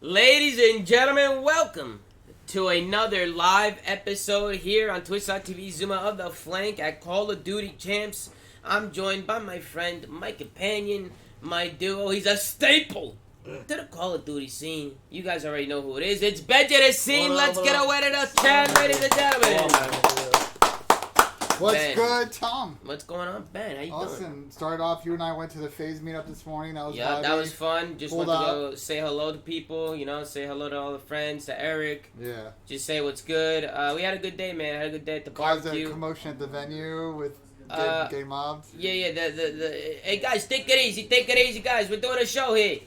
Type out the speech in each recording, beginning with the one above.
Ladies and gentlemen, welcome to another live episode here on Twitch.tv, Zoomaa of the Flank at Call of Duty Champs. I'm joined by my friend, my companion, my duo. He's a staple to the Call of Duty scene. You guys already know who it is. It's Benji the Scene. Let's get away to the chat, ladies and gentlemen. What's Ben. good, Tom? What's going on, Ben? How you doing? Awesome. Started off, you and I went to the FaZe meetup this morning. That was Yeah, that was fun. Just Pulled went to go say hello to people, you know, say hello to all the friends, to Eric. Yeah. Just say what's good. We had a good day, man. Had a good day at the Caused barbecue. a commotion at the venue with gay mobs. Yeah. Hey guys, take it easy, guys. We're doing a show here.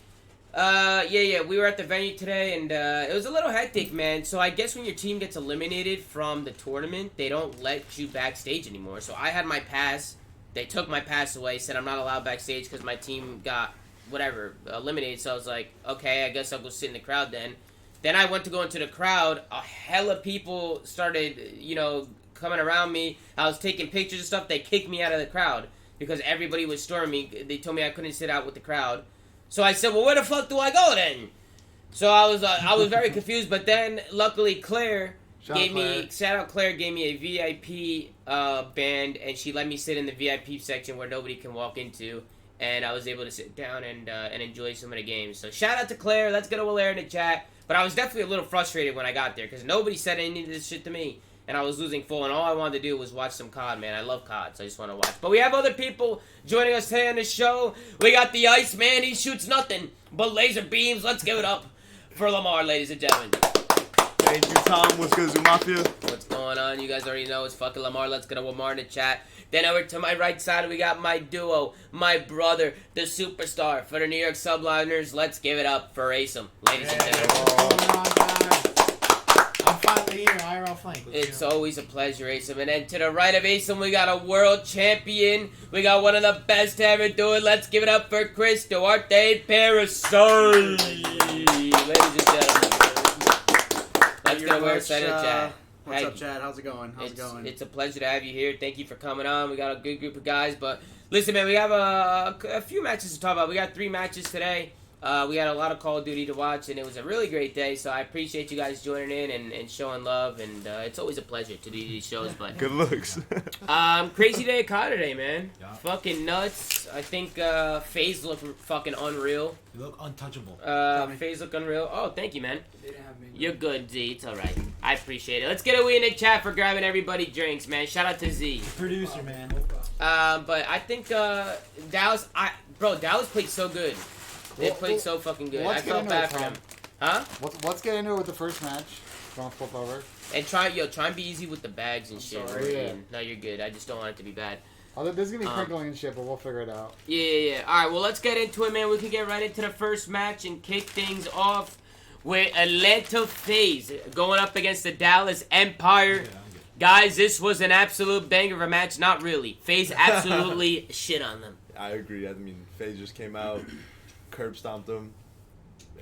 Yeah. We were at the venue today, and it was a little hectic, man. So I guess when your team gets eliminated from the tournament, they don't let you backstage anymore. So I had my pass. They took my pass away. Said I'm not allowed backstage because my team got eliminated. So I was like, okay, I guess I'll go sit in the crowd then. Then I went to go into the crowd. A hella people started, coming around me. I was taking pictures and stuff. They kicked me out of the crowd because everybody was storming me. They told me I couldn't sit out with the crowd. So I said, well, where the fuck do I go then? So I was very confused. But then, luckily, Claire gave me a VIP band, and she let me sit in the VIP section where nobody can walk into. And I was able to sit down and enjoy some of the games. So shout out to Claire. Let's get a little air in the chat. But I was definitely a little frustrated when I got there because nobody said any of this shit to me. And I was losing full, and all I wanted to do was watch some COD, man. I love COD, so I just want to watch. But we have other people joining us today on the show. We got the Ice Man. He shoots nothing but laser beams. Let's give it up for Lamar, ladies and gentlemen. Thank you, Tom. What's good, ZOOMAFIA? What's going on? You guys already know it's fucking Lamar. Let's get a Lamar in the chat. Then over to my right side, we got my duo, my brother, the superstar for the New York Subliners. Let's give it up for Asim, ladies and gentlemen. What's going on, guys? I'm finally here, IRL Flank. It's always a pleasure, Asim. And then to the right of Asim, we got a world champion. We got one of the best to ever do it. Let's give it up for Chris Duarte Parasite. Ladies and gentlemen. Let's get a word side of the chat. What's up, Chad? How's it going? It's a pleasure to have you here. Thank you for coming on. We got a good group of guys. But listen, man, we have a few matches to talk about. We got 3 matches today. We had a lot of Call of Duty to watch, and it was a really great day. So I appreciate you guys joining in and showing love. And it's always a pleasure to do these shows. But Good looks. crazy day of COD today, man. Yeah. Fucking nuts. I think FaZe looked fucking unreal. You look untouchable. FaZe look unreal. Oh, thank you, man. You're good, Z. It's all right. I appreciate it. Let's get a wee in the chat for grabbing everybody drinks, man. Shout out to Z. Producer, man. But I think Dallas played so good. They played so fucking good. I felt bad for them. Huh? Let's get into it with the first match. Don't flip over. And try and be easy with the bags and shit. Sorry. Yeah. No, you're good. I just don't want it to be bad. There's gonna be crinkling and shit, but we'll figure it out. Yeah. All right, well, let's get into it, man. We can get right into the first match and kick things off with Atlanta FaZe going up against the Dallas Empire. Yeah, guys, this was an absolute banger of a match. Not really. FaZe absolutely shit on them. I agree. I mean, FaZe just came out, curb stomped them,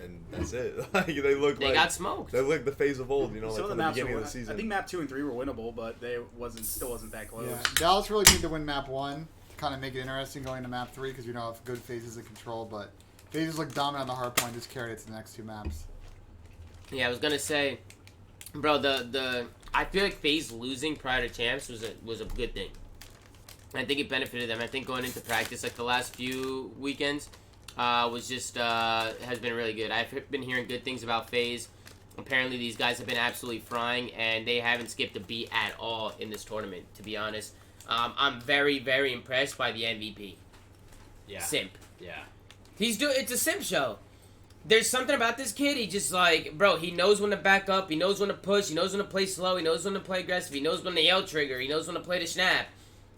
and that's it. They got smoked. They look the FaZe of old, like Some from the beginning of the season. I think map 2 and 3 were winnable, but they still wasn't that close. Yeah. Dallas really need to win map 1 to kind of make it interesting going to map 3 because have good phases in control, but FaZe look dominant on the hard point, just carried it to the next 2 maps. Yeah, I was gonna say, bro, I feel like FaZe losing prior to champs was a good thing. I think it benefited them. I think going into practice like the last few weekends was just has been really good. I've been hearing good things about FaZe. Apparently these guys have been absolutely frying, and they haven't skipped a beat at all in this tournament, to be honest. I'm very, very impressed by the MVP. Yeah. Simp. Yeah. It's a Simp show. There's something about this kid, he just bro, he knows when to back up, he knows when to push, he knows when to play slow, he knows when to play aggressive, he knows when to yell trigger, he knows when to play the snap.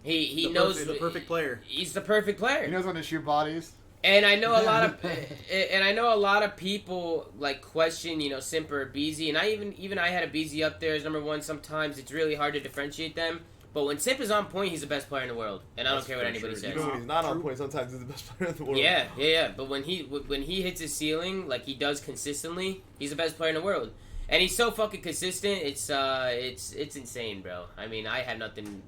He knows the perfect player. He's the perfect player. He knows when to shoot bodies. And I know a lot of people question, Simp or BZ, and I had a BZ up there as number 1. Sometimes it's really hard to differentiate them. But when Simp is on point, he's the best player in the world, and I don't care what anybody says. Even when he's not on point, sometimes he's the best player in the world. Yeah. But when he hits his ceiling like he does consistently, he's the best player in the world. And he's so fucking consistent. It's insane, bro. I mean, I have nothing.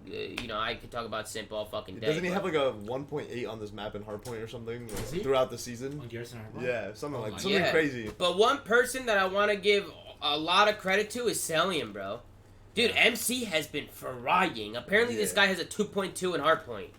I could talk about Simp all fucking day. Doesn't he have like a 1.8 on this map in hardpoint or something throughout the season? On Garrison Hardpoint? Yeah, something Yeah. crazy. But one person that I want to give a lot of credit to is Celium, bro. Dude, MC has been frying. Apparently, this guy has a 2.2 in hardpoint.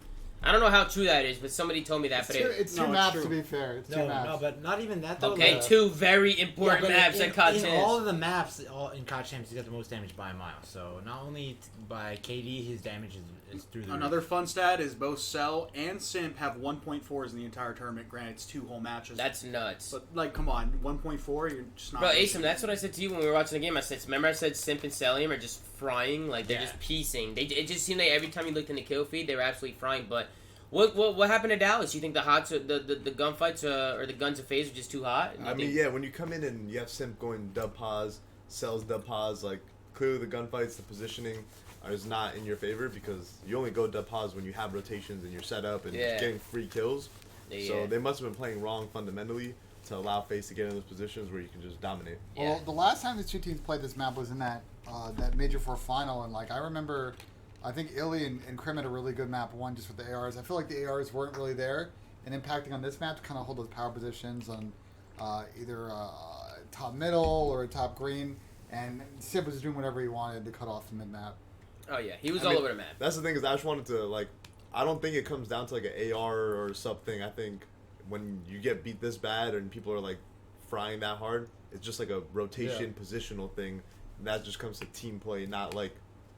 I don't know how true that is, but somebody told me that. It's two maps, to be fair. It's two maps. No, but not even that, though. Okay, two very important maps at COD In all of the maps in COD Champs, he got the most damage by a mile. So, not only by KD, his damage is through the Another fun stat is both Cell and Simp have 1.4s in the entire tournament. Granted, it's 2 whole matches. That's nuts. But, like, come on. 1.4, you're just not... Bro, Asim, that's what I said to you when we were watching the game. Remember I said Simp and Celium are just frying? Like, they're just piecing. It just seemed like every time you looked in the kill feed, they were absolutely frying, but... What happened to Dallas? You think the gunfights or the guns of FaZe are just too hot? I mean, yeah, when you come in and you have Simp going dub pause, Cell's dub pause, like, clearly the gunfights, the positioning is not in your favor because you only go dub pause when you have rotations and you're set up and just getting free kills. Yeah. So they must have been playing wrong fundamentally to allow FaZe to get in those positions where you can just dominate. Well, the last time these two teams played this map was in that Major 4 final, and, like, I remember... I think Illy and Krim had a really good map one just with the ARs. I feel like the ARs weren't really there and impacting on this map to kind of hold those power positions on either top middle or top green. And Sib was doing whatever he wanted to cut off the mid map. Oh yeah, he was all over the map. That's the thing is I just wanted to like, I don't think it comes down to like an AR or something. I think when you get beat this bad and people are like frying that hard, it's just like a rotation positional thing. And that just comes to team play, not like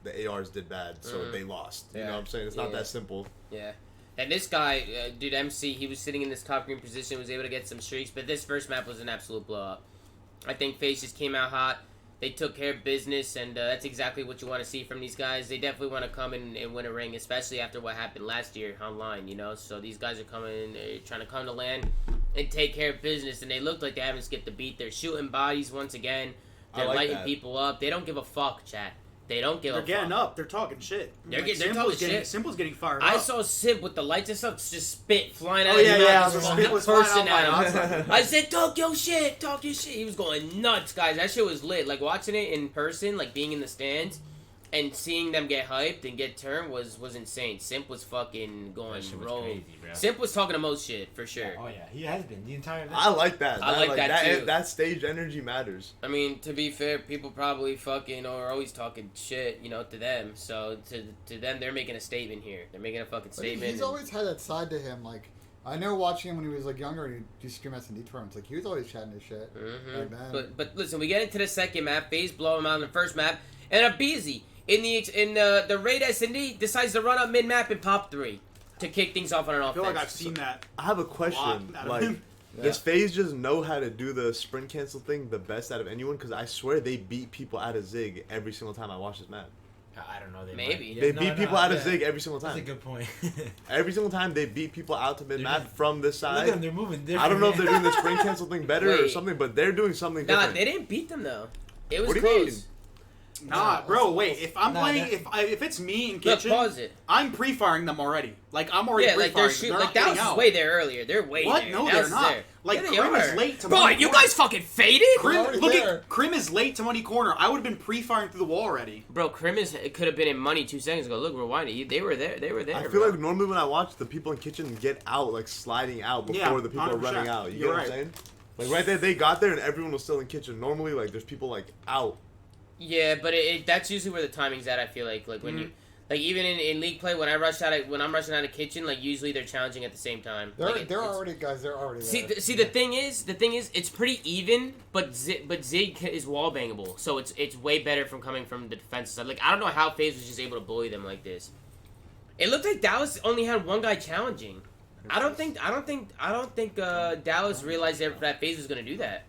the ARs did bad, so they lost. You know what I'm saying? It's not that simple. Yeah. And this guy, dude, MC, he was sitting in this top green position, was able to get some streaks, but this first map was an absolute blowout. I think FaZe just came out hot. They took care of business, and that's exactly what you want to see from these guys. They definitely want to come in and win a ring, especially after what happened last year online, you know? So these guys are coming, trying to come to land and take care of business, and they look like they haven't skipped a beat. They're shooting bodies once again. They're lighting people up. They don't give a fuck, chat. They don't give a fuck. They're getting up. They're talking shit. They're talking shit. Simple's getting fired I up. saw Simp with the lights and stuff, just spit flying out of his mouth. The spit was flying out. I said, talk your shit. He was going nuts, guys. That shit was lit. Like, watching it in person, like, being in the stands, and seeing them get hyped and get turned was insane. Simp was fucking going rogue. Crazy, bro. Simp was talking the most shit, for sure. Oh, yeah. He has been the entire time. I like that. I like that, too. That stage energy matters. I mean, to be fair, people probably fucking are always talking shit, you know, to them. So, to them, they're making a statement here. They're making a fucking statement. He's always had that side to him, like... I know watching him when he was like younger and he'd do Stream S&D tournaments. Like, he was always chatting his shit. Like that. But listen, we get into the second map. FaZe blow him out in the first map. And a Beezy in the raid S&D decides to run up mid map and pop 3 to kick things off on an offense. I feel like I've seen that. I have a question. Like, does FaZe just know how to do the sprint cancel thing the best out of anyone? Because I swear they beat people out of Zig every single time I watch this map. I don't know. Maybe. They beat people out of Zig every single time. That's a good point. Every single time they beat people out to mid map from this side. Look at them, they're moving different. I don't know if they're doing the sprint cancel thing better or something, but they're doing something different. Nah, they didn't beat them though. It was What do you close. Nah, bro, wait. If I'm playing, if it's me in kitchen, pause it. I'm pre-firing them already. Like, I'm already pre-firing. Like they're shooting. Like that was way there earlier. They're way what? there. No, That they're was not. there. Like, yeah, Krim is late to Bro, money you corner. guys fucking faded? Krim is late to money corner. I would have been pre-firing through the wall already. Bro, Krim could have been in money 2 seconds ago. Look, rewinding. They were there. They were there. I feel like normally when I watch, the people in kitchen get out, like sliding out before the people are running out. You get what I'm saying? Like right there, they got there and everyone was still in kitchen. Normally, like there's people like out. Yeah, but that's usually where the timing's at. I feel like when you. Like, even in league play, when I'm rushing out of kitchen, like, usually they're challenging at the same time. They're already there. See, the thing is, it's pretty even, but Zig is wall bangable, so it's way better from coming from the defensive side. Like, I don't know how FaZe was just able to bully them like this. It looked like Dallas only had one guy challenging. I don't think Dallas realized that FaZe was gonna do that.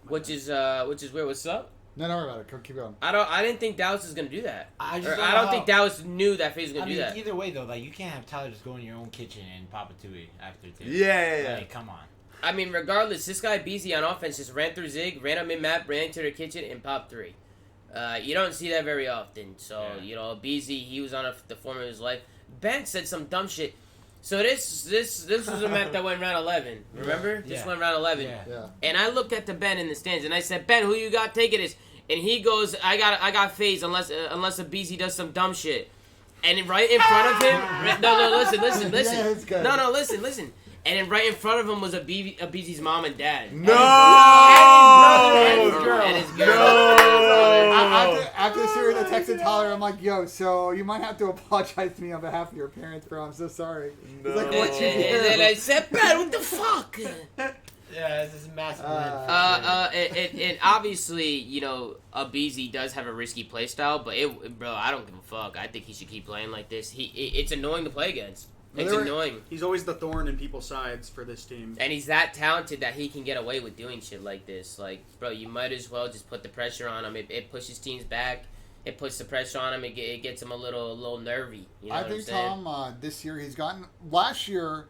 Which is where what's up? No, don't worry about it. Keep going. I didn't think Dallas was gonna do that. I don't think Dallas knew that FaZe was gonna do that. Either way though, like you can't have Tyler just go in your own kitchen and pop a 2-8 after 2. Yeah. Like, come on. I mean, regardless, this guy BZ on offense just ran through Zig, ran up mid map, ran into their kitchen, and popped 3. You don't see that very often. So you know, BZ, he was on the form of his life. Ben said some dumb shit. So this was a map that went round 11. Remember? Yeah. This went round 11. Yeah. And I looked at the Ben in the stands and I said, Ben, who you got taking this? And he goes, I got FaZe unless a BZ does some dumb shit. And right in front of him, no, listen. Yeah, it's good. No, listen. And then right in front of him was a BZ's mom and dad. No! And his girl. No! After hearing the text to Tyler, I'm like, yo, so you might have to apologize to me on behalf of your parents, bro. I'm so sorry. No. He's like, what you And do? then I said, Ben, what the fuck? Yeah, this is massive. And obviously, you know, a BZ does have a risky playstyle, but bro, I don't give a fuck. I think he should keep playing like this. It's annoying to play against. It's annoying. He's always the thorn in people's sides for this team. And he's that talented that he can get away with doing shit like this. Like, bro, you might as well just put the pressure on him. It pushes teams back. It puts the pressure on him. It gets him a little nervy. You know I what think I'm saying? Tom, this year he's gotten. Last year,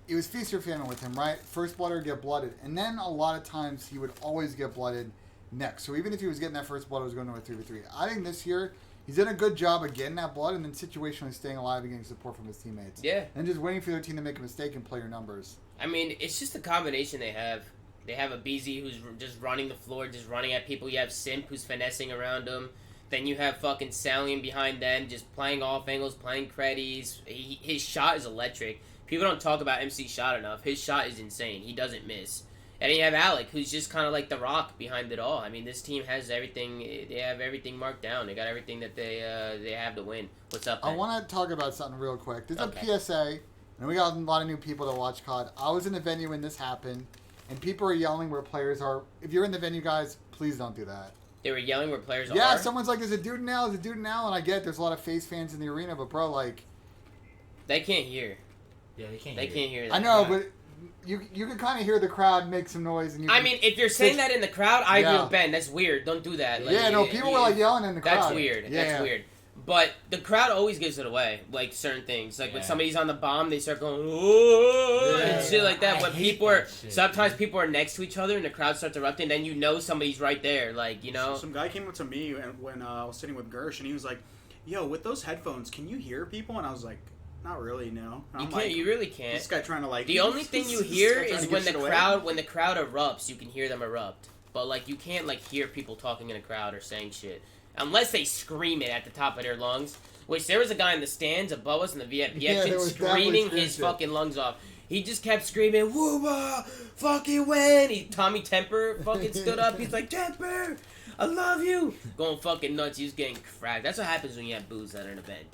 it was feast or famine with him, right? First blood or get blooded, and then a lot of times he would always get blooded next. So even if he was getting that first blood, it was going to a 3v3. I think this year he's done a good job of getting that blood and then situationally staying alive and getting support from his teammates. Yeah. And just waiting for their team to make a mistake and play your numbers. I mean, it's just the combination they have. They have a BZ who's just running the floor, just running at people. You have Simp who's finessing around him. Then you have fucking Salian behind them, just playing off angles, playing creddies. His shot is electric. People don't talk about MC's shot enough. His shot is insane. He doesn't miss. And then you have Alec, who's just kind of like the rock behind it all. I mean, this team has everything. They have everything marked down. They got everything that they have to win. What's up, Ben? I want to talk about something real quick. There's Okay. a PSA, and we got a lot of new people to watch COD. I was in the venue when this happened, and people are yelling where players are. If you're in the venue, guys, please don't do that. They were yelling where players are. Yeah, someone's like, "There's a dude now, and I get it, there's a lot of FaZe fans in the arena, but bro, like, They can't hear. Yeah, they can't. They can't hear that. I know, but you can kind of hear the crowd make some noise, and you. I can- mean, if you're saying that in the crowd, I agree Yeah. with Ben. That's weird. Don't do that. Like, yeah, no, people were like yelling in the crowd. That's weird. Yeah. That's weird. But the crowd always gives it away, like certain things. Like when Yeah. somebody's on the bomb, they start going, "Whoa," Yeah. and shit like that. I When hate people are, that shit, sometimes dude. people are next to each other and the crowd starts erupting, then you know somebody's right there. Like, you know. Some guy came up to me when I was sitting with Gersh, and he was like, "Yo, with those headphones, can you hear people?" And I was like, "Not really, no." And You I'm can't. like, You really can't. This guy trying to like. The only thing you this hear guy trying is to when give the shit away. crowd erupts. You can hear them erupt, but like you can't like hear people talking in a crowd or saying shit unless they scream it at the top of their lungs. Which there was a guy in the stands above us in the VIP Yeah, action there was definitely screaming scream his shit. fucking lungs off. He just kept screaming, "Wooba, fucking win!" Tommy Temper fucking stood up. He's like, "Temper, I love you," going fucking nuts. He's getting cracked. That's what happens when you have booze at an event.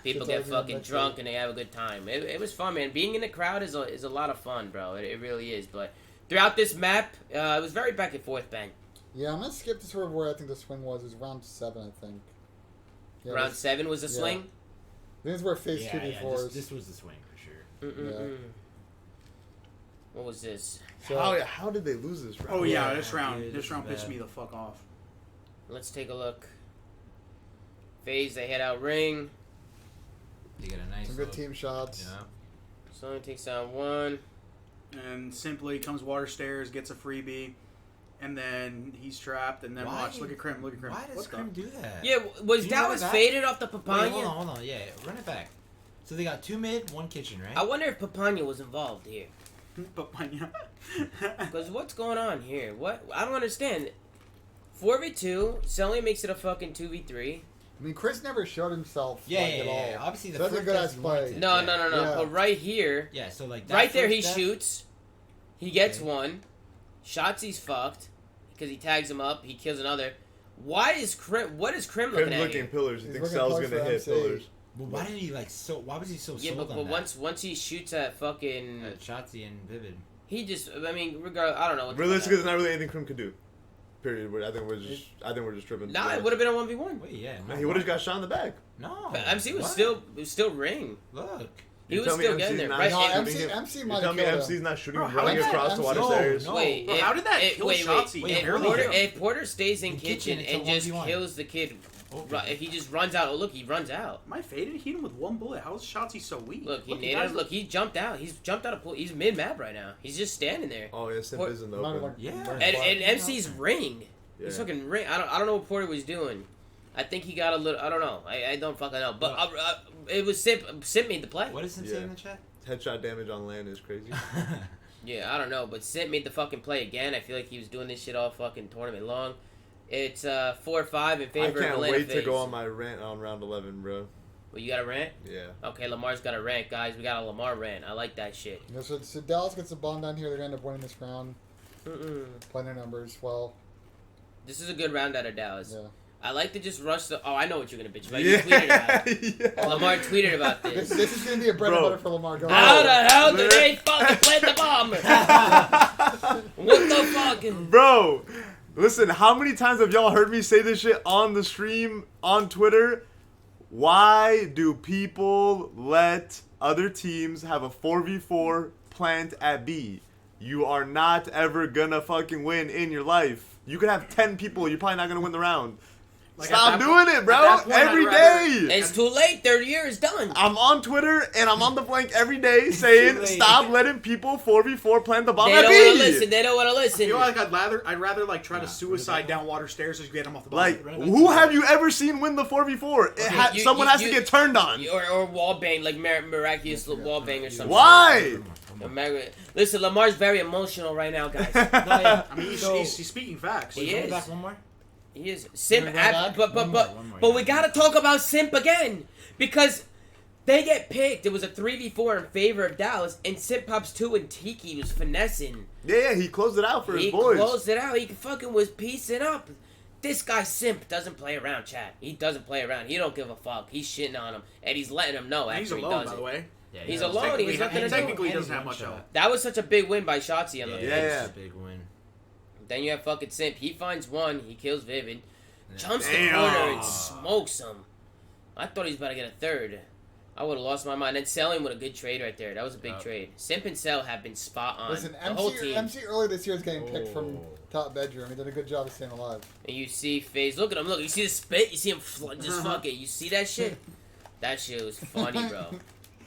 People get fucking drunk and they have a good time. It was fun, man. Being in the crowd is a lot of fun, bro. It really is. But throughout this map, it was very back and forth, Ben. Yeah, I'm gonna skip to sort of where I think the swing was. It was round 7, I think. Yeah, Round 7 was a yeah. swing. This is where FaZe Yeah, 2v4s. this was the swing for sure. Mm-mm-mm. What was this? How did they lose this round? Oh yeah, Yeah, this dude, round this is pissed bad. me the fuck off. Let's take a look. FaZe, they head out ring. They get a nice Some good look. team shots. Yeah. Someone takes down one. And simply comes water stairs, gets a freebie, and then he's trapped. And then Why? watch, look at Crim, look at Crim. Why does What the- Crim do that? Yeah, was You know Dallas that? faded off the Wait, Papania? hold on. Yeah, run it back. So they got 2 mid, 1 kitchen, right? I wonder if Papania was involved here. But yeah. Because what's going on here? What? I don't understand. 4v2, Sully makes it a fucking 2v3. I mean, Chris never showed himself Yeah, like, yeah, at all. yeah. Obviously, the So that's a first good test ass he play. wanted. No, Yeah. no. Yeah. But right here, Yeah, so like that right there, he first step- shoots. He gets Okay. one. Shotzi's fucked because he tags him up. He kills another. Why is Crim? What is Crim looking Crim's at looking here? pillars. You He's think looking Cell's close gonna for hit MC. pillars? But why did he like so? Why was he so Yeah, sold but on that? once he shoots at fucking, Shotzi and Vivid. he just. I mean, regardless, I don't know. What Realistically, there's not really anything Crim could do. Period. I think we're just tripping. Nah, it would have been a 1v1. Wait, yeah. Nah, he would have got shot in the back. No. But MC was what? still ring. Look. He You was tell me still MC's getting there, not right? No, shooting him? MC You might tell have me killed MC's him. not shooting Bro, him, how running did that across the MC water no, stairs? no. Wait, Bro, how did that kill Shotzi? Wait, if earlier. Porter stays in In kitchen kitchen, and it's a just 1v1. kills the kid, Okay. if he just runs out. Oh, look, he runs out. Am I faded? He hit him with one bullet. How is Shotzi so weak? Look, he guys, nailed him. Look, he jumped out. He's jumped out of pool. He's mid map right now. He's just standing there. Oh yeah, Simp What- is in the Not open. like- Yeah. like And flat. MC's ring. Yeah. He's fucking ring. I don't know what Porter was doing. I think he got a little. I don't know. I don't fucking know. But it was Simp. Simp made the play. What is Simp saying in the chat? Headshot damage on land is crazy. Yeah, I don't know. But Simp made the fucking play again. I feel like he was doing this shit all fucking tournament long. It's 4-5 in favor of I can't Atlanta wait to FaZe. go on my rant on round 11, bro. Well, you got a rant? Yeah. Okay, Lamar's got a rant, guys. We got a Lamar rant. I like that shit. You know, so Dallas gets the bomb down here. They're gonna end up winning this round. Playing their numbers well. This is a good round out of Dallas. Yeah. I like to just rush the. Oh, I know what you're gonna bitch about. You tweeted about it. Yeah. Lamar tweeted about this. This is gonna be a bread and butter for Lamar. Go How on. the hell did they fucking plant the bomb? What the fuck? Bro, listen, how many times have y'all heard me say this shit on the stream, on Twitter? Why do people let other teams have a 4v4 plant at B? You are not ever gonna fucking win in your life. You can have 10 people, you're probably not gonna win the round. Like, Stop at that doing point- it, bro. at that point, Every I'd rather- day. It's too late. 30 years done. I'm on Twitter and I'm on the blank every day saying late. stop letting people 4v4 plant the bomb They at don't want to B. listen. They don't want to I listen. feel like I'd rather like try to suicide down water stairs to get him off the bottom. Like, who have you ever seen win the 4v4? Someone has to get turned on. Or wall bang, like miraculous wall bang or something. Why? Listen, Lamar's very emotional right now, guys. I mean, he's speaking facts. He Going is. back one more? He is. Simp, Wanna go back? One more, but yeah. we gotta talk about Simp again because they get picked. It was a 3v4 in favor of Dallas, and Simp pops 2, and Tiki was finessing. Yeah, he closed it out for He his boys. closed it out. He fucking was piecing up. This guy Simp doesn't play around, chat. He doesn't play around. He don't give a fuck. He's shitting on him, and he's letting him know. And he's After he alone, does by it. the way. Yeah, He's yeah. alone. He has nothing to do. Technically, he And doesn't have one much shot. help. That was such a big win by Shotzi on the Yeah, bench. Yeah. it's a big win. Then you have fucking Simp. He finds one. He kills Vivid. Jumps the Damn. corner and smokes him. I thought he was about to get a third. I would have lost my mind. And selling with a good trade right there. That was a big trade. Simp and Sell have been spot on. Listen, the whole team. MC early this year is getting picked from Oh. top bedroom. He did a good job of staying alive. And you see FaZe. Look at him. Look. You see the spit. You see him just fuck it. You see that shit? That shit was funny, bro.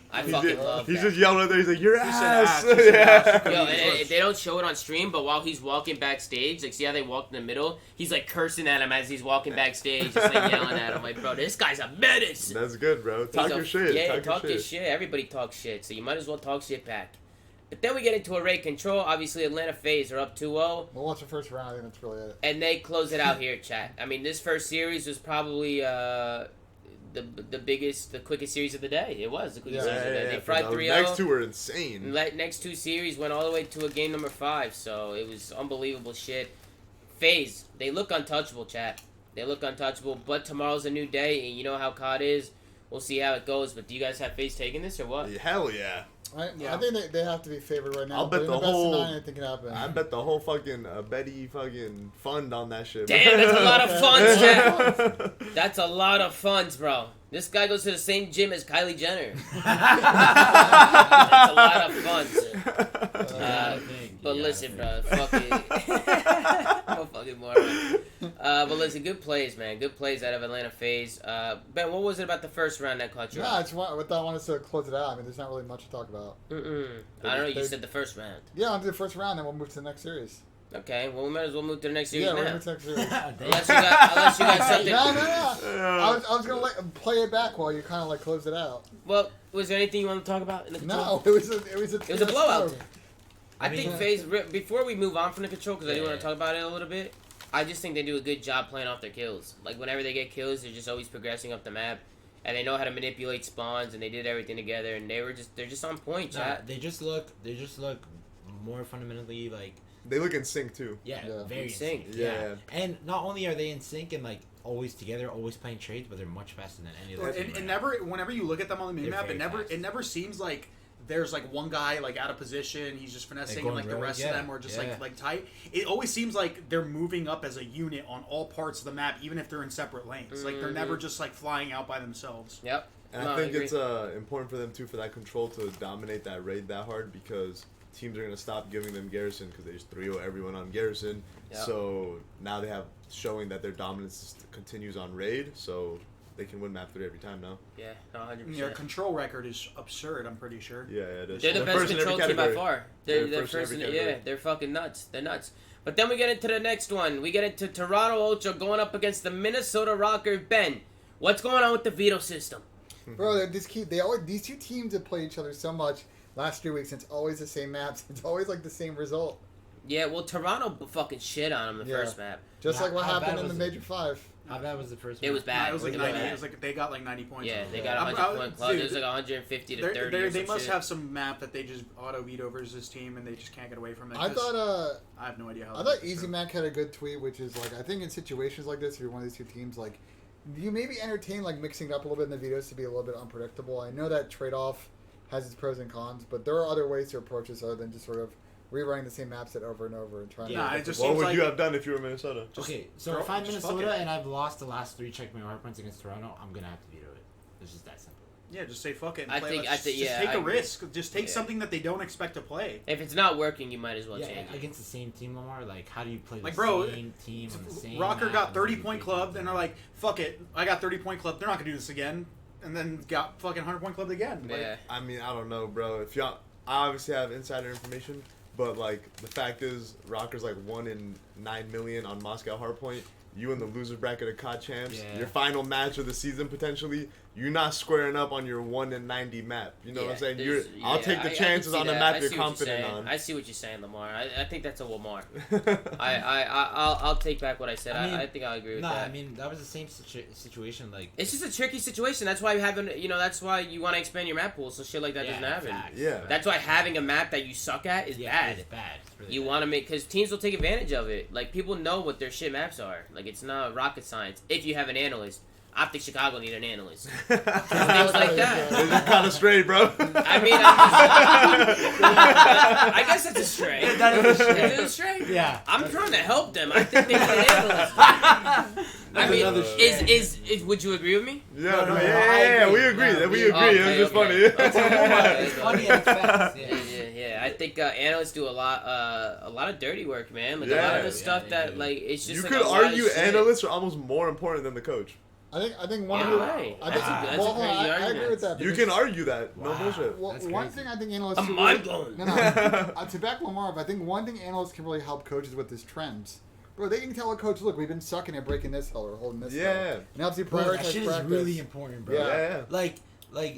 I fucking love He's that. just yelling right there. He's like, "Your ass!" He said ass. Yo, and they don't show it on stream, but while he's walking backstage, like, see how they walked in the middle? He's, like, cursing at him as he's walking backstage, just, like, yelling at him. Like, bro, this guy's a menace. That's good, bro. Talk He's your shit. Yeah, talk your your shit. Everybody talks shit, so you might as well talk shit back. But then we get into a raid control. Obviously, Atlanta FaZe are up 2-0, We'll watch the first round. I think that's really it. and they close it out here, chat. I mean, this first series was probably the biggest, the quickest series of the day. It was the quickest series of the day. They fried 3-0. Next two were insane. Next 2 series went all the way to a game number 5, so it was unbelievable shit. FaZe, they look untouchable, chat. They look untouchable, but tomorrow's a new day, and you know how COD is. We'll see how it goes, but do you guys have FaZe taking this or what? Hell yeah. I think they have to be favored right now. I'll bet but in the best of whole- 9, I think it happen. I bet the whole fucking Betty fucking fund on that shit. Bro. Damn, that's a lot of funds, chat. That's a lot of funds, bro. This guy goes to the same gym as Kylie Jenner. That's a lot of funds. But listen, bro, fuck it. I'm a fucking moron. But listen, good plays, man. Good plays out of Atlanta FaZe. Ben, what was it about the first round that caught you? No, I just want us to close it out. I mean, there's not really much to talk about. I don't know. You said the first round. Yeah, I'll do the first round, then we'll move to the next series. Okay, well, we might as well move to the next series Yeah, we're now. moving to the next series. Unless you got something. No. I was gonna play it back while you kind of like close it out. Well, was there anything you want to talk about in the control? No, it was a blowout. stroke. I think FaZe, before we move on from the control, because I do want to talk about it a little bit, I just think they do a good job playing off their kills. Like, whenever they get kills, they're just always progressing up the map, and they know how to manipulate spawns, and they did everything together, and they're just on point, chat. They just look more fundamentally like They look in sync too. yeah. Very In in sync. sync. Yeah. And not only are they in sync and like always together, always playing trades, but they're much faster than any of them. And whenever you look at them on the They're minimap, very fast. it never seems like there's like one guy like out of position, he's just finessing, and going like the rogue, rest yeah. of them are just Yeah. like tight. It always seems like they're moving up as a unit on all parts of the map, even if they're in separate lanes. Like they're never just like flying out by themselves. Yep. And No, I think agree. it's important for them too for that control to dominate that raid that hard because teams are gonna stop giving them garrison because they just 3-0 everyone on garrison. Yep. So now they have showing that their dominance continues on raid, so they can win map 3 every time now. Yeah, no, 100%. Their control record is absurd. I'm pretty sure. Yeah, it is. They're the best first in every control team by category. far. They're They're first in first every in, category. yeah, they're fucking nuts. They're nuts. But then we get into the next one. We get into Toronto Ultra going up against the Minnesota ROKKR. Ben, what's going on with the veto system? Bro, these two teams have played each other so much last 3 weeks. It's always the same maps. It's always like the same result. Yeah, well, Toronto fucking shit on him the first map. Just like what how happened bad in the was Major 5. How bad was the first It one? was bad. It was like It 90. bad. It was like they got like 90 points. Yeah, off. they got a 100-point club. It was like 150 to 30 or They some must shit. have some map that they just auto veto versus this team, and they just can't get away from it. I 'cause thought I have no idea how. I thought Easy Mac had a good tweet, which is like, I think in situations like this, if you're one of these two teams, like, you maybe entertain like mixing it up a little bit in the videos to be a little bit unpredictable. I know that trade-off has its pros and cons, but there are other ways to approach this other than just sort of rerunning the same map set over and over and trying Yeah, to. it just What seems would like you have done if you were Minnesota? Okay, so throw- if I'm just fuck Minnesota it. and I've lost the last 3 checkmate hard points against Toronto, I'm gonna have to veto it. It's just that simple. Yeah, just say fuck it. And I play. think- Let's I think- just yeah, take I a agree. risk. Just take Yeah. something that they don't expect to play. If it's not working, you might as well Yeah, change it. against the same team, Lamar. Like, how do you play Like, the bro, same team on the same ROKKR map got and 30-point do clubbed, things? and they're like, fuck it, I got 30-point clubbed. They're not gonna do this again. And then got fucking 100-point clubbed again. Like, Yeah. I mean, I don't know, bro. If y'all, I obviously have insider information, but like the fact is, ROKKR's like 1 in 9 million on Moscow Hardpoint. You in the loser bracket of COD champs. Yeah. Your final match of the season potentially. You're not squaring up on your 1 in 90 map. You know what I'm saying? there's- I'll take the I can chances see on the that. map I you're see what confident saying. on. I see what you're saying, Lamar. I think that's a Lamar. I'll take back what I said. I mean, I think I'll agree with Nah, that. I mean that was the same situation. Like, It's just a tricky situation. That's why you haven't. That's why you want to expand your map pool so shit like that doesn't happen. facts, Yeah. facts. That's why having a map that you suck at is bad. It's bad. It's really You bad. want to make because teams will take advantage of it. Like people know what their shit maps are. Like it's not rocket science. If you have an analyst, I think Chicago need an analyst. Things like that. It's just kind of straight, bro. I mean, I guess that's a stray. That is a stray. Is it a stray? Yeah. I'm trying to help them. I think they need an analyst. I mean, another is would you agree with me? Yeah, No, no, I yeah, agree. we agree. No, we we- agree. Okay, It was just okay. funny. It's funny and it's facts. Yeah, yeah. I think analysts do a lot of dirty work, man. Like a lot Yeah. of the stuff they that do. like it's just You like could a lot of argue shit. analysts are almost more important than the coach. I think one Yeah, of the. right. I That's think, a- that's well, a hold on, crazy I agree argument. with that. You because- can argue that. No Wow. bullshit. Well, That's one crazy. thing I think analysts. I'm can mind really- blown. No, to back Lamar up, I think one thing analysts can really help coaches with is trends. Bro, they can tell a coach, look, we've been sucking at breaking this hill or holding this hill. Yeah. And helps you Bro, prioritize that shit is practice. really important, bro. Yeah. Like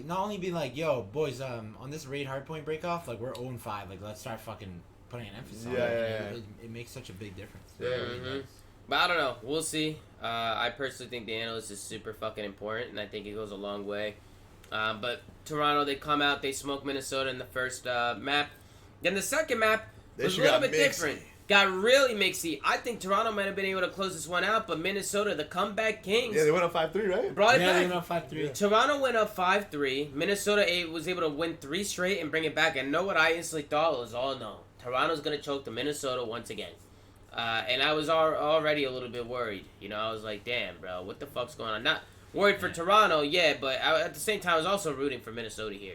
not only being like, yo, boys, on this raid hardpoint break off, like we're 0-5, like let's start fucking putting an emphasis on Yeah, it. yeah, And yeah. It makes such a big difference. Yeah. It really Mhm. does. But I don't know. We'll see. I personally think the analyst is super fucking important, and I think it goes a long way. But Toronto, they come out, they smoke Minnesota in the first map. Then the second map That was a shit little got bit mixy. different. Got really mixy. I think Toronto might have been able to close this one out, but Minnesota, the comeback kings, Yeah, they went up 5-3, right? brought it Yeah, they back. went up 5-3. Toronto went up 5-3. Minnesota was able to win 3 straight and bring it back. And know what I instantly thought was, oh no, Toronto's gonna choke the Minnesota once again. And I was already a little bit worried. I was like, damn, bro, what the fuck's going on? Not worried for Toronto, yeah, but at the same time, I was also rooting for Minnesota here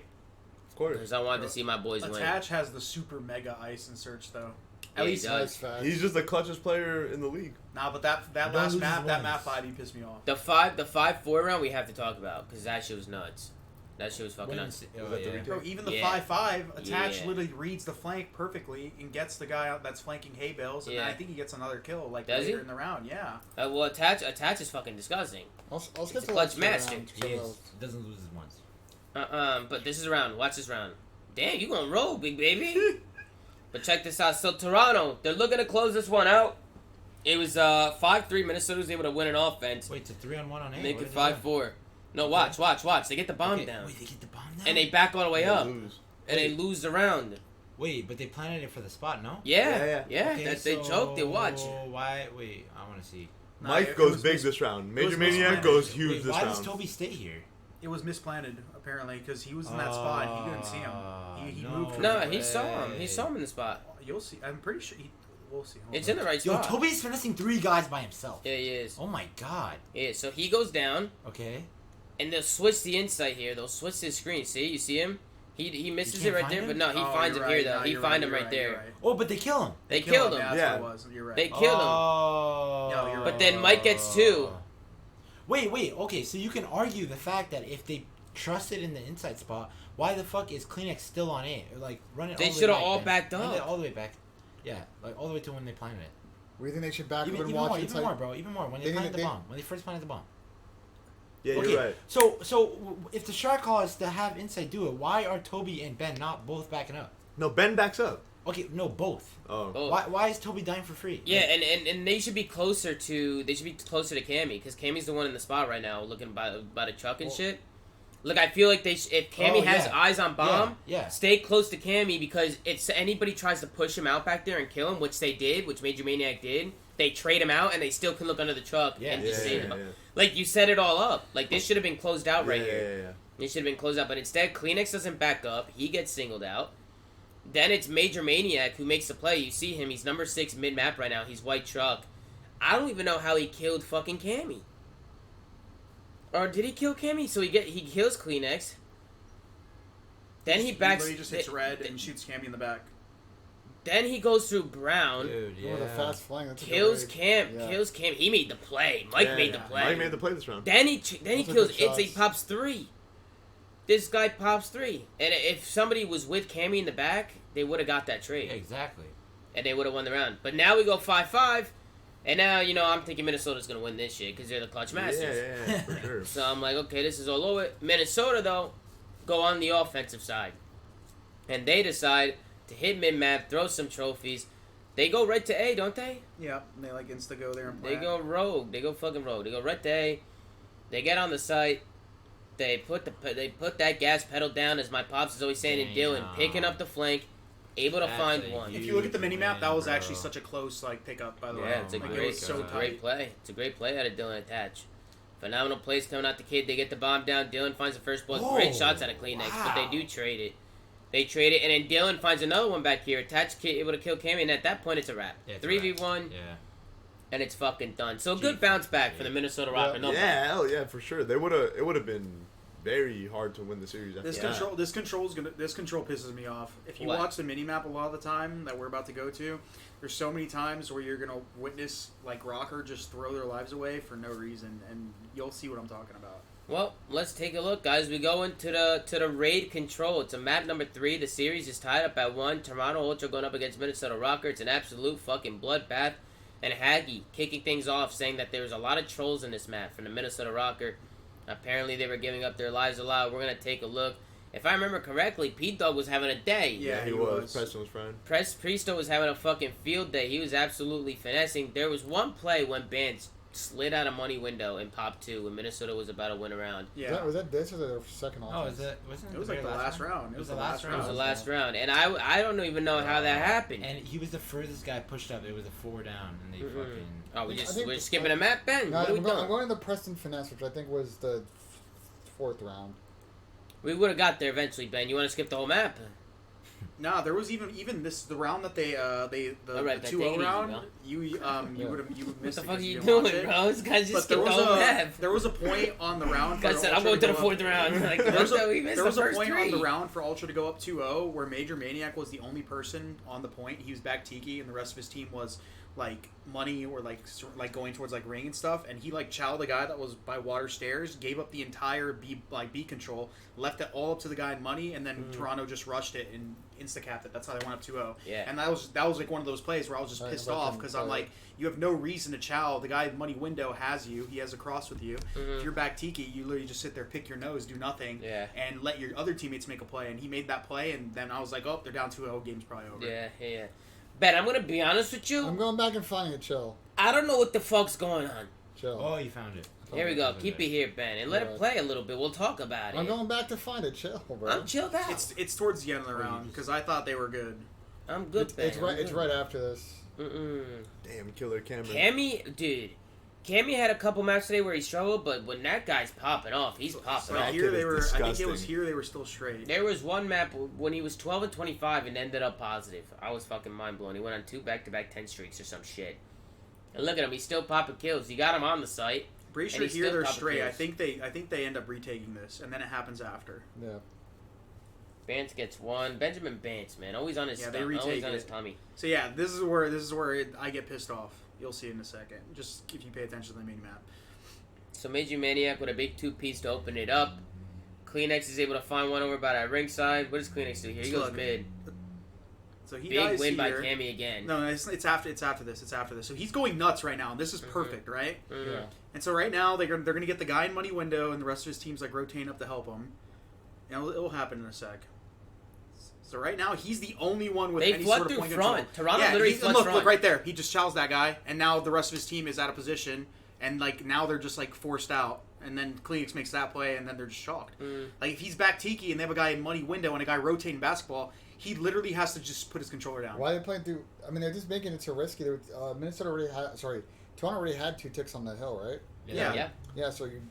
Of course. because I wanted to see my boys win. Attach has the super mega ice and search though. Yeah, At he least does. Nice facts. He's just the clutchest player in the league. nah, but that Don't last lose map, that once. map 5, he pissed me off. The 5-4 round we have to talk about because that shit was nuts. That shit was fucking nuts. Oh, Was that the yeah. retake? Bro, even the Yeah. 5-5, Attach Yeah. literally reads the flank perfectly and gets the guy out that's flanking hay bales, and Yeah. then I think he gets another kill like Does later he? in the round. Yeah. Well, attach is fucking disgusting. I'll skip He's a the clutch last master. round, He so is, I'll- doesn't lose it once. But this is a round. Watch this round. Damn, you gonna roll, big baby. But check this out. So Toronto, they're looking to close this one out. It was 5-3. Minnesota was able to win an offense. Wait, it's a 3-on-1 on A. Make What it is that? 5-4. No, watch. They get the bomb Okay, down. Wait, they get the bomb down? And they back all the way They up. lose. And they lose the round. Wait, but they planted it for the spot, no? Yeah. Yeah. That they choked it. Watch. Why? Wait, I want to see. Nah, Mike it goes was big mis- this round. Major was Maniac misplanted. goes huge Wait, this why round. does Toby stay here? It was misplanted apparently because he was in that spot. He didn't see him. He no moved. No, from- he saw him. He way. saw him in the spot. You'll see. I'm pretty sure. We'll see. Hold It's on. in the right Yo, spot. Toby's finessing 3 guys by himself. Yeah, he is. Oh my god. Yeah, so he goes down, Okay. and they'll switch the insight here. They'll switch his screen. See? You see him? He misses You it can't right there, find but him? no, he Oh, finds you're him here, right. though. No, He you're find right, him you're right there. you're right. Oh, but they kill him. They Kill killed him. him. Yeah, Yeah. that's what it was. You're right. They killed him. Oh. No, you're right. But then Mike gets 2. Wait. Okay, so you can argue the fact that if they trusted in the inside spot, why the fuck is Kleenex still on A? Like, run it They all the way shoulda back all then. backed Run it up. all the way back. Yeah, like all the way to when they planted it. What do you think they should back up Even and more, watch even more, bro. Even more. When they planted the bomb. When they first planted the bomb. Yeah, Okay, you're right. So if the shot call is to have Inside do it, why are Toby and Ben not both backing up? No, Ben backs up. Okay, no, both. Oh. Why is Toby dying for free? Yeah, and they should be closer to Cammy, because Cammy's the one in the spot right now looking by the truck and shit. Look, I feel like if Cammy has eyes on bomb, stay close to Cammy, because if anybody tries to push him out back there and kill him, which they did, which Major Maniac did, they trade him out and they still can look under the truck and just save him. Like, you set it all up. Like, this should have been closed out right here. It should have been closed out, but instead, Kleenex doesn't back up. He gets singled out. Then it's Major Maniac who makes the play. You see him. He's number 6 mid-map right now. He's white truck. I don't even know how he killed fucking Cammy. Or did he kill Cammy? So he kills Kleenex. Then he backs... He just hits red and shoots Cammy in the back. Then he goes through Brown. Dude, Oh, the fast flank. Kills Cam. Kills Cam. He made the play. Mike made the play. Mike made the play this round. Then he kills Itz. He pops 3. This guy pops 3. And if somebody was with Cammy in the back, they would have got that trade. Yeah, exactly. And they would have won the round. But now we go 5-5. And now, I'm thinking Minnesota's going to win this shit because they're the clutch masters. Yeah, for sure. So I'm like, okay, this is all over. Minnesota, though, go on the offensive side. And they decide to hit mid-map, throw some trophies. They go right to A, don't they? Yeah, they insta-go there and play. They go rogue. They go fucking rogue. They go right to A. They get on the site. They put that gas pedal down, as my pops is always saying, and Dylan picking up the flank, able to find one. If you look at the mini-map, that was actually such a close pickup, by the way. Yeah, it's a great play. It's a great play out of Dylan Attach. Phenomenal plays coming out the kid. They get the bomb down. Dylan finds the first blood. Great shots out of Kleenex, but they do trade it. They trade it, and then Dylan finds another one back here. Attach kid able to kill Cammy, and at that point, it's a wrap. 3v1. Yeah. And it's fucking done. So good bounce back for the Minnesota ROKKR. Hell yeah, for sure. It would have been very hard to win the series. This control pisses me off. If you watch the mini map a lot of the time that we're about to go to, there's so many times where you're gonna witness ROKKR just throw their lives away for no reason, and you'll see what I'm talking about. Well, let's take a look, guys. We go into the raid control. It's a map number 3. The series is tied up at 1. Toronto Ultra going up against Minnesota ROKKR. It's an absolute fucking bloodbath. And Haggy kicking things off, saying that there's a lot of trolls in this map from the Minnesota ROKKR. Apparently, they were giving up their lives a lot. We're going to take a look. If I remember correctly, Pete Dog was having a day. Yeah, he was. Preston was friend. Presto was having a fucking field day. He was absolutely finessing. There was one play when Bance slid out a money window in Pop 2 when Minnesota was about to win a round. Yeah. Was that this or the second offense? It was like the last round. It was the last round. And I don't even know how that happened. And he was the furthest guy pushed up. It was a 4 down, and they fucking... Oh, we're skipping a map, Ben? No, what are we doing? I'm going to the Preston Finesse, which I think was the 4th round. We would have got there eventually, Ben. You want to skip the whole map? Nah, there was even the round that the 2-0 round. You would have missed. What the fuck are you doing, bro? This guy's just skipped the whole map. There was a point on the round. Guy said, "I'm going to the 4th round." Like, there was a point on the round for Ultra to go up 2-0 where Major Maniac was the only person on the point. He was back Tiki, and the rest of his team was money or going towards ring and stuff, and he chowed the guy that was by water stairs, gave up the entire B control, left it all up to the guy in money, and then Toronto just rushed it and insta-capped it. That's how they went up 2-0. Yeah. And that was one of those plays where I was just pissed off because I'm like, you have no reason to chow. The guy in money window has you. He has a cross with you. If you're back Tiki, you literally just sit there, pick your nose, do nothing, and let your other teammates make a play. And he made that play, and then I was like, oh, they're down 2-0. Game's probably over. Yeah. Ben, I'm going to be honest with you. I'm going back and finding it, chill. I don't know what the fuck's going on. Chill. Oh, you found it. Here we go. Keep it here, Ben, and let it play a little bit. We'll talk about it. I'm going back to find it, chill, bro. I'm chilled out. It's towards the end of the round because I thought they were good. I'm good, Ben. It's right after this. Damn, killer Cameron. Cammy had a couple matches today where he struggled, but when that guy's popping off, he's popping off. Here they were. I think it was here they were still straight. There was one map when he was 12 and 25 and ended up positive. I was fucking mind blown. He went on 2 back-to-back 10 streaks or some shit. And look at him, he's still popping kills. You got him on the site. Pretty sure here they're straight. Kills. I think they end up retaking this, and then it happens after. Yeah. Bance gets one. Benjamin Bance, man, always on his always on his tummy. So yeah, this is where I get pissed off. You'll see in a second. Just if you pay attention to the mini map. So Major Maniac with a big 2-piece to open it up. Kleenex is able to find one over by that ringside. What does Kleenex do here? He goes mid. It's So he Big dies win here. by Cammy again. No, it's after this. It's after this. So he's going nuts right now. And this is perfect, right? Yeah. And so right now they're gonna get the guy in money window, and the rest of his team's like rotating up to help him. And it'll happen in a sec. So right now he's the only one with any sort of point control. Toronto literally floods front. Look right there. He just chows that guy, and now the rest of his team is out of position, and like now they're just like forced out. And then Kleenex makes that play, and then they're just shocked. Like if he's back Tiki and they have a guy in money window and a guy rotating basketball, he literally has to just put his controller down. Why are they playing through? I mean, they're just making it so risky. Toronto already had 2 ticks on the hill, right? Yeah. Yeah. So you.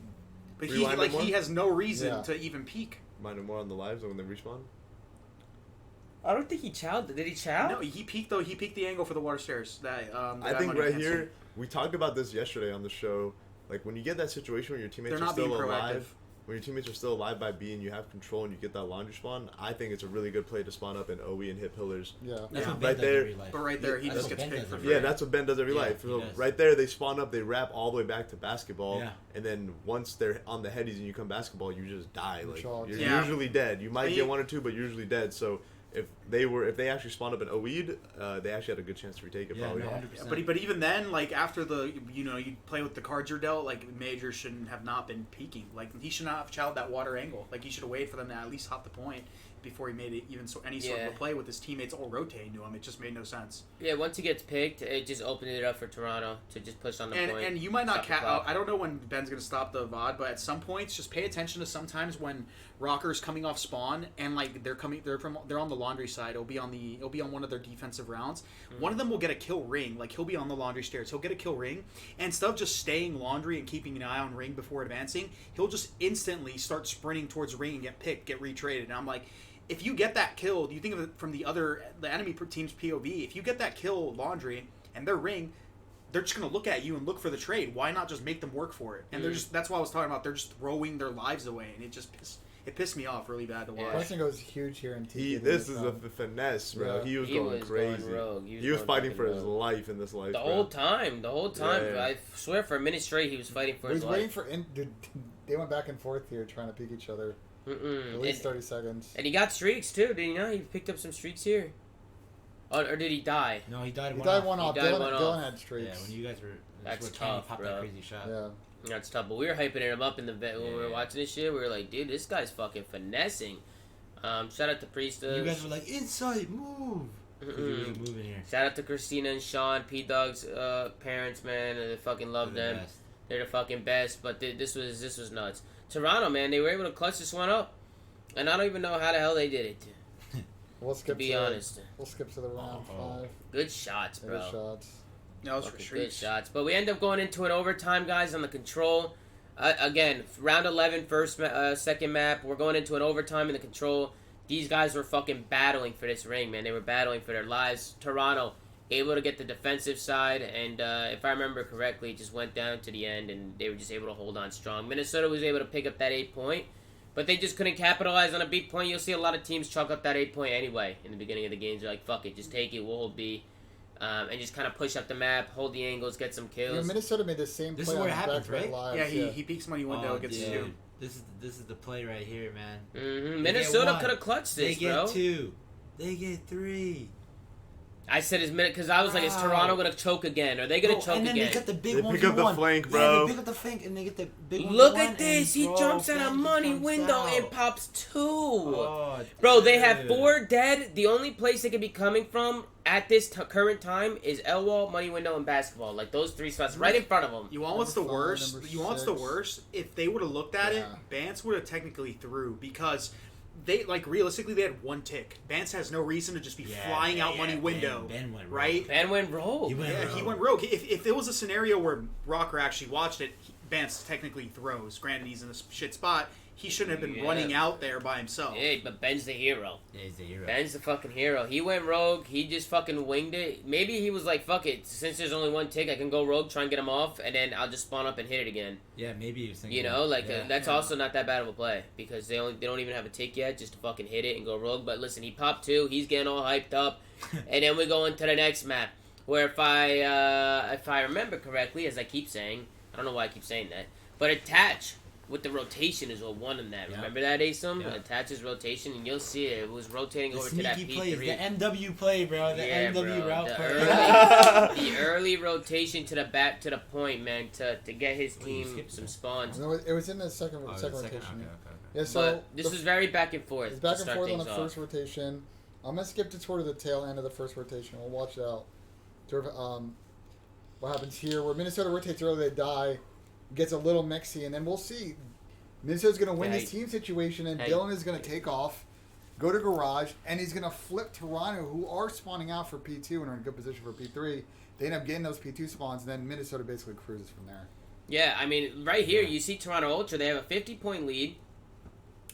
But Rewind he has no reason to even peek. Minding more on the lives when they respawn. I don't think he chowed. Did he chow? No, he peeked though. He peeked the angle for the water stairs. That I think right here we talked about this yesterday on the show. Like when you get that situation where your teammates are still alive, when your teammates are still alive by B and you have control and you get that laundry spawn, I think it's a really good play to spawn up in OE and hit pillars. Yeah. That's what right Ben does there. every life. But right there, he That's just what gets Ben picked does for every free. Yeah, that's what Ben does every life. So does. right there, they spawn up, they wrap all the way back to basketball, Yeah. and then once they're on the headies and you come basketball, you just die. Like Shocked. you're Yeah. usually dead. You might I mean- get 1 or 2, but you're usually dead. So if they actually spawned up an OE'd, they actually had a good chance to retake it. Yeah, Probably. no, Yeah, 100%. but even then, like after the you play with the cards you're dealt, like Major shouldn't have not been peeking. Like he should not have chowed that water angle. Like he should have waited for them to at least hop the point before he made it even any sort of a play with his teammates all rotating to him. It just made no sense. Yeah, once he gets picked, it just opened it up for Toronto to just push on the point. And you might not Stop the clock. I don't know when Ben's gonna stop the VOD, but at some points, just pay attention to sometimes when ROKKR's coming off spawn and like they're on the laundry side. It'll be on one of their defensive rounds. One of them will get a kill ring. Like he'll be on the laundry stairs. He'll get a kill ring, and instead of just staying laundry and keeping an eye on ring before advancing, he'll just instantly start sprinting towards ring and get picked, get retraded. And I'm like, if you get that kill, do you think of it from the enemy team's POV? If you get that kill laundry and their ring, they're just gonna look at you and look for the trade. Why not just make them work for it? And that's what I was talking about. They're just throwing their lives away, and it pissed me off really bad to watch. Question goes huge here in TK. This is a finesse, bro. Yeah. He was He going was crazy. going rogue. He was going fighting fucking for his rogue. life in this life. The bro. whole time. Yeah. I swear for a minute straight he was fighting for He his was waiting life. for. They went back and forth here trying to peek each other. At least 30 seconds. And he got streaks too, did he not? He picked up some streaks here. Or did he die? No, he died He one died off. one off. died Dylan, one Dylan off. had streaks. Yeah, when you guys were... That's where Kenny tough, popped bro. that crazy shot. Yeah. That's tough. But we were hyping him up in the vet when we were Yeah. watching this shit. We were like, dude, this guy's fucking finessing. Shout out to Priesta. You guys were like, insight, move! Because you really moving here. Shout out to Christina and Sean, P Dog's parents, man. They fucking love They're the them. best. They're the fucking best. But this was nuts. Toronto, man, they were able to clutch this one up, and I don't even know how the hell they did it. We'll To skip be honest, We'll skip to the round 5. good shots, bro. Good shots. No, it's Fucking for good streaks. shots. But we end up going into an overtime, guys, on the control. Again, round 11, second map. We're going into an overtime in the control. These guys were fucking battling for this ring, man. They were battling for their lives. Toronto able to get the defensive side, and if I remember correctly, it just went down to the end, and they were just able to hold on strong. Minnesota was able to pick up that 8 point, but they just couldn't capitalize on a big point. You'll see a lot of teams chalk up that 8 point anyway in the beginning of the games. They're like, fuck it, just take it, we'll hold B. And just kind of push up the map, hold the angles, get some kills. You know, Minnesota made the same This play is where on it happens, back-to-back right? lives. Yeah, he peeks money window, gets dude. two. This is the play right here, man. Mm-hmm. They Minnesota get one. could have clutched They this, get bro. 2. They get 3. I said his minute because I was like, is Toronto gonna choke again? Are they gonna choke and then again? they get the big They one. pick up the flank, bro. Yeah, they pick up the flank and they get the big one. Look at this! He jumps out of money window and pops 2. Oh, Bro, they have dude. 4 dead. The only place they could be coming from at this current time is L wall, money window, and basketball. Like those 3 spots right in front of them. You want what's the Number 5, worst? number You want what's the 6. worst? If they would have looked at it, Yeah. Bance would have technically threw because they realistically they had 1 tick. Bance has no reason to just be flying out money window, Ben went right? Ben went rogue. He went Yeah, rogue. he went rogue. If it was a scenario where ROKKR actually watched it, Bance technically throws. Granted, he's in a shit spot. He shouldn't have been Yeah. running out there by himself. Yeah, but Ben's the hero. Yeah, he's the hero. Ben's the fucking hero. He went rogue. He just fucking winged it. Maybe he was like, fuck it. Since there's only 1 tick, I can go rogue, try and get him off, and then I'll just spawn up and hit it again. Yeah, maybe he was thinking. You know, like yeah. that's also not that bad of a play because they don't even have a tick yet, just to fucking hit it and go rogue. But listen, he popped 2. He's getting all hyped up, and then we go into the next map where if I remember correctly, as I keep saying, I don't know why I keep saying that, but Attach with the rotation is what won him that. Yeah. Remember that, Asim? Yeah. Attaches rotation, and you'll see it. It was rotating The over to that sneaky P3. plays, the MW play, bro. The MW route play. The early rotation to the back to the point, man, to get his team some spawns. No, it was in the second rotation. Okay. Yeah, so But this was very back and forth. it's back to and start forth on the things first off. rotation. I'm gonna skip to toward the tail end of the first rotation. We'll watch it out. Sort of, what happens here? Where Minnesota rotates early, they die, gets a little mixy, and then we'll see. Minnesota's gonna win this team situation, and Dylan is gonna take off, go to garage, and he's gonna flip Toronto, who are spawning out for P2 and are in a good position for P3. They end up getting those P2 spawns, and then Minnesota basically cruises from there. Yeah, I mean, right here, you see Toronto Ultra. They have a 50-point lead.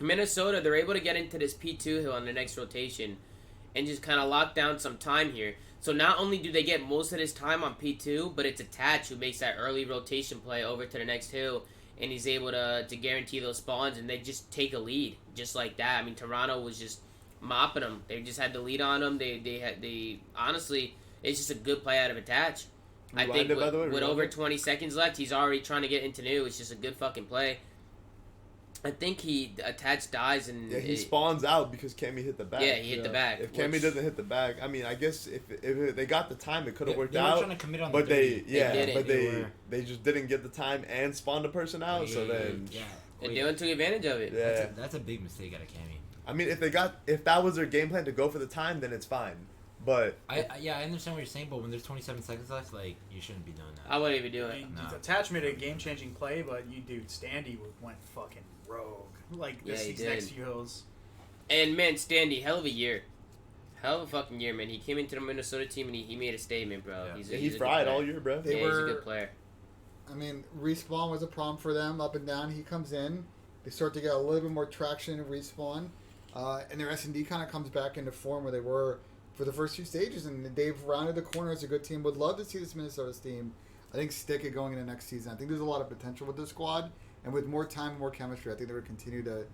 Minnesota, they're able to get into this P2 hill on the next rotation and just kind of lock down some time here. So not only do they get most of this time on P2, but it's Attach who makes that early rotation play over to the next hill, and he's able to guarantee those spawns, and they just take a lead just like that. I mean, Toronto was just mopping them. They just had the lead on them. They honestly, it's just a good play out of Attach. I think with over 20 seconds left, he's already trying to get into new. It's just a good fucking play. I think Attach dies and he spawns out because Cammy hit the back. Yeah, he hit the back. If Cammy doesn't hit the back, I mean, I guess if they got the time, it could have worked they out. were trying to commit on but the 30. they just didn't get the time and spawned a person out. So then and Dylan took advantage of it. Yeah, that's a big mistake out of Cammy. I mean, if that was their game plan to go for the time, then it's fine. But I understand what you're saying, but when there's 27 seconds left, like, you shouldn't be doing that. I wouldn't even do it. Attach made a game-changing play, but Standy went fucking rogue. Like, these next few hills. And, man, Standy, hell of a year. Hell of a fucking year, man. He came into the Minnesota team and he made a statement, bro. Yeah. He fried all year, bro. He's a good player. I mean, respawn was a problem for them, up and down. He comes in. They start to get a little bit more traction in respawn. And their S&D kind of comes back into form where they were for the first few stages, and they've rounded the corner as a good team. Would love to see this Minnesota team, I think, stick it going into next season. I think there's a lot of potential with this squad, and with more time and more chemistry, I think they would continue to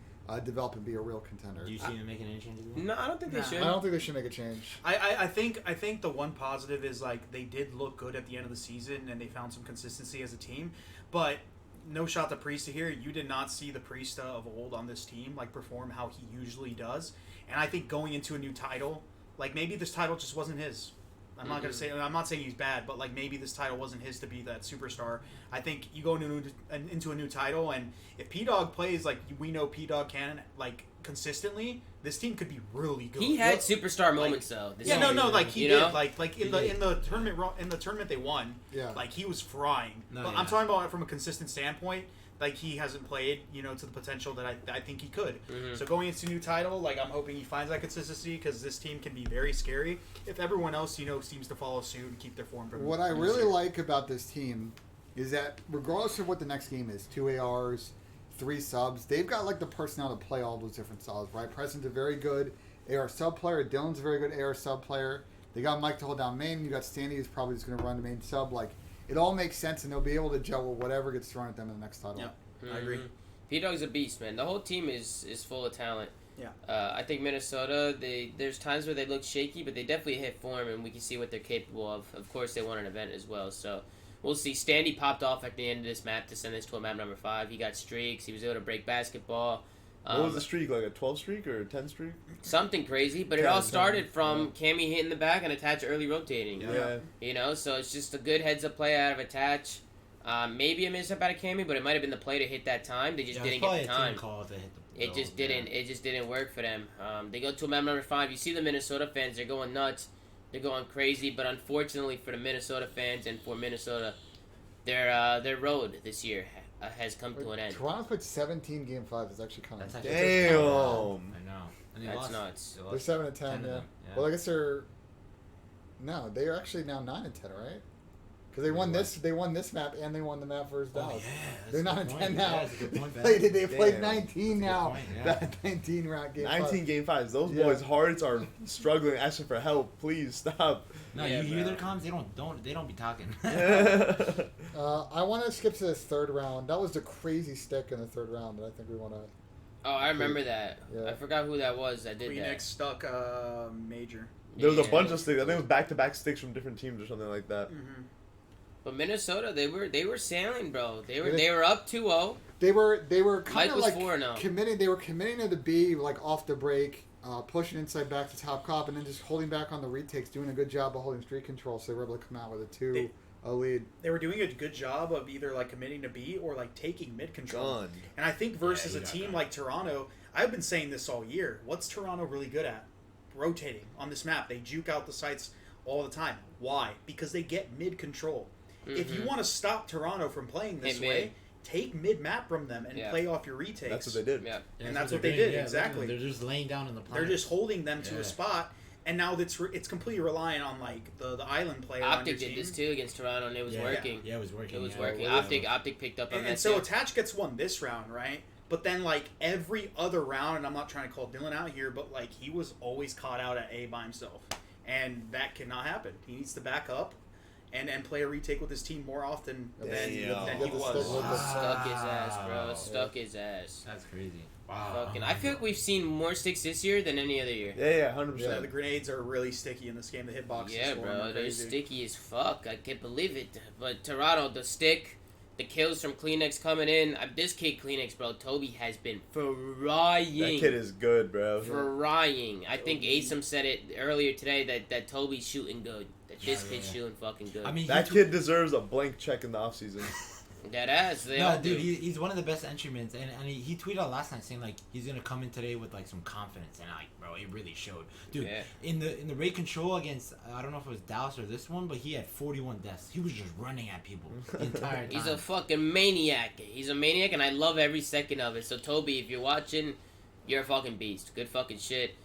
develop and be a real contender. Do you see them making any changes? No, I don't think they should. I don't think they should make a change. I think the one positive is, like, they did look good at the end of the season, and they found some consistency as a team, but no shot to Priesta here. You did not see the Priesta of old on this team, like, perform how he usually does, and I think going into a new title, like, maybe this title just wasn't his. I'm not saying he's bad, but, like, maybe this title wasn't his to be that superstar. I think you go into a new title, and if P-Dog plays like we know P-Dog can, like, consistently, this team could be really good. He had superstar moments, though. Like he did. Like in the tournament they won. Yeah. Like, he was frying. I'm talking about it from a consistent standpoint. Like, he hasn't played, to the potential that I think he could. Mm-hmm. So going into a new title, like, I'm hoping he finds that consistency, because this team can be very scary if everyone else, seems to follow suit and keep their form. What I really like about this team is that regardless of what the next game is, 2 ARs, 3 subs, they've got, like, the personnel to play all those different styles, right? Preston's a very good AR sub player. Dylan's a very good AR sub player. They got Mike to hold down main. You got Standy, who's probably just going to run the main sub. Like, it all makes sense, and they'll be able to gel with whatever gets thrown at them in the next title. Yeah, Mm-hmm. I agree. P-Dog's a beast, man. The whole team is full of talent. Yeah. I think Minnesota, there's times where they look shaky, but they definitely hit form, and we can see what they're capable of. Of course, they won an event as well, so we'll see. Standy popped off at the end of this map to send this to a map number 5. He got streaks. He was able to break basketball. What was the streak, like a 12 streak or a 10 streak? Something crazy, but it all started from Cammy hitting the back and Attach early rotating. Yeah. So it's just a good heads-up play out of Attach. Maybe a miss-up out of Cammy, but it might have been the play to hit that time. They just didn't get the time. It just didn't work for them. They go to a map number 5. You see the Minnesota fans, they're going nuts. They're going crazy, but unfortunately for the Minnesota fans and for Minnesota, their road this year has come to an end. Toronto put 17 game 5. Is actually kind of damn. I know. And That's nuts. They're 7-10. Yeah. Well, I guess they're they're actually now 9-10, right? Because they won this map and they won the map versus Dallas. They're 9-10 now. They played 19 now. That 19 round game. 19 game 5s. Those boys' hearts are struggling, asking for help. Please stop. No, you hear their comms? They don't be talking. I want to skip to this third round. That was the crazy stick in the third round that I think we want to. Oh, I remember that. Yeah. I forgot who that was that did Phoenix that. stuck Major. There was a bunch of sticks. I think it was back-to-back sticks from different teams or something like that. Mm-hmm. But Minnesota, they were sailing, bro. They were up 2-0. They were kind of like 4-0. committing. They were committing to the B like off the break, pushing inside back to top cop, and then just holding back on the retakes, doing a good job of holding street control. So they were able to come out with a lead. They were doing a good job of either like committing to B or like taking mid control. Gone. And I think versus a team like Toronto, I've been saying this all year. What's Toronto really good at? Rotating on this map. They juke out the sites all the time. Why? Because they get mid control. Mm-hmm. If you want to stop Toronto from playing this way, take mid map from them and play off your retakes. That's what they did. Yeah. And that's what they did, exactly. They're just laying down in the planet. They're just holding them to a spot. And now it's completely relying on like the island player. Optic did this too against Toronto, and it was working. Yeah, it was working. It was working. Optic picked up on that. And so Attach gets won this round, right? But then like every other round, and I'm not trying to call Dylan out here, but like he was always caught out at A by himself, and that cannot happen. He needs to back up and play a retake with his team more often than he was. Stuck his ass, bro. Stuck his ass. That's crazy. Wow. Fucking, I feel like we've seen more sticks this year than any other year. Yeah, 100%. Yeah, the grenades are really sticky in this game. The hitboxes. Yeah, bro, they're sticky as fuck. I can't believe it. But Toronto, the stick, the kills from Kleenex coming in. This kid Kleenex, bro, Toby has been frying. That kid is good, bro. Frying. I think Asim said it earlier today that Toby's shooting good. That this kid's shooting fucking good. I mean, that kid deserves a blank check in the offseason. That ass. No, dude, he's one of the best entrymen, and he tweeted out last night saying like he's gonna come in today with like some confidence, and like, bro, it really showed, dude. Yeah. In the raid control against, I don't know if it was Dallas or this one, but he had 41 deaths. He was just running at people the entire time. He's a fucking maniac. He's a maniac, and I love every second of it. So Toby, if you're watching, you're a fucking beast. Good fucking shit.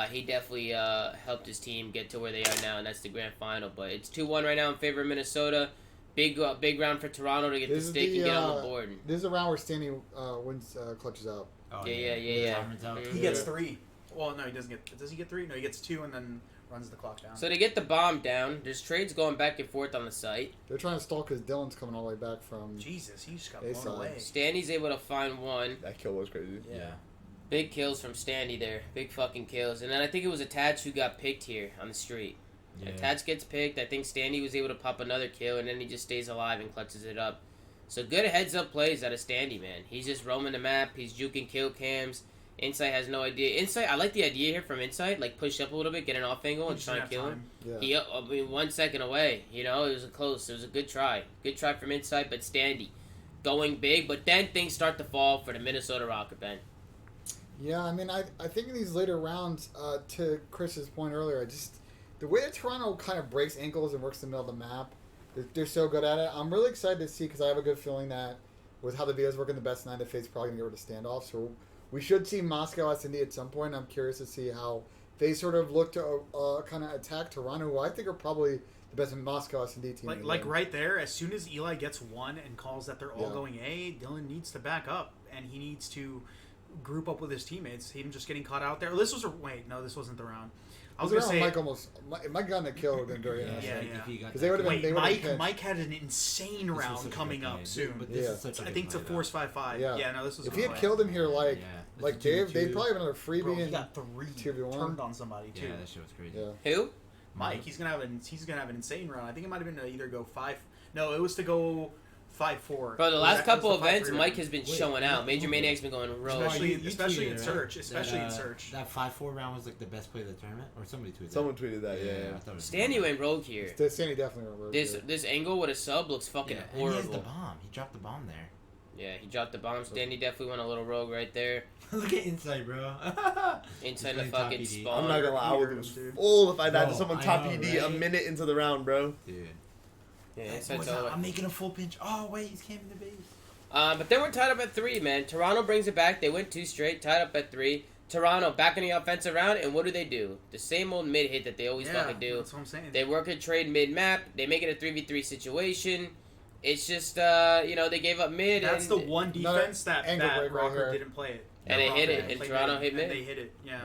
He definitely helped his team get to where they are now, and that's the grand final. But it's 2-1 right now in favor of Minnesota. Big round for Toronto to get the stick and get on the board. This is a round where Stanley wins clutches out. Oh, yeah. He gets 3. Well, no, he doesn't get. Does he get 3? No, he gets 2 and then runs the clock down. So they get the bomb down. There's trades going back and forth on the site. They're trying to stall because Dylan's coming all the way back from. Jesus, he just got blown away. Stanley's able to find one. That kill was crazy. Yeah. Big kills from Stanley there. Big fucking kills. And then I think it was Attach who got picked here on the street. Yeah. Attach gets picked. I think Standy was able to pop another kill, and then he just stays alive and clutches it up. So good heads-up plays out of Standy, man. He's just roaming the map. He's juking kill cams. Insight has no idea. Insight, I like the idea here from Insight, like push up a little bit, get an off angle, and try and kill him. Yeah. I mean, 1 second away. You know, it was close. It was a good try. Good try from Insight, but Standy going big. But then things start to fall for the Minnesota ROKKR, Ben. Yeah, I mean, I think in these later rounds, to Chris's point earlier, the way that Toronto kind of breaks ankles and works in the middle of the map, they're so good at it. I'm really excited to see because I have a good feeling that with how the videos work in the best 9, the FaZe probably going to get rid of standoff. So we should see Moscow S&D at some point. I'm curious to see how they sort of look to kind of attack Toronto, who I think are probably the best Moscow S&D team. Like right there, as soon as Eli gets 1 and calls that they're all going A, Dylan needs to back up, and he needs to group up with his teammates. Him just getting caught out there. This wasn't the round. I was gonna say Mike got a kill then very nice. Yeah. Because they would have been. Mike had an insane round coming up soon. But this is such a I think it's a Force 5-5. Yeah, no, this was. If he had killed him here, like Dave, they'd probably have another freebie. Bro, he got 3 turned on somebody too. Yeah, that shit was crazy. Yeah. Who? Mike. He's gonna have an insane round. I think it might have been to either go 5. No, it was to go 5-4. Bro, the last couple events, Mike has been showing out. Major Maniac's been going rogue. Especially in search. In search. That 5-4 round was like the best play of the tournament? Or somebody tweeted that? Someone tweeted that, yeah. Standy went rogue here. Standy definitely went rogue. This angle with a sub looks fucking horrible. And he has the bomb. He dropped the bomb there. Yeah, he dropped the bomb. Standy definitely went a little rogue right there. Look at Insight, bro. Inside the fucking spawn. I'm not gonna lie, I was full if I died to someone top ED a minute into the round, bro. Dude. Yeah, I'm making a full pinch. Oh, wait, he's camping the base. But then we're tied up at 3, man. Toronto brings it back. They went 2 straight, tied up at 3. Toronto back in the offensive round, and what do? The same old mid hit that they always fucking do. That's what I'm saying. They work a trade mid-map. They make it a 3v3 situation. It's just, they gave up mid. That's the one defense that ROKKR didn't play it. And they hit it, and Toronto hit mid. And they hit it, yeah.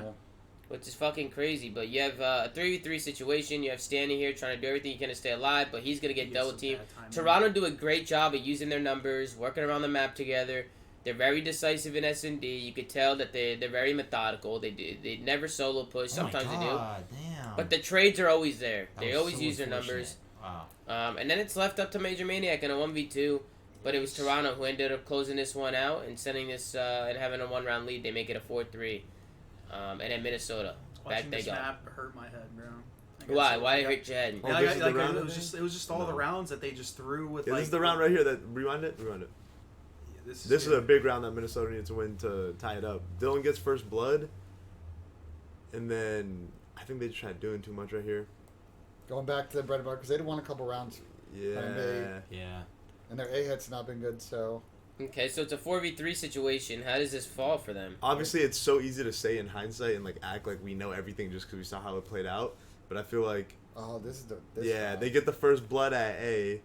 Which is fucking crazy, but you have a 3v3 situation. You have Stanley here trying to do everything he can to stay alive, but he's going to get double teamed. Toronto do a great job of using their numbers, working around the map together. They're very decisive in S&D. You could tell that they're very methodical. They never solo push. Sometimes they do. Damn. But the trades are always there. They always use their numbers. Wow. And then it's left up to Major Maniac in a 1v2. But it was Toronto who ended up closing this one out and sending this and having a 1-round lead. They make it a 4-3. And then Minnesota. Watching Back they this go. map hurt my head, bro. Why? Why hurt your head? Yeah, this is the it round was just all the rounds that they just threw with. Yeah, like, this is the round right here that rewind it. This is a big round that Minnesota needs to win to tie it up. Dylan gets first blood, and then I think they just tried doing too much right here. Going back to the bread and butter because they won a couple rounds. Yeah. Yeah. And their A hit's not been good, so. Okay, so it's a 4v3 situation. How does this fall for them? Obviously, it's so easy to say in hindsight and like act like we know everything just because we saw how it played out. But I feel like This is they get the first blood at A.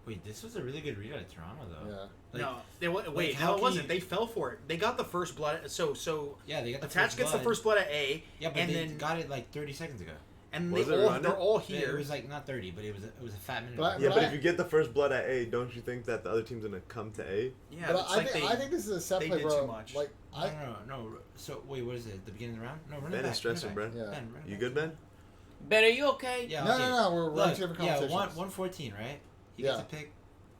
Wait, this was a really good read out of Toronto, though. Yeah. Like, no, wait, like, how how it can wasn't. you- They fell for it. They got the first blood. So yeah, they got the Attach first gets blood. the first blood at A. Yeah, but and they then got it like 30 seconds ago. and Was they it all running? they're all Yeah, here. it was like not 30, but it was a fat minute. But Yeah, but I- if you get the first blood at A, don't you think that the other team's gonna come to A? Yeah, But it's I, like think, I think this is a set they play, did bro. too much. Like, no. So wait, what is it? The beginning of the round? No, run it Ben back. is stressing, run it bro. back. Yeah. Ben, run it You back. good, Ben? Ben, are you okay? Yeah. No, okay. no, we're running Look, two different yeah, competitions. 114, right? He Yeah. gets a pick.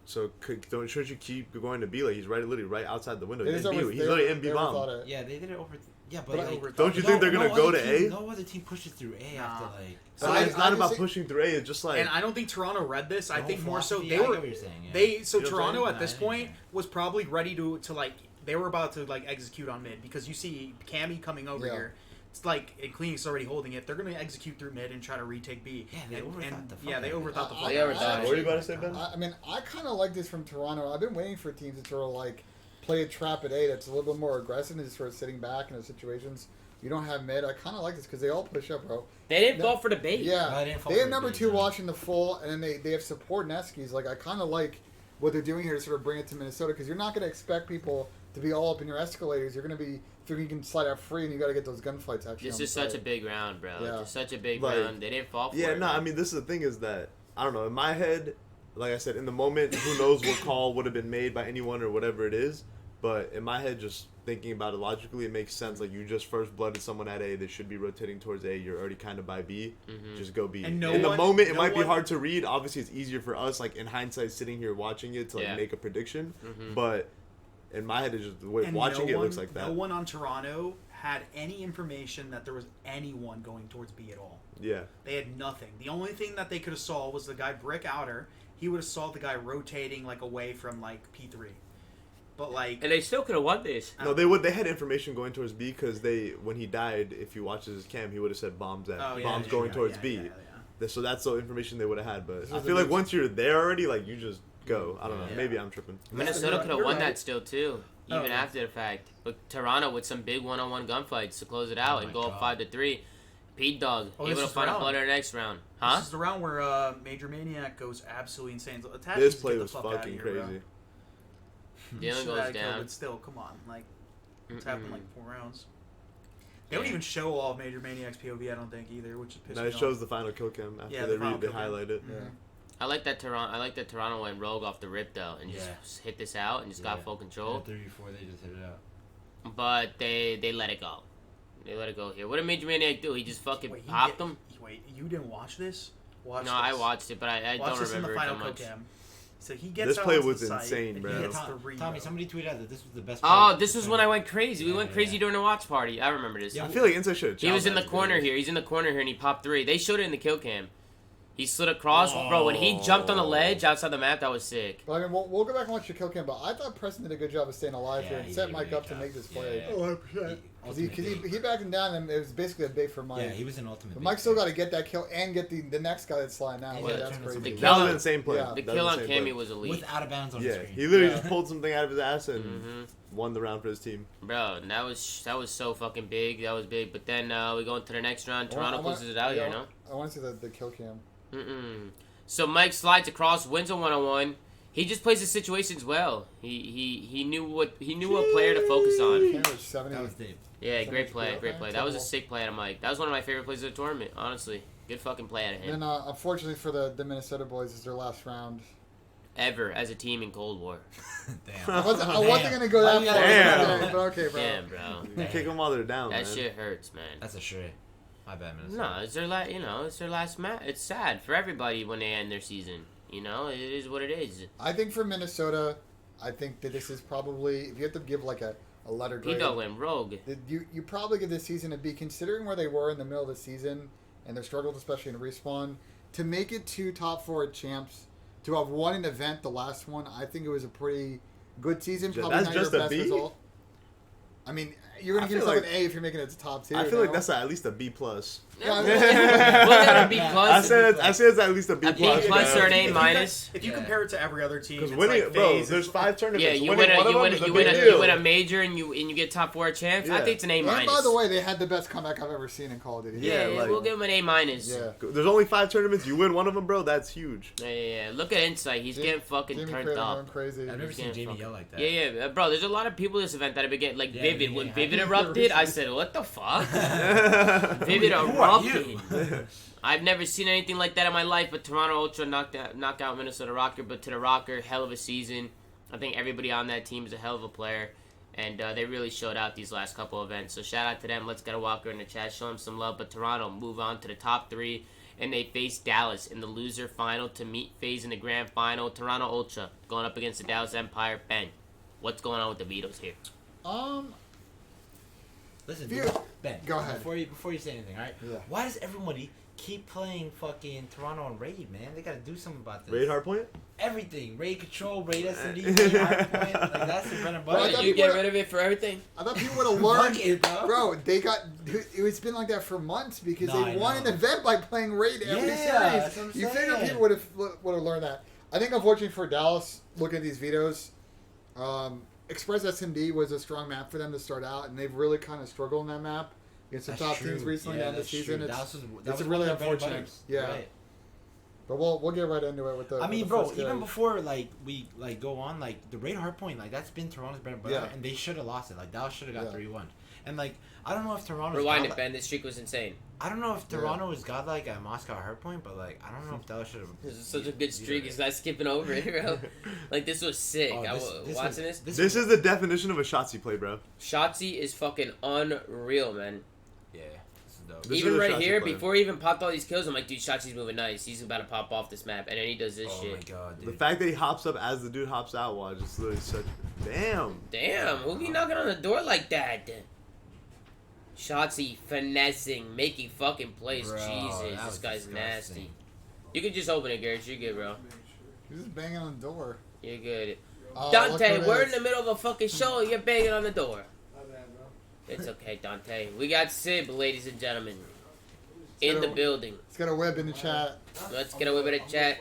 So shouldn't you keep going to B? Like he's literally right outside the window. It He's is in B. over- He's they literally over- in B they bomb. overthought it. Yeah, they did it over. Yeah, But but I- like, Don't you think they're gonna go other to team, A? No other team pushes through A Nah. after like. So It's I not just about think- pushing through A. It's just like and I don't think Toronto read this. I no think more so philosophy. they I get were what you're saying. Yeah. they so You know what I'm Toronto saying? at this Nah, point yeah. was probably ready to like they were about to like execute on mid because you see Cammy coming over Yeah. here. It's like and Kleenex already holding it. They're gonna execute through mid and try to retake B. Yeah, they overthought the fuck yeah, they out of it. overthought the fuck. They out of overthought it. it. What were you about to say, Ben? I mean, I kind of like this from Toronto. I've been waiting for teams to sort of like play a trap at A that's a little bit more aggressive and just sort of sitting back in those situations. You don't have mid. I kind of like this because they all push up, bro. They didn't No. fall for the bait. Yeah, No, they didn't fall they have for number the bait, 2 no. watching the full, and then they have support Neskis. Like I kind of like what they're doing here to sort of bring it to Minnesota because you're not going to expect people to be all up in your escalators. You're going to be thinking you can slide out free, and you got to get those gunfights actually. This on is the such a side. big round, bro. Yeah. It's such a big Like, round. They didn't fall for Yeah, it. no, man. I mean, this is the thing is that, I don't know, in my head, like I said, in the moment, who knows what call would have been made by anyone or whatever it is, but in my head, just thinking about it logically, it makes sense. Like, you just first blooded someone at A, they should be rotating towards A, you're already kind of by B, just go B. And no in the one- moment, it no might be one- hard to read. Obviously, it's easier for us, like, in hindsight, sitting here watching it to, like, Yeah. make a prediction, but in my head, it's just the way And watching no it one, looks like that. No one on Toronto had any information that there was anyone going towards B at all. Yeah. They had nothing. The only thing that they could have saw was the guy brick outer. He would have saw the guy rotating like away from like P3. But like And they still could have won this. No, they had information going towards B because when he died, if you watch his cam, he would have said bombs going towards B. So that's the information they would have had. But This I was feel a like big- once you're there already, like you just go. I don't know. Yeah. Maybe I'm tripping. Minnesota you're could have right. won that still too, even Oh. after the fact. But Toronto with some big one-on-one gunfights to close it out Oh and my go up God. 5-3. Pete Dog Oh, able this to is find a round. blood in the next round, huh? This is the round where Major Maniac goes absolutely insane. Attach This needs to play get the was fuck outta fucking here, bro. crazy. He Dylan should've goes had a kill, down. but still, come on, like it's happened like 4 rounds. They Yeah. don't even show all of Major Maniac's POV, I don't think either, which is pissing Now me it off. shows the final kill cam after Yeah, they the final kill cam. highlight it. Yeah. I like that Toronto went rogue off the rip though and Yeah. just hit this out and just got Yeah. full control. At 34, they just hit it out. But they let it go. They let it go here. What did Major Maniac do? He just fucking Wait, popped him? Wait, you didn't watch this? Watch No, this. I watched it, but I Watch don't this in the remember it final that much. kill cam. So he gets This out play onto was the site, insane, and bro. He gets Tom- the read, Tommy, bro. somebody tweeted out that this was the best. Oh, play this was when I went crazy. We Yeah, went crazy yeah. during the watch party. I remember this. Yeah, I feel like Inside should have. He was in the corner here. He's in the corner here, and he popped 3. They showed it in the kill cam. He slid across. Bro, when he jumped on the ledge outside the map, that was sick. But I mean, we'll go back and watch the kill cam. But I thought Preston did a good job of staying alive Yeah, here and he set did a Mike really up to good make job. this play. Yeah. 100%. Ultimate Because bait. he backed him down, and it was basically a bait for Mike. Yeah, he was an ultimate. But bait Mike still player. got to get that kill and get the next guy that's sliding out. Yeah, Like, yeah, that's turn this crazy. into kill That was on- an insane play. Yeah. The That kill was on an insane Cammy play. was elite. with out of bounds on the Yeah, screen. he literally Yeah. just pulled something out of his ass and won the round for his team. Bro, and that was so fucking big. That was big. But then we go into the next round. Toronto I wanna- closes it out yeah, here, no? I want to see the kill cam. So Mike slides across, wins a 1-on-1. He just plays the situations well. He knew what player to focus on. Camera was 70. That was Dave. Yeah, So great much play, growth, great man. play. That was a Terrible. sick play out of Mike. That was one of my favorite plays of the tournament, honestly. Good fucking play out of him. And unfortunately for the Minnesota boys, it's their last round. Ever as a team in Cold War. Damn. I wasn't going to go that Damn. far. Damn. But okay, bro. Damn, bro. You kick them while they're down, That man. shit hurts, man. That's a stray. My bad, Minnesota. No, it's their it's their last match. It's sad for everybody when they end their season. You know, it is what it is. I think for Minnesota, I think that this is probably, if you have to give like a letter grade, P-Dog went rogue. You probably give this season a B, considering where they were in the middle of the season and their struggles, especially in Respawn, to make it to top 4 champs, to have won an event, the last one. I think it was a pretty good season. Probably That's not just your a best B? result. I mean, you're gonna I give feel yourself like- an A if you're making it to top 2. I feel like that's at least a B plus. Yeah, I mean, We'll get a B I plus. said it's at least a B A plus. B plus or an A If you minus. If you compare it to every other team, Because it's winning, like bro, FaZe, there's 5 tournaments. Yeah, you winning win one of them is a big deal. you win a major and you get top 4 champs. I Yeah. think it's an A and minus. by the way, they had the best comeback I've ever seen in Call of Duty. Yeah, Yeah, like- we'll give him an A minus. Yeah. There's only 5 tournaments. You win one of them, bro. That's huge. Yeah. Look at Insight. He's getting fucking Jimmy turned Craven up. going crazy. I've never He's seen getting Jamie fucking- yell like that. Yeah, bro. There's a lot of people this event that have been getting like Yeah, Vivid. yeah, When yeah. Vivid erupted, I said, "What the fuck?" Vivid Who are erupted. I've never seen anything like that in my life. But Toronto Ultra knocked out Minnesota ROKKR. But to the ROKKR, hell of a season. I think everybody on that team is a hell of a player. And they really showed out these last couple events. So shout out to them. Let's get a Walker in the chat. Show them some love. But Toronto move on to the top 3. And they face Dallas in the loser final to meet FaZe in the grand final. Toronto Ultra going up against the Dallas Empire. Ben, what's going on with the Beatles here? Listen, You- Ben. Go ahead. Before you say anything, all right? Yeah. Why does everybody keep playing fucking Toronto and Raid, man? They gotta do something about this. Raid hardpoint? Everything. Raid control, Raid S&D, Raid hardpoint. Like, that's the bread and Well, I butter. thought You get people- rid of it for everything? I thought people would have learned. Fuck it, bro. Bro, it's been like that for months because No, they I won know. an event by playing Raid every Yeah, series. that's what I'm You figure saying. people would have learned that. I think unfortunately for Dallas, looking at these videos, Express S&D was a strong map for them to start out, and they've really kind of struggled in that map against the That's top true. teams recently Yeah, down the that's season. true. It's, That it's was really one of their bread and unfortunate. butters. Yeah. Right. But we'll get right into it with the. I with mean, the bro, first even game. before like we like go on, like the Raid hardpoint, like that's been Toronto's bread and butter, Yeah. and they should have lost it. Like Dallas should have got Yeah. 3-1. And like I don't know if Toronto's Rewind got, it, Ben. This streak was insane. I don't know if Yeah. Toronto has got like a Moscow hardpoint, but like I don't know if Dallas should have. This is such a good streak. He's not skipping over it, bro. Like, this was sick. Oh, I this- was this watching was- this. This is the definition of a Shotzzy play, bro. Shotzi is fucking unreal, man. Yeah, this is dope. This Even is a right Shotzi here, player. before he even popped all these kills, I'm like, dude, Shotzi's moving nice. He's about to pop off this map. And then he does this Oh my shit. god, The dude. fact that he hops up as the dude hops out, wow, just literally such. Damn. Damn, who be knocking on the door like that? Shotzi finessing, making fucking plays. Bro, Jesus, that this was guy's disgusting. nasty. You can just open it, Garrett. You're good, bro. He's just banging on the door. You're good. Oh, Dante, look who it we're in is. the middle of a fucking show. You're banging on the door. It's okay, Dante. We got Sib, ladies and gentlemen, in the building. He's got a web in the chat. Let's get away with it, chat.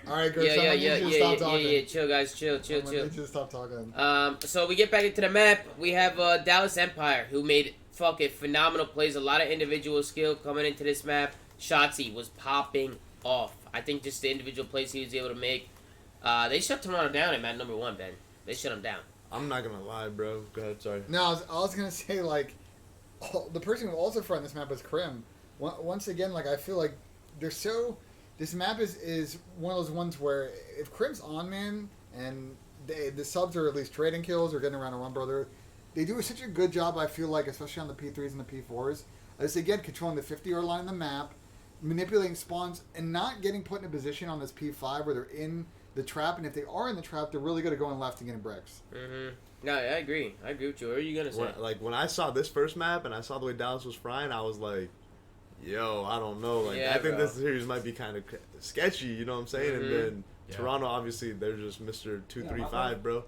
All right, Gersh, Yeah, I'm gonna need you to stop talking. Chill, guys. Chill. I'm gonna need you to stop talking. So we get back into the map. We have Dallas Empire, who made fucking phenomenal plays. A lot of individual skill coming into this map. Shotzi was popping off. I think just the individual plays he was able to make. They shut Toronto down at map number 1, Ben. They shut him down. I'm not gonna lie, bro. Go ahead, sorry. No, I was gonna say like, the person who also fronted this map was Krim. Once again, like I feel like they're so. This map is one of those ones where if Krim's on, man, and the subs are at least trading kills or getting around a run, brother, they do such a good job. I feel like, especially on the P3s and the P4s, as again controlling the 50-yard line of the map, manipulating spawns, and not getting put in a position on this P5 where they're in the trap. And if they are in the trap, they're really good at going left and getting bricks. Mm-hmm. No, I agree. I agree with you. What are you gonna say? When I saw this first map and I saw the way Dallas was frying, I was like, yo, I don't know. Like, Yeah, I think bro. this series might be kind of sketchy, you know what I'm saying? Mhm. And then Yeah. Toronto, obviously, they're just Mr. 235, bro.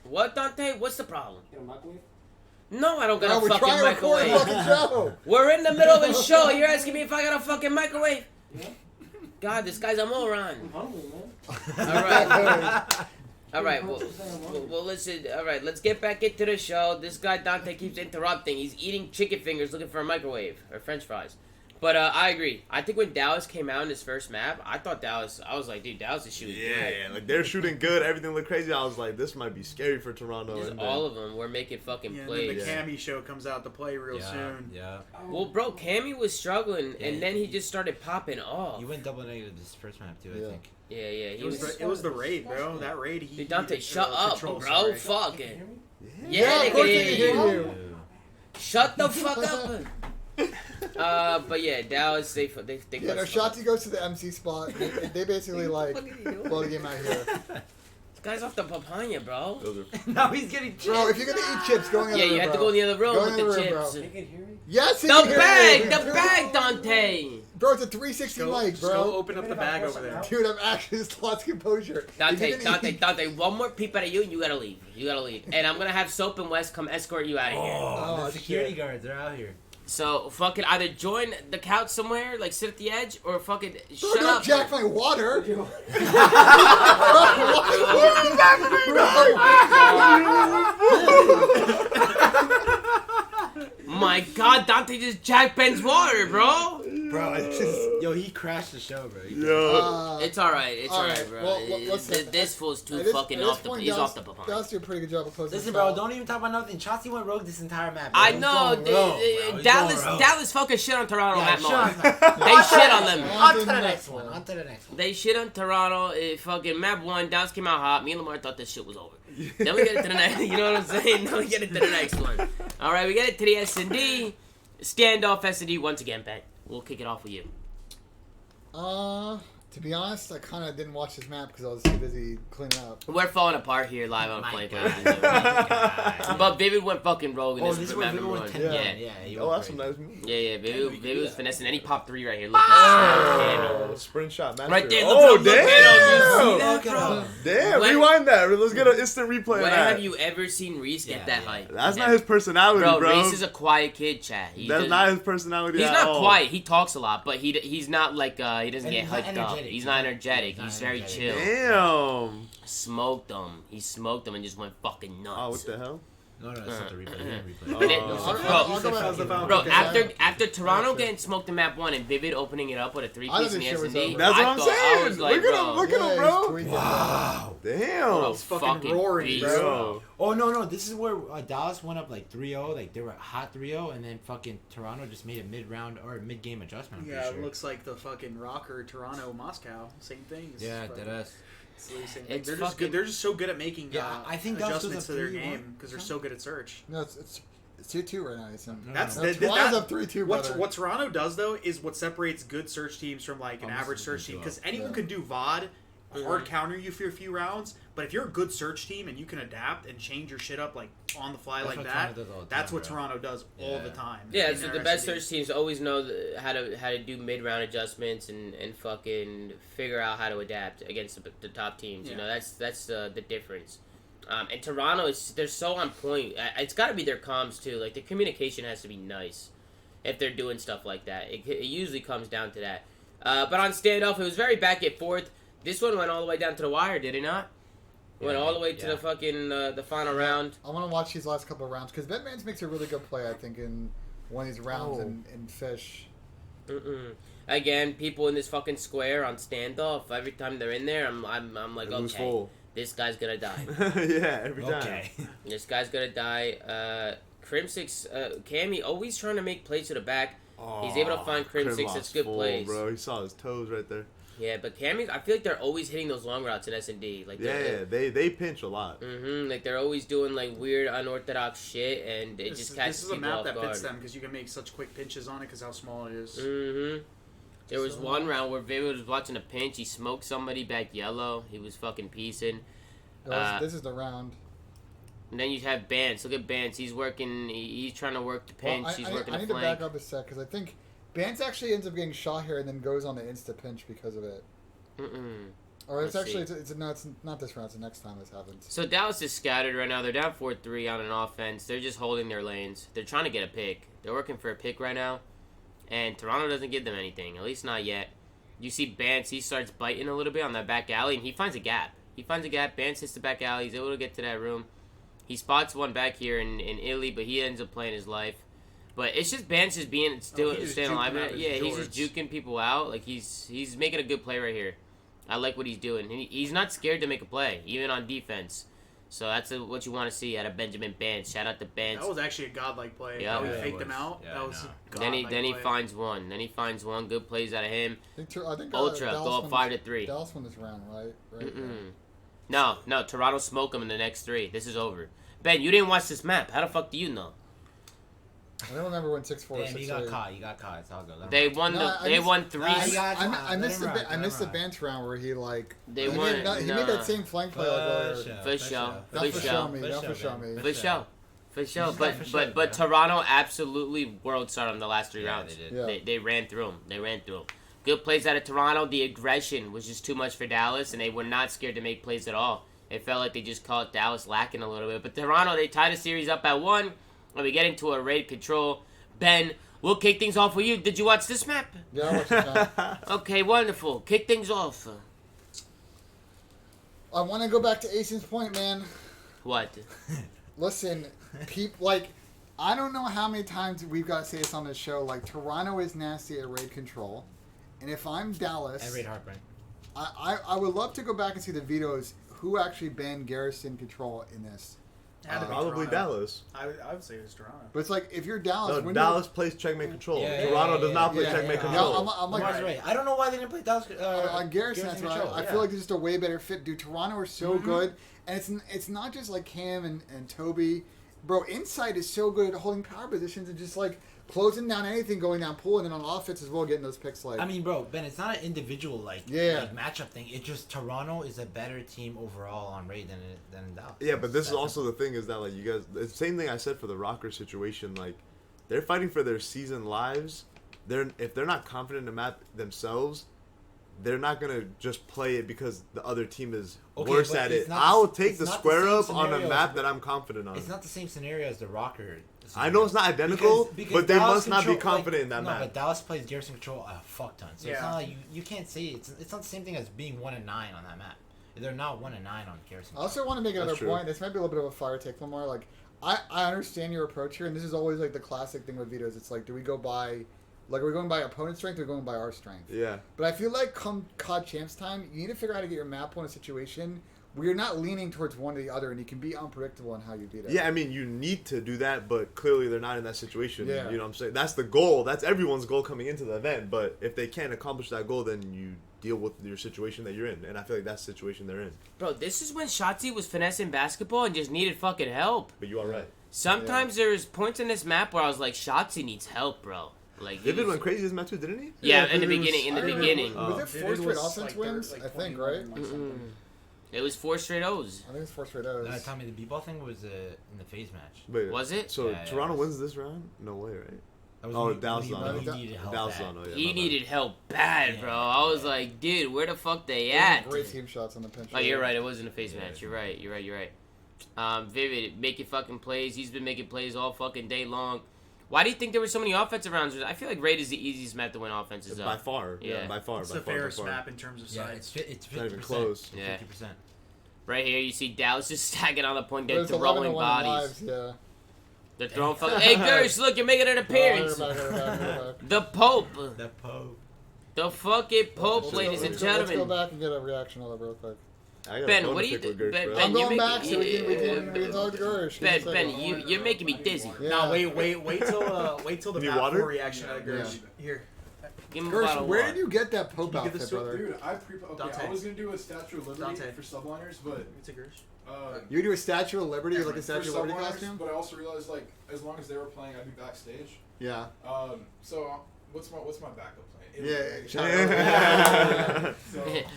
What, Dante? What's the problem? No, I don't got Bro, a we're fucking trying to record a microwave. fucking show. We're in the middle of a show. You're asking me if I got a fucking microwave? God, this guy's a moron. All right. All right. Well, listen. All right, let's get back into the show. This guy Dante keeps interrupting. He's eating chicken fingers, looking for a microwave or French fries. But I agree. I think when Dallas came out in his first map, I thought Dallas. I was like, dude, Dallas is shooting good. Yeah, like they're shooting good. Everything looked crazy. I was like, this might be scary for Toronto. Just And all of them were making fucking Yeah, and plays. then the Cammy show comes out to play real soon. Yeah. Well, bro, Cammy was struggling, Yeah. and then he just started popping off. You went double negative this first map too, Yeah. I think. Yeah, It was the raid, bro. That raid. He Dude, Dante, shut up, control, bro. sorry. Fuck it. Yeah, they of course can they can hear you. Shut the fuck up. But yeah, Dallas, they Yeah, no, Shotzi goes to the MC spot. They basically like blow the game out here. This guy's off the papaya, bro. Now he's getting chips. Bro, if you're gonna eat chips, go in the other room. Yeah, you have to go in the other room Go with in the the room, chips. bro. They can hear me? Yes, he The can hear bag, you. Dante. Bro, it's a 360 mic, Just go bro. open up the bag over there. Dude, I'm actually just lost composure. Dante, one more peep at you and you gotta leave. And I'm gonna have Soap and Wes come escort you out of here. Oh, the security shit. guards are out here. So fucking either join the couch somewhere, like sit at the edge, or fucking Bro, shut don't up. jack my water. My God, Dante just jacked Ben's water, bro. Bro, it's just, yo, he crashed the show, bro. It's alright. It's all alright, right, bro. well, let's- This fool's too At this- fucking at this off the. point, He's Dallas- off the papaya. Dallas did a pretty good job of closing Listen, this bro, out. don't even talk about nothing. Chauncey went rogue this entire map. Bro. I He's know. going rogue, bro. He's Dallas going rogue. Dallas fucking shit on Toronto Yeah, that shut moment. up. They shit on them. On to the next one. On to the next one. They shit on Toronto. Fucking map 1. Dallas came out hot. Me and Lamar thought this shit was over. Then we get it to the next. You know what I'm saying? Then we get it to the next one. All right, we get it to the S&D. Standoff S&D once again, Ben. We'll kick it off with you. To be honest, I kind of didn't watch this map because I was too busy cleaning up. We're falling apart here live on My Play God. Class. But Vivid went fucking rogue in Oh, this this map one, number Vivid 1. went 10. Yeah. Yeah, he Oh, went that's some crazy. nice moves. Yeah, Vivid was finessing any pop 3 right here. Look, Oh, sprint shot master. Right there, Oh, look at him, you see damn. that, bro? Damn, When- rewind that. Let's get an instant replay When of that. have you ever seen Reese get Yeah, that yeah. hype? That's not Never. his personality, bro. Reese is a quiet kid, chat. That's not his personality He's at not all. quiet. He talks a lot, but he's not like he doesn't And get he's not hyped up. energetic. He's not energetic. He's not He's very energetic. chill. Damn. Smoked him. He smoked him and just went fucking nuts. Oh, what the hell? No, that's not the replay. You didn't replay. Oh. And it- Bro, I'll go back to the Bro, okay, after Toronto Gotcha. getting smoked in map 1 and Vivid opening it up with a 3-piece I in thought the this shit was S&D, over. That's what I I'm thought- I saying. was like, Look at bro, him. Look at him, bro. Wow. Damn. He's fucking roaring, beast, bro. Oh, no. This is where Dallas went up like 3-0. Like, they were hot 3-0, and then fucking Toronto just made a mid-round or mid-game adjustment. I'm Yeah, pretty it sure. looks like the fucking ROKKR Toronto Moscow. Same thing. Yeah, deadass. It's the same thing. It's They're just fucking- good. They're just so good at making Yeah, I think that was adjustments a to their 3-1 game because they're so good at search. No, it's 2-2 right now. It's That's no, the- Toronto's that- up 3-2, brother. What Toronto does though is what separates good search teams from like an Oh, average this is search good team. job. Because anyone Yeah. could do VOD, hard counter you for a few rounds. But if you're a good search team and you can adapt and change your shit up like on the fly That's like what that, Toronto does all the that's time, what bro. Toronto does all the time. Yeah, in so their the best S&D. search teams always know how to do mid-round adjustments and fucking figure out how to adapt against the top teams. You Yeah. know, that's the difference. And Toronto they're so on point. It's got to be their comms too. Like the communication has to be nice if they're doing stuff like that. It usually comes down to that. But on standoff, it was very back and forth. This one went all the way down to the wire, did it not? Went all the way to the fucking the final round. I want to watch these last couple of rounds because Ben Mans makes a really good play, I think, in one of these rounds in Fish. Again, people in this fucking square on standoff. Every time they're in there, I'm like, Who's okay, full? this guy's gonna die. Yeah, every time. Okay. This guy's gonna die. Crim6, Cammy always trying to make plays to the back. He's able to find Crim6. Lost That's good full, plays. bro. He saw his toes right there. Yeah, but Cammy, I feel like they're always hitting those long routes in S&D. Like Yeah, they pinch a lot. Like they're always doing like weird, unorthodox shit, and it This just is, catches this is a people map off that guard. fits them because you can make such quick pinches on it because how small it is. There was one round where Vivid was watching a pinch. He smoked somebody back yellow. He was fucking piecing. This is the round. And then you have Bance. Look at Bance. He's working. He's trying to work the pinch. Well, He's I working need the to flank. back up a sec because I think Bance actually ends up getting shot here and then goes on the insta pinch because of it. Or it's Let's actually see. it's not this round. It's the next time this happens. So Dallas is scattered right now. They're down 4-3 on an offense. They're just holding their lanes. They're trying to get a pick. They're working for a pick right now. And Toronto doesn't give them anything. At least not yet. You see Bance. He starts biting a little bit on that back alley. And he finds a gap. Bance hits the back alley. He's able to get to that room. He spots one back here in Italy. But he ends up playing his life. But it's just Bance just being staying alive. Yeah, he's just juking people out. Like he's making a good play right here. I like what he's doing. He's not scared to make a play, even on defense. So that's what you want to see out of Benjamin Bance. Shout out to Bance. That was actually a godlike play. Yeah. How he Yeah, it faked them was. out. Yeah, that was no. a Then godlike he play. finds one. Good plays out of him. I think Ultra Dallas go up won 5-3. Dallas won this round, right? No. Toronto smoke him in the next 3. This is over. Ben, you didn't watch this map. How the fuck do you know? I don't remember when 6-4. Damn, you got caught. You got caught. It's all good. They won they won 3. I missed the bench round where he like. They he won. Made that same flank play like earlier. For sure. Not for show me. For sure. But Toronto absolutely world started them the last 3 rounds. They did. Yeah. They ran through them. Good plays out of Toronto. The aggression was just too much for Dallas, and they were not scared to make plays at all. It felt like they just caught Dallas lacking a little bit. But Toronto, they tied the series up at 1. And we get into a raid control. Ben, we'll kick things off with you. Did you watch this map? Yeah, I watched this map. Okay, wonderful. Kick things off. I want to go back to Asen's point, man. What? Listen, I don't know how many times we've got to say this on this show. Like, Toronto is nasty at raid control. And if I'm Dallas... And raid heartbreak. I would love to go back and see the videos. Who actually banned Garrison control in this? Probably Dallas. I would say it was Toronto. But it's like, if you're Dallas... No, Dallas plays checkmate control. Toronto does not play checkmate control. Yeah, I'm like... Right. I don't know why they didn't play Dallas... on Garrison, that's right. I feel like they're just a way better fit. Dude, Toronto are so good. And it's not just like Cam and Toby. Bro, Insight is so good at holding power positions and just like closing down anything going down pool, and then on offense as well, getting those picks. Like, I mean, bro, Ben, it's not an individual like matchup thing. It's just Toronto is a better team overall on raid than Dallas. Yeah, but this is also the thing is that like you guys, the same thing I said for the ROKKR situation. Like, they're fighting for their season lives. If they're not confident in the map themselves, they're not gonna just play it because the other team is worse at it. I'll take the square up on a map that I'm confident on. It's not the same scenario as the ROKKR. I know it's not identical, because but they Dallas must not be confident in that map. But Dallas plays Garrison control a fuck ton, so it's not like you can't say it's not the same thing as being 1-9 on that map. They're not 1-9 on Garrison. I also want to make another point. This might be a little bit of a fire take, Lamar. Like, I understand your approach here, and this is always like the classic thing with vetoes. It's like, do we go by, like, are we going by opponent's strength or are we going by our strength? Yeah. But I feel like come COD Champs time, you need to figure out how to get your map on a situation where you're not leaning towards one or the other, and you can be unpredictable in how you beat it. Yeah, I mean, you need to do that, but clearly they're not in that situation. Yeah. You know what I'm saying? That's the goal. That's everyone's goal coming into the event. But if they can't accomplish that goal, then you deal with your situation that you're in. And I feel like that's the situation they're in. Bro, this is when Shotzi was finessing basketball and just needed fucking help. But you are right. Sometimes there's points in this map where I was like, Shotzi needs help, bro. Like, David went crazy this match too, didn't he? Yeah, in the beginning. Was it 4 straight offense wins? I think, right? It was 4 straight O's. I think it's 4 straight O's. Tommy, the B-ball thing was in the FaZe match. Wait, was it? So Toronto wins this round? No way, right? Dallas on. He needed help bad, bro. I was like, dude, where the fuck they at? Great team shots on the pinch. Oh, you're right. It wasn't a FaZe match. You're right. Vivid making fucking plays. He's been making plays all fucking day long. Why do you think there were so many offensive rounds? I feel like raid is the easiest map to win offenses. By far. Yeah, by far. It's the fairest map in terms of size. It's 50%. Not even close. Yeah. 50%. Right here, you see Dallas just stacking on the point, they're throwing bodies. Yeah. They're throwing fucking... Hey, Gersh, look, you're making an appearance. The Pope. The Pope. The fucking Pope, ladies and gentlemen. Let's go back and get a reaction on it real quick. Ben, what do you think? I'm going back so we can talk to Gersh. Ben, you're making me dizzy. Yeah. No, wait till the map 4 reaction out of Gersh. Here. Gersh, where did you get that Pope outfit, brother? Dude, I was gonna do a Statue of Liberty for subliners, but it's a Gersh. You do a Statue of Liberty, like a Statue of Liberty costume? But I also realized, like, as long as they were playing, I'd be backstage. Yeah. So what's my backup plan? Yeah.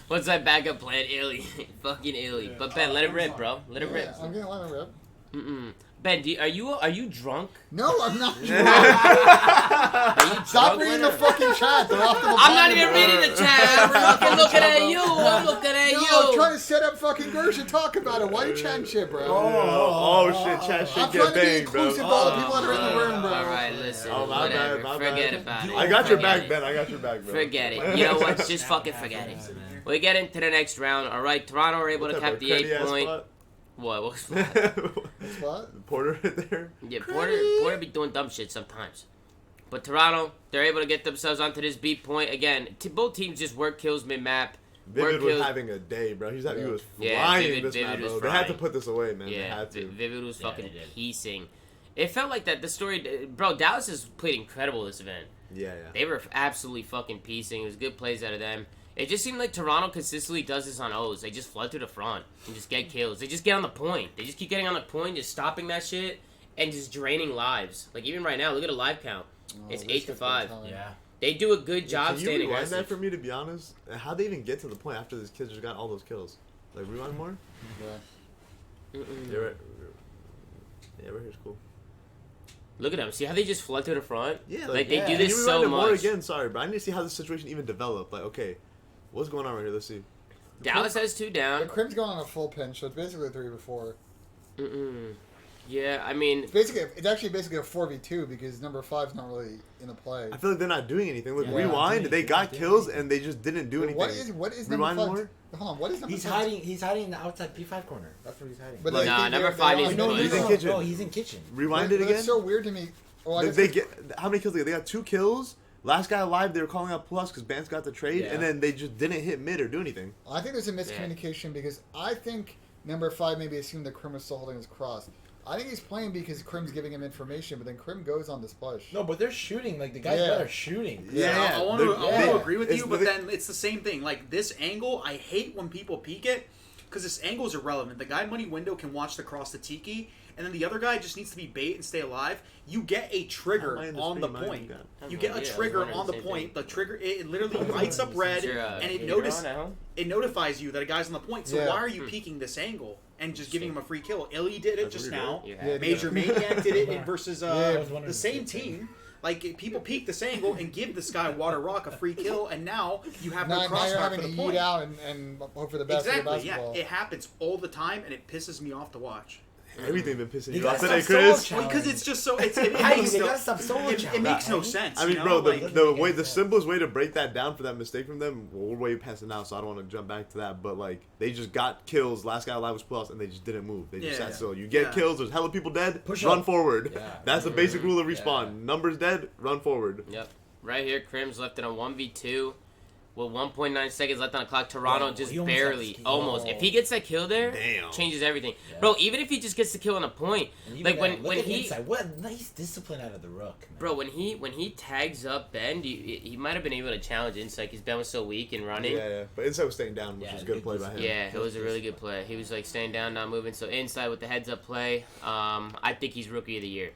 What's my backup plan? Illy. Fucking Illy. Yeah. But Ben, let it rip, bro. Let it rip. I'm gonna let it rip. Ben, are you drunk? No, I'm not drunk. Are you Stop drunk, reading the fucking chat. I'm not even reading the chat. I'm looking at you. I'm looking at you. I'm trying to set up fucking Gersh and talk about it. Why are you chatting shit, bro? Oh shit, chat shit I'm get trying to be banged, bro. inclusive of all the people that are in the room, bro. Alright, listen. my whatever. bad. Forget about it. I got your back, Ben. I got your back, bro. Forget it. You know what? Just fucking forget it. We get into the next round. Alright, Toronto are able to cap the 8 point. What What? Porter right there? Yeah, Porter be doing dumb shit sometimes. But Toronto, they're able to get themselves onto this beat point. Again, both teams just work kills mid-map. Vivid was having a day, bro. He was flying this map, bro. They had to put this away, man. Yeah, they had to. Vivid was fucking piecing. It felt like that. The story... Bro, Dallas has played incredible this event. Yeah. They were absolutely fucking piecing. It was good plays out of them. It just seemed like Toronto consistently does this on O's. They just flood to the front and just get kills. They just get on the point. They just keep getting on the point, just stopping that shit. and just draining lives. Like even right now, look at the live count. It's 8-5. Yeah. They do a good job Can you staying rewind aggressive. that for me, to be honest? How'd they even get to the point after this kid just got all those kills? Like, rewind more? Yeah. Yeah, right. Yeah, right here's cool. Look at them. See how they just flood to the front? Yeah, Like, they do Can this you so rewind it more much. again? Sorry, but I need to see how this situation even developed. Like, okay, what's going on right here? Let's see. Dallas has 2 down. The Crim's going on a full pinch, so it's basically a 3v4. Yeah, I mean... It's actually basically a 4v2 because number 5's not really in the play. I feel like they're not doing anything. Look, Yeah. rewind. They got kills and they just didn't do Wait, anything. what is Rewind number 5? more? Hold on, what is number He's 5? hiding. He's hiding in the outside P5 corner. That's where he's hiding. But Like- Nah, they- number they- 5 they- needs no, to he's play. in kitchen. No, he's in kitchen. Rewind it That's again. so weird to me. Oh, I guess They get how many kills? They got 2 kills. Last guy alive, they were calling out plus because Bance got the trade, Yeah. and then they just didn't hit mid or do anything. I think there's a miscommunication because I think number 5 maybe assumed that Krim was still holding his cross. I think he's playing because Krim's giving him information, but then Krim goes on this push. No, but they're shooting. Like the guys Yeah. that are shooting. Yeah. I want to agree with you, It's- but then it's the same thing. Like this angle, I hate when people peek it because this angle is irrelevant. The guy money window can watch the cross to Tiki, and then the other guy just needs to be bait and stay alive. You get a trigger How am I in the on the screen? point. Mine You get a Yeah, I was trigger wondering on the the same point. thing. The trigger it literally lights up red, Is your, and it heater notice on at home? it notifies you that a guy's on the point. So Yeah. why are you peeking this angle and just giving him a free kill? Illy did it That's just weird, now. You Yeah, have- Major Maniac did it versus I was wondering the the same same thing. team. Like people peek this angle and give this guy Water Rock a free kill, and now you have no Now you're crossfire having for to the yeet point. out and hope for the best Exactly. for the basketball. Yeah, it happens all the time, and it pisses me off to watch. Everything been pissing They you got off some today, solo Chris. challenge. Because it's just so it Hey, makes they no, got some solo it challenge. makes no Hey. sense. I mean, you know? bro, like, the simplest way to break that down for that mistake from them, well, we're way past it now, so I don't want to jump back to that. But like, they just got kills. Last guy alive was plus, and they just didn't move. They just Yeah. sat still. You get Yeah. kills. There's hella people dead. Push run up. forward. Yeah. That's the basic rule of Yeah. respawn. Numbers dead. Run forward. Yep. Right here, Crim's left in a 1v2 with 1.9 seconds left on the clock. Toronto Oh, just he almost got barely, his key. almost. If he gets that kill there, Damn. changes everything. Yeah. Bro, even if he just gets the kill on a point, And even like that, when look at he, inside. What a nice discipline out of the Rook, man. bro, when he tags up Ben, he might have been able to challenge Insight because Ben was so weak and running. Yeah. But Inside was staying down, which Yeah, was good good play by him. Yeah, it was a really good play. He was like staying down, not moving. So Inside with the heads up play, I think he's rookie of the year.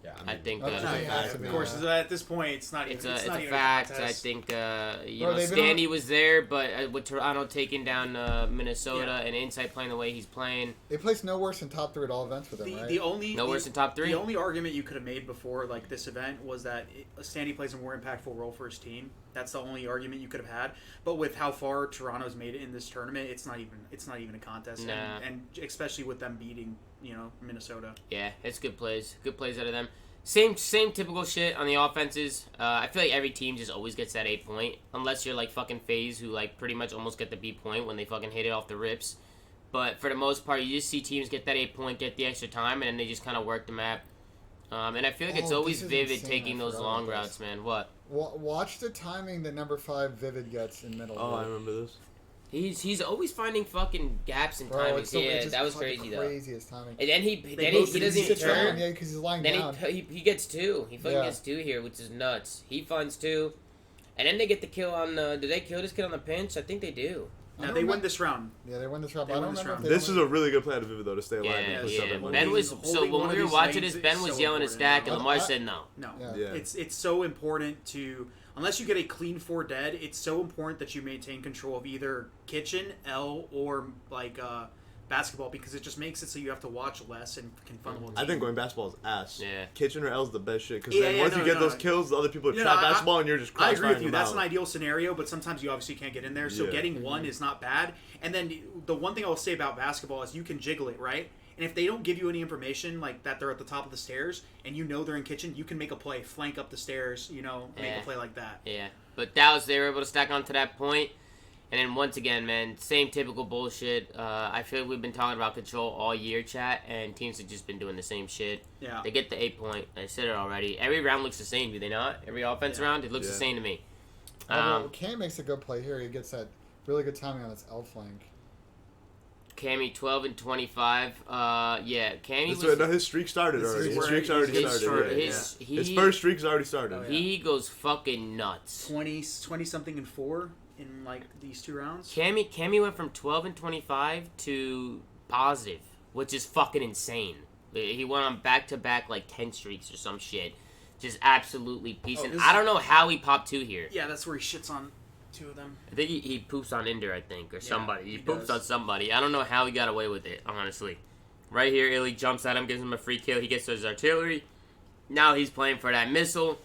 Yeah, I think Okay. no, Yeah, yeah, it's of a- course. At this point, it's not it's even. a not even fact. I contest. think you Bro, know they've been Standy was there, but with Toronto taking down Minnesota Yeah. and Inside playing the way he's playing, They placed no worse than top 3 at all events for them, right? The only no worse than top 3. The only argument you could have made before like this event was that Standy plays a more impactful role for his team. That's the only argument you could have had. But with how far Toronto's made it in this tournament, it's not even a contest. Nah. And especially with them beating Minnesota. Yeah, it's good plays out of them. Same typical shit on the offenses. I feel like every team just always gets that 8 point, unless you're like fucking FaZe, who like pretty much almost get the B point when they fucking hit it off the rips. But for the most part, you just see teams get that 8 point, get the extra time, and then they just kind of work the map. And I feel like it's Oh, always this is Vivid insane. taking I those forgot long about routes, this. man. What? Watch the timing that number 5 Vivid gets in middle. Oh, I remember this. He's always finding fucking gaps in Bro, timings. it's so, Yeah, it's just that was fucking crazy though. craziest timing. And then he both doesn't did even sit down, turn. Yeah, because he's lying Then down. he gets 2. He fucking Yeah. gets 2 here, which is nuts. He finds 2, and then they get the kill on. Did they kill this kid on the pinch? I think they do. I Now don't they remember- win this round. Yeah, they win this round. They but I win don't this remember. round. if they This is win- a really good play out of Vivid, though, to stay alive. Yeah, and push yeah. up and win. Ben was Holding so when one we of were these watching lanes this, Ben is was so yelling a important. stack, and I- Lamar I- said no. No, Yeah. Yeah. it's so important to unless you get a clean 4 dead. It's so important that you maintain control of either kitchen, L, or like basketball because it just makes it so you have to watch less and can funnel. a I team. think going basketball is ass. Yeah. Kitchen or L's the best shit. Because Yeah, then yeah, once no, you get no. those kills, the other people are Yeah, trap no, basketball and you're just I agree with crossfiring you. them That's out. an ideal scenario, but sometimes you obviously can't get in there. So Yeah. getting one is not bad. And then the one thing I will say about basketball is you can jiggle it, right? And if they don't give you any information like that they're at the top of the stairs and you know they're in kitchen, you can make a play, flank up the stairs, make Yeah. a play like that. Yeah, but Dallas, they were able to stack onto that point. And then once again, man, same typical bullshit. I feel like we've been talking about control all year, chat, and teams have just been doing the same shit. Yeah. They get the 8 point. I said it already. Every round looks the same, do they not? Every offense round, it looks the Yeah. same to me. Although Cam makes a good play here. He gets that really good timing on his L flank. Cammy 12 and 25. Yeah, Cammy That's was. right, no, his streak started This is already. His where streak's he's already getting started. started, yeah. yeah. His first streak's already started. Oh, yeah. He goes fucking nuts. 20 something and 4 in like these 2 rounds. Cammy went from 12 and 25 to positive, which is fucking insane. He went on back-to-back, like, 10 streaks or some shit. Just absolutely piecing. Oh, I don't know how he popped 2 here. Yeah, that's where he shits on 2 of them. I think he poops on Ender, I think, or somebody. He poops does. on somebody. I don't know how he got away with it, honestly. Right here, Illy jumps at him, gives him a free kill. He gets to his artillery. Now he's playing for that missile.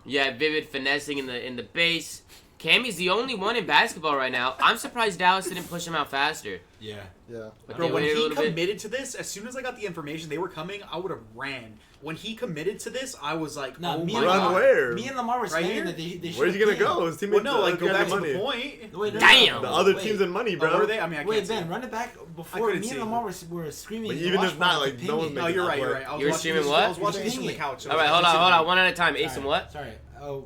Yeah, Vivid finessing in the base. Cammy's the only one in basketball right now. I'm surprised Dallas didn't push him out faster. Yeah. Yeah. But Bro, they when waited a he little bit. committed to this, as soon as I got the information they were coming, I would have ran. When he committed to this, I was like, No, oh me my and Run Lamar, god. where? Me and Lamar were Right saying here? that they should. Where's he gonna go? His teammates Well, no, like, go got back money. to the point. Wait, no, Damn! The other wait. teams in money, bro. Oh, were they? I mean, I can't Wait, see. Ben, run it back. Before couldn't me see. and Lamar were screaming. But in the even watch if not, party, like, no one's pinging. No, making you're that right, you're work. right. I was You were watching streaming this- what? I was watching this Pinging from the it. couch. All right, hold on. I wanted to time. Ace Sorry, and what? Sorry.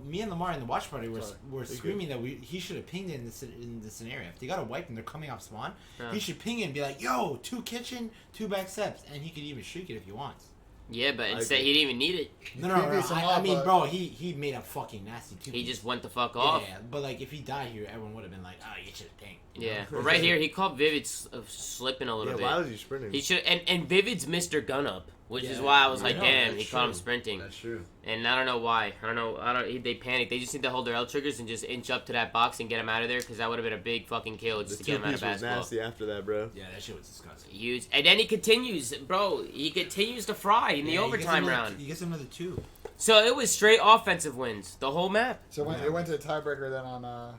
Me and Lamar in the watch party were You're screaming that he should have pinged in the scenario. If they got a wipe and they're coming off spawn, Yeah. he should ping it and be like, "Yo, 2 kitchen, 2 back steps," and he could even streak it if he wants. Yeah, but instead he didn't even need it. No. Previous I off, mean, but- bro, he made a fucking nasty 2. He just went the fuck yeah, off. but like if he died here, everyone would have been like, "Oh, you should have pinged." you Yeah, know? but right here he caught Vivid slipping a Yeah, little why bit. was he sprinting? He should and Vivid's Mr. Gun Up, which is Yeah. why I was Yeah, like, no, damn, he that's caught him true. sprinting. That's true. And I don't know why. They panicked. They just need to hold their L triggers and just inch up to that box and get him out of there, because that would have been a big fucking kill The just to get him out of 2-piece was basketball. nasty after that, bro. Yeah, that shit was disgusting. Huge. And then he continues, bro. He continues to fry in the Yeah, he overtime gets another- round. He gets another 2. So it was straight offensive wins the whole map. So it went to the tiebreaker then on.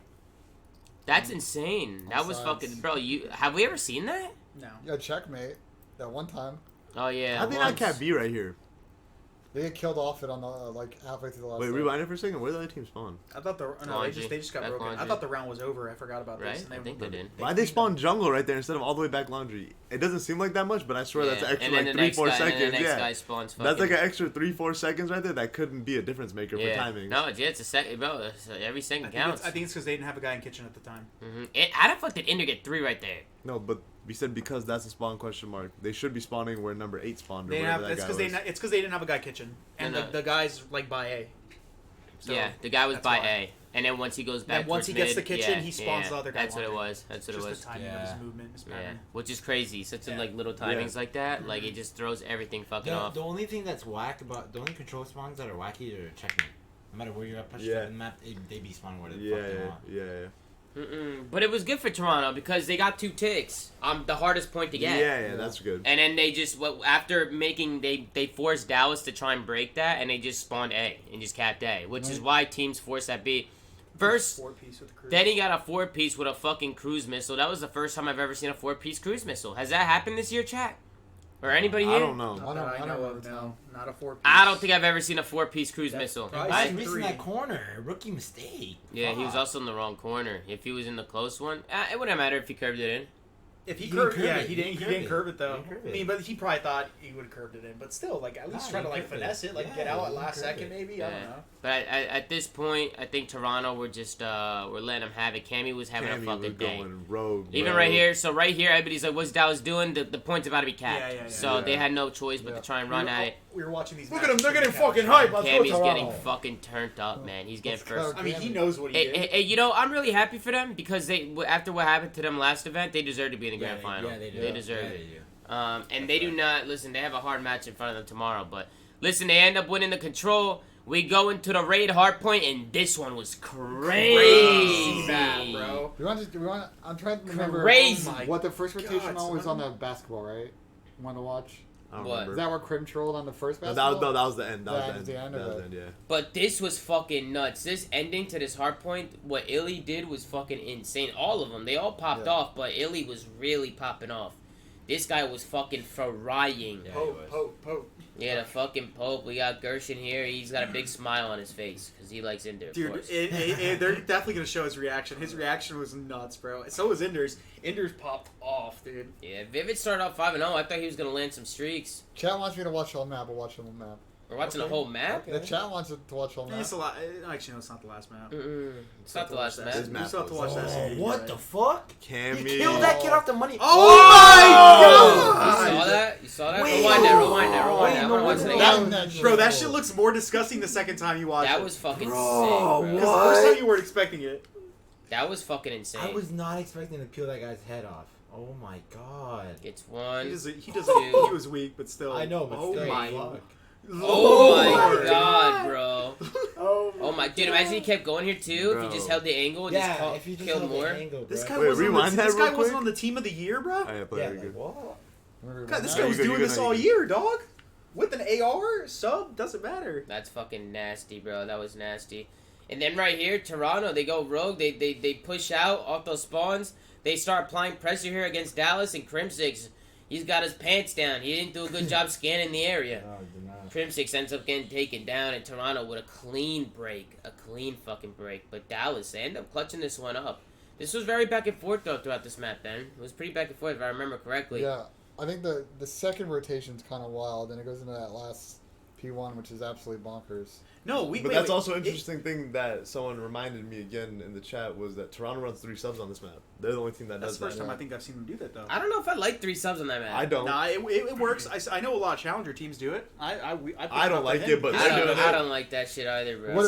That's insane. That was Offsides. fucking, bro. Have we ever seen that? No. Yeah, checkmate. That one time. Oh yeah. How did that cat be right here? They get killed off it on the like halfway through the last. Wait, lap. rewind it for a second. Where did the other team spawn? I thought they Laundry. just got That's broken. I laundry. thought the round was over. I forgot about Right? this. And I think they did. Why'd they spawn jungle right there instead of all the way back laundry? It doesn't seem like that much, but I swear that's an extra and then like the 3-4 next guy, seconds. And then the next Yeah, guy spawns fucking. that's like an extra 3-4 seconds right there. That couldn't be a difference maker for timing. No, yeah, it's a second, bro. Every second counts. I think it's because they didn't have a guy in kitchen at the time. How the fuck did Ender get 3 right there? No, but we said because that's a spawn question mark. They should be spawning where number 8 spawned or wherever that It's guy because was. it's because they didn't have a guy kitchen, and No. the guy's like by A. So Yeah, the guy was that's by why. A, and then once he goes back, Then once towards he gets mid, the kitchen, yeah, he spawns yeah, the other guy. That's what it laundry. was. That's what Just it was. the timing of Yeah. his movement, his Yeah, pattern. which is crazy. Such a Yeah. like little timings like that. Like it just throws everything fucking off. The only thing that's whack about the only control spawns that are wacky are checkmate. No matter where you're at, push Yeah. the map, they be spawning where the Yeah, fuck they yeah, want. yeah. But it was good for Toronto because they got 2 ticks. The hardest point to get. Yeah, that's good. And then they just after making they forced Dallas to try and break that, and they just spawned A and just capped A, which is why teams force that B. First, 4-piece with the cruise. then he got a 4-piece with a fucking cruise missile. That was the first time I've ever seen a 4-piece cruise missile. Has that happened this year, chat? Or anybody here? I don't know. Not that I know of, no. Not a 4-piece. I don't think I've ever seen a 4-piece cruise missile. probably I seen missing 3. that corner, rookie mistake. Yeah, he was Fuck. also in the wrong corner. If he was in the close one, it wouldn't matter if he curved it in. If he He curved, didn't curve yeah, it. he He didn't. He didn't didn't curve it though. He didn't curve I it. mean, but he probably thought he would have curved it in. But still, like at least Nah, try he to like curved it. finesse it, like Yeah, get out he at last curved second, it. maybe. I don't know. But at this point, I think Toronto were just we're letting him have it. Cammy was having a Cammy fucking was day. going rogue. Even bro. right here, so right here, everybody's like, "What's Dallas doing?" The point's about to be capped. Yeah, yeah, yeah. So Yeah. they had no choice but to try and run at it. We were watching these. Look at him, matches they're getting from the fucking couch. hype. Let's go, Cammy's Toronto. getting fucking turned up, man. He's getting Let's first. go. I mean, he knows what he did. Hey, you know, I'm really happy for them because they, after what happened to them last event, they deserve to be in the grand final. Yeah, they do. They deserve Yeah, it. they do. And they do not listen. They have a hard match in front of them tomorrow, but listen, they end up winning the control. We go into the raid hard point, and this one was crazy, bad, bro. I'm trying to remember Crazy. what the first rotation God, on was son. on the basketball, right? You want to watch? I don't What? Is remember. that where Crim trolled on the first No, basketball? that was the end. That was That the was the end. end That of was the it. end, yeah. But this was fucking nuts. This ending to this hard point, what Illy did was fucking insane. All of them, they all popped Yeah. off, but Illy was really popping off. This guy was fucking frying. Yeah, Pope, Pope, Pope. Yeah, the fucking Pope. We got Gershon here. He's got a big smile on his face because he likes Ender, of Dude, course. they're definitely gonna show his reaction. His reaction was nuts, bro. So was Ender's. Ender's popped off, dude. Yeah, Vivid started off 5-0. I thought he was going to land some streaks. Chat wants me to watch the whole map. I'll watch the whole map. We're watching Okay. the whole map? The chat wants to watch the whole map. It's a lot. Actually, no, it's not the last map. It's not the last This match. This We still have to watch that. Oh, CD, what right? the fuck? Cammy. He killed that kid off the money. Oh my You god! saw that? You saw that? Wait, rewind that, no. rewind that, rewind Wait, that. I'm no, gonna watch wait, it no. again. That Bro, that shit looks more disgusting the second time you watch it. That was fucking Bro, sick, bro. Because the first time you weren't expecting it. That was fucking insane. I was not expecting to peel that guy's head off. Oh my god. Gets one. He two. was weak, but still. I know, but still. my. Fuck. Oh my god, bro. Oh my dude, imagine he kept going here too. Bro. If he just held the angle and Yeah, if you just just killed held more. the angle, This bro. guy Wait, wasn't. rewind that This real guy wasn't quick? on the team of the year, bro. I play Yeah, very like, good. what? God, this Nah, guy was you good, doing you this good, all you year, dog. With an AR sub, doesn't matter. That's fucking nasty, bro. That was nasty. And then right here, Toronto, they go rogue. They push out off those spawns. They start applying pressure here against Dallas, and Crimsix, he's got his pants down. He didn't do a good job scanning the area. No, did not. Crimsix ends up getting taken down, and Toronto with a clean break. A clean fucking break. But Dallas, they end up clutching this one up. This was very back and forth, though, throughout this map, Ben. It was pretty back and forth, if I remember correctly. Yeah, I think the second rotation's kind of wild, and it goes into that last P1, which is absolutely bonkers. No, But that's also an interesting thing that someone reminded me again in the chat was that Toronto runs 3 subs on this map. They're the only team that That's does the first that. time I think I've seen them do that, though. I don't know if I like 3 subs on that map. I don't. Nah, it works. I know a lot of challenger teams do it. I don't like it, but I don't like that shit either, bro. What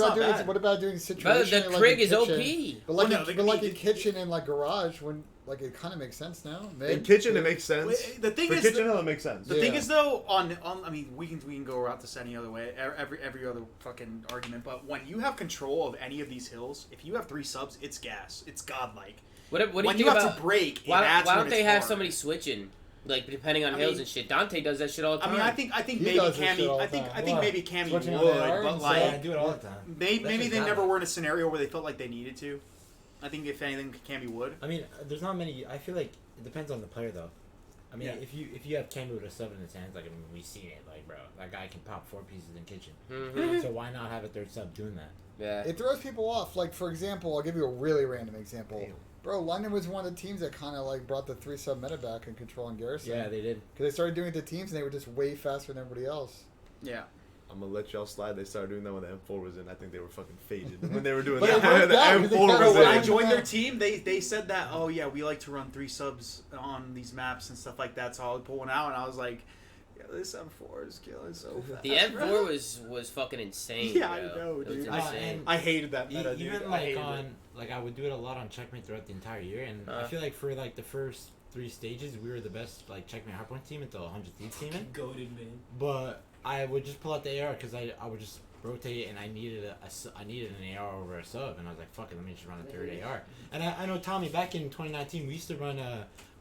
about doing Brother, situation? the like Krig in is kitchen? OP. But like, Well, no, but like in kitchen and like garage, when like it kind of makes sense now. In kitchen, it makes sense. The thing For is, kitchen, it makes sense. the thing is though, on I mean, we can go out this any other way, every other fucking argument. But when you have control of any of these hills, if you have 3 subs, it's gas. It's godlike. What do when you you think have about, to break, why that's don't when they it's have hard. somebody switching? Like, depending on I hills mean- and shit. Dante does that shit all the I time. mean, I think He maybe does this shit all Cammy. the I time. think What? maybe Cammy Switching would, on the AR but and Yeah, I like do it all the time. maybe That's they just never not- were in a scenario where they felt like they needed to. I think if anything, Cammy would. I mean, there's not many. I feel like it depends on the player, though. I mean, Yeah. if you have Cammy with a sub in his hands, like I mean, we've seen it. Like, bro, that guy can pop 4 pieces in kitchen. Mhm. So why not have a third sub doing that? Yeah. It throws people off. Like for example, I'll give you a really random example. Damn. Bro, London was one of the teams that kind of like brought the 3 sub meta back in Control and Garrison. Yeah, they did. Because they started doing it to teams and they were just way faster than everybody else. Yeah. I'm gonna let y'all slide. They started doing that when the M4 was in. I think they were fucking faded when they were doing But that. it worked The out, 'cause they M4 kept was Bro, when I in. joined their team, they said that, oh yeah, we like to run 3 subs on these maps and stuff like that. So I would pull one out, and I was like, yeah, this M4 is killing so fast. The M4 was fucking insane. Yeah, I bro. know, It was dude. insane. I hated that meta, dude. Even I like hated on it. like I would do it a lot on checkmate throughout the entire year, and I feel like for like the first 3 stages, we were the best like checkmate hardpoint team until 100 Thieves came in. Goated, man. But I would just pull out the AR because I would just rotate, and I needed I needed an AR over a sub, and I was like, fuck it, let me just run a third AR. And I know Tommy back in 2019 we used to run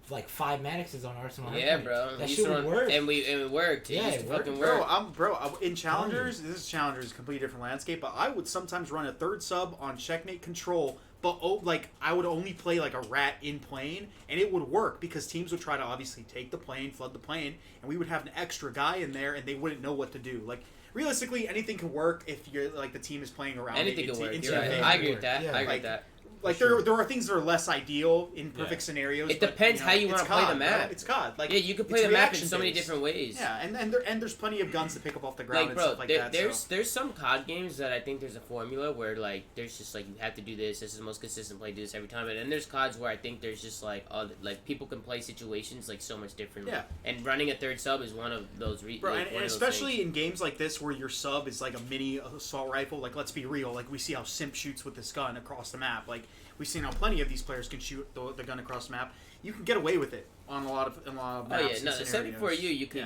like 5 Maddoxes on Arsenal. Yeah, hardpoint. bro. That We shit used to would run- work. And it worked. It Yeah, used it to fucking worked. work. Bro, in challengers, this is challengers, a completely different landscape. But I would sometimes run a third sub on checkmate control. But like I would only play like a rat in plane, and it would work because teams would try to obviously take the plane, flood the plane, and we would have an extra guy in there, and they wouldn't know what to do. Like realistically, anything can work if you're like the team is playing around. Anything it, can work. into You're your right. favor. I agree with that. Yeah. I agree Like, with that. Like there are things that are less ideal in perfect scenarios. It but, depends how you it's wanna play the COD, map. bro. It's COD. Like Yeah, you can play it's the map in reaction so many based. different ways. Yeah, and there's plenty of guns to pick up off the ground Like, and bro, stuff like that. So. there's some COD games that I think there's a formula where like there's just like you have to do this. This is the most consistent play. Do this every time. And then there's CODs where I think there's just like like people can play situations like so much differently. Yeah. And running a third sub is one of those. Bro, like, and one of those especially things. in games like this where your sub is like a mini assault rifle. Like, let's be real. Like, we see how Simp shoots with this gun across the map. Like, we've seen how plenty of these players can shoot the gun across the map. You can get away with it on a lot of Oh maps. yeah, and no, except for scenarios.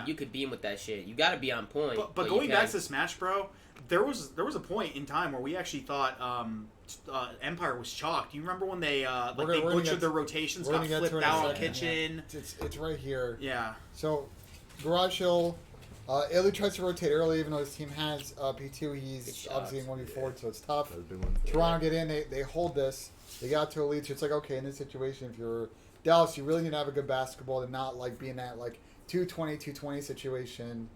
you could beam with that shit. You gotta be on point. But you going back can't- to this match, bro, there was a point in time where we actually thought Empire was chalked. Do you remember when they We're they gonna butchered get- their rotations, we're got gonna get to flipped it in a out on second, kitchen? It's right here. Yeah. So, Garage Hill, Illy tries to rotate early, even though his team has P2. Good He's shots. obviously in 1v4, so it's tough. That was a big one. Toronto get in, they hold this. They got to a lead, so it's like, okay, in this situation, if you're Dallas, you really need to have a good basketball to not like be in that like 220 situation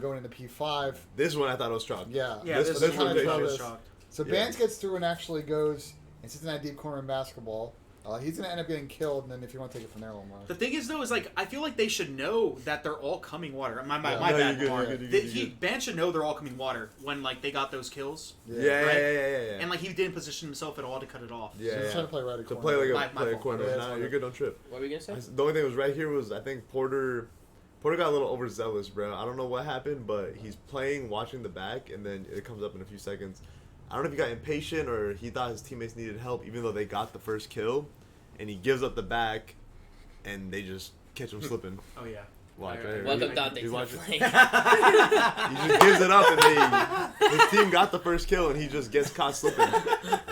going into P5. This one I thought was strong. Yeah. Yeah, This this one one they was showed shocked. So Yeah. Bands gets through and actually goes and sits in that deep corner in basketball. He's going to end up getting killed, and then if you want to take it from there, Lamar. The thing is, though, is like I feel like they should know that they're all coming water. My Yeah. bad, No, you're good, Lamar. you're good, you're good, He you're good. Ban should know they're all coming water when like they got those kills, Yeah, Right? yeah. and like he didn't position himself at all to cut it off. Yeah, So he's yeah. trying to play right at To corner. play like My a fault. corner. Yeah, Nah, it's you're good, don't trip. What were we gonna say? The only thing that was right here was I think Porter got a little overzealous, bro. I don't know what happened, but he's playing, watching the back, and then it comes up in a few seconds. I don't know if he got impatient or he thought his teammates needed help, even though they got the first kill, and he gives up the back, and they just catch him slipping. Oh yeah. Watch right here. Welcome Dante. He's watching. He just gives it up, and his team got the first kill, and he just gets caught slipping.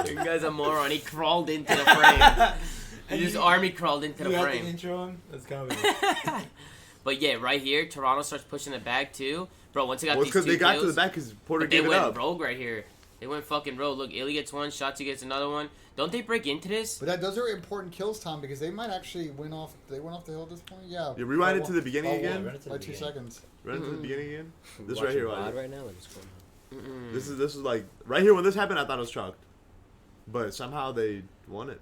You guy's a moron. He crawled into the frame. He just army crawled into the You have to frame. intro him? That's coming. But yeah, right here, Toronto starts pushing it back too. Bro, once they got Well, these because two they got kills, to the back because Porter but they gave it went up. rogue right here. They went fucking rogue. Look, Illy gets one, Shotzi gets another one. Don't they break into this? But those are important kills, Tom, because they might actually win off. They went off the hill at this point. Yeah. You rewind it to the beginning again. By 2 seconds. Run to the beginning again. This Watching right here. VOD Like, right now. Like, what's going on? this is like right here when this happened. I thought it was chalked, but somehow they won it.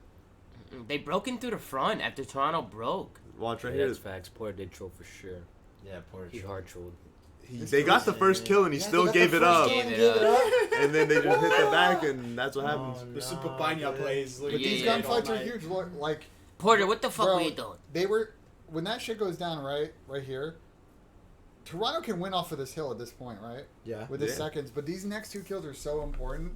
They broke in through the front after Toronto broke. Watch right Yeah, here. that's facts. Porter did troll for sure. Yeah, Porter. He hard trolled. They got the first kill and he still gave it up. Gave it up. And then they just hit the back and that's what happens. There's some Papaya plays. But Yeah, these yeah, gunfights are huge. Look, like, Porter, what the fuck bro, were you doing? they were when that shit goes down right here. Toronto can win off of this hill at this point, right? Yeah. With his Yeah. seconds, but these next 2 kills are so important.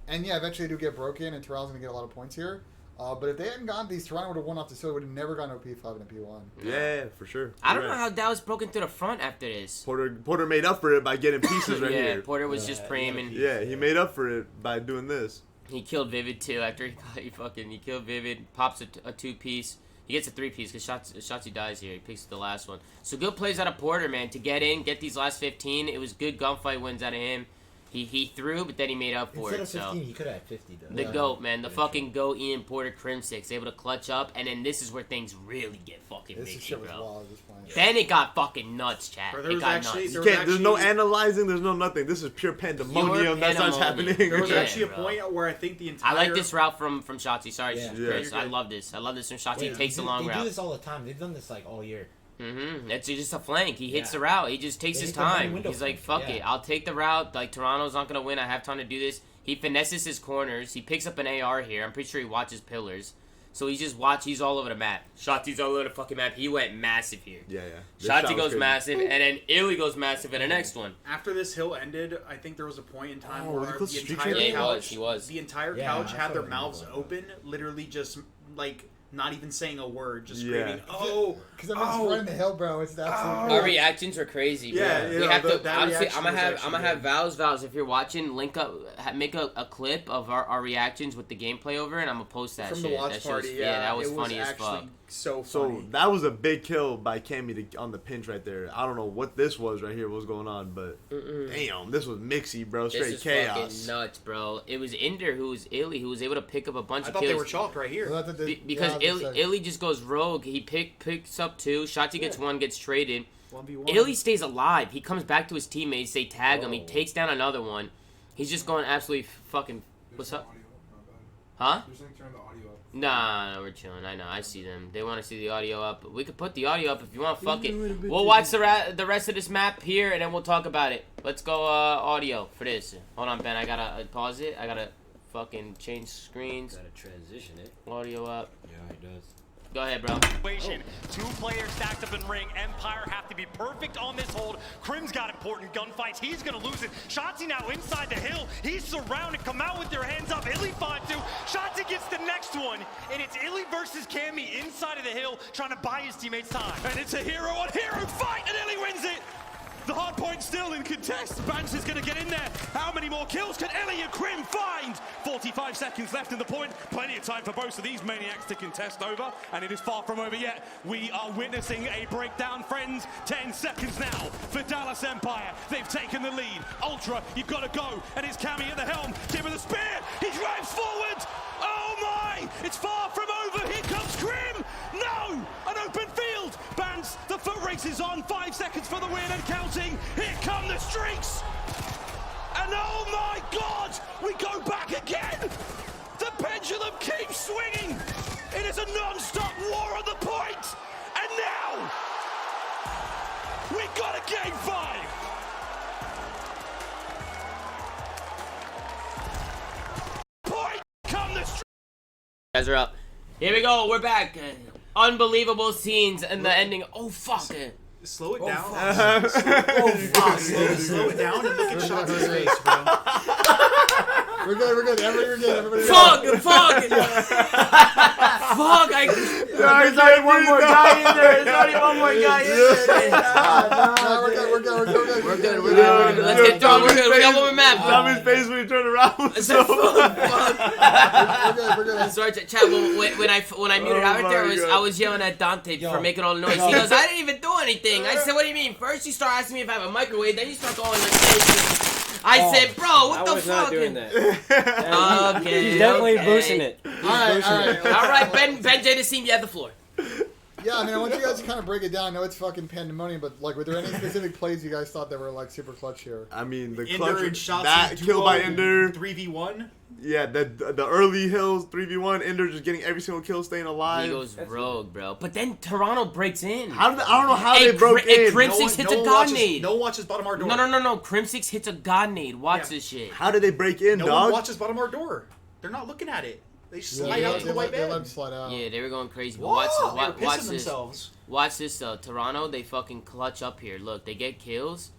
And yeah, eventually they do get broken, and Toronto's gonna get a lot of points here. But if they hadn't gotten these, Toronto would have won off the hill. Would have never gotten a P5 and a P1. Yeah, for sure. I don't You're know right. how Dallas broke into the front after this. Porter made up for it by getting pieces right yeah, here. Porter was just priming. Yeah, he made up for it by doing this. He killed Vivid too after he killed Vivid, pops a 2-piece. He gets a 3-piece because Shotzi dies here. He picks the last one. So good plays out of Porter, man, to get in, get these last 15. It was good gunfight wins out of him. He threw, but then he made up for Instead it. of 15, So he could have had 50 though. the GOAT, man, the fucking GOAT Ian Porter Crim6 able to clutch up, and then this is where things really get fucking This mixy, shit was bro. wild at this point. Then it got fucking nuts, chat. Bro, there It was got actually- nuts. there You was can't, there's no actually- analyzing, there's no nothing. This is pure pandemonium. That's what's pandemonium. happening. There was Yeah, actually a bro. point where I think the entire. I like this route from Shotzi. Sorry, Yeah. Chris. Yeah, I you're love this. I love this from Shotzi. He Wait, takes the long they route. do this all the time. They've done this like all year. It's just a flank. He hits Yeah. the route. He just takes They his hit the one time. window He's like, flank, fuck yeah. it. I'll take the route. Like, Toronto's not going to win. I have time to do this. He finesses his corners. He picks up an AR here. I'm pretty sure he watches pillars. So he's all over the map. Shotzi's all over the fucking map. He went massive here. Yeah. This shot Shotzi was goes crazy. massive, and then Illy goes massive in the next one. After this hill ended, I think there was a point in time Oh, was it where close the to street entire train? Yeah, couch, he was. the entire Yeah, couch I had saw their that mouths one. open, literally just like not even saying a word, just Yeah. screaming, "Oh!" Because I'm just running the hill, bro. It's absolutely. Our reactions were crazy, bro. Yeah, we you know, have to. that Honestly, reaction I'm gonna was have. actually I'm gonna have good. Val's. If you're watching, link up, make a clip of our reactions with the gameplay over, and I'm gonna post that From shit. the watch that party. shit Yeah, that was it funny as actually fuck. So So funny. that was a big kill by Cammy on the pinch right there. I don't know what this was right here, what was going on, but damn, this was mixy, bro. This Straight is chaos. fucking nuts, bro. It was Inder who was Illy, who was able to pick up a bunch I of thought kills. they were chalked right here. Because Illy just goes rogue. He picks up 2. Shotzi gets 1, gets traded. 1v1. Illy stays alive. He comes back to his teammates. They tag him. He takes down another one. He's just going absolutely fucking. What's up? Huh? They're saying turn the audio up. Nah, we're chilling. I know. I see them. They want to see the audio up. We could put the audio up if you want. Fuck it. We'll watch the rest of this map here, and then we'll talk about it. Let's go audio for this. Hold on, Ben. I gotta pause it. I gotta fucking change screens. Gotta transition it. Audio up. Yeah, he does. Go ahead, bro. Situation. 2 players stacked up in ring. Empire have to be perfect on this hold. Crim's got important gunfights. He's gonna lose it. Shotzi now inside the hill. He's surrounded. Come out with your hands up. Illy finds 2. Shotzi gets the next one. And it's Illy versus Cammy inside of the hill trying to buy his teammates time. And it's a hero on hero fight and Illy wins it. The hard point still in contest. Bance is going to get in there. How many more kills can Ellie and Crim find? 45 seconds left in the point. Plenty of time for both of these maniacs to contest over. And it is far from over yet. We are witnessing a breakdown, friends. 10 seconds now for Dallas Empire. They've taken the lead. Ultra, you've got to go. And it's Cammy at the helm. Give her the spear. He drives forward. Oh my! It's far from over. Here comes Crim. No! An open field. Bance, the foot race is on. 5 seconds for the win and counting. Here come the streaks. And oh my God! We go back again. The pendulum keeps swinging. It is a non-stop war on the point. And now, we got a game 5. Point come the streaks. Guys are up. Here we go. We're back. Unbelievable scenes and the ending. Oh fuck. Slow it down. Oh fuck. Slow it down and look at Shotzi's face, bro. We're good. Everybody good. Fuck! There's only one more guy in there. We're good. We're good. Let's get through. We're good. We got one more map. Tommy's face when he turned around. We're good. Sorry, chat. When I muted out right there, I was yelling at Dante for making all the noise. He goes, I didn't even do anything. I said, what do you mean? First you start asking me if I have a microwave, then you start going like this. I said, bro, what the fuck? I was not doing that. Okay. He's definitely boosting it. All right. Ben J. Nassim, you have the floor. Yeah, I mean, I want you guys to kind of break it down. I know it's fucking pandemonium, but like, were there any specific plays you guys thought that were like super clutch here? I mean, the Ender and clutch, Shotzi that kill by Ender. 3v1. Yeah, the early hills 3v1. Ender just getting every single kill, staying alive. He goes rogue, bro. But then Toronto breaks in. I don't know how they broke in. Crim6 hits a god nade. No one watches bottom our door. No. Crim6 hits a god nade. Watch this shit. How did they break in, No dog? one watches bottom our door. They're not looking at it. They slide out to the white They let bed. him slide out. Yeah, they were going crazy. But Whoa, watch they were pissing this. themselves. Watch this though. Toronto, they fucking clutch up here. Look, they get kills.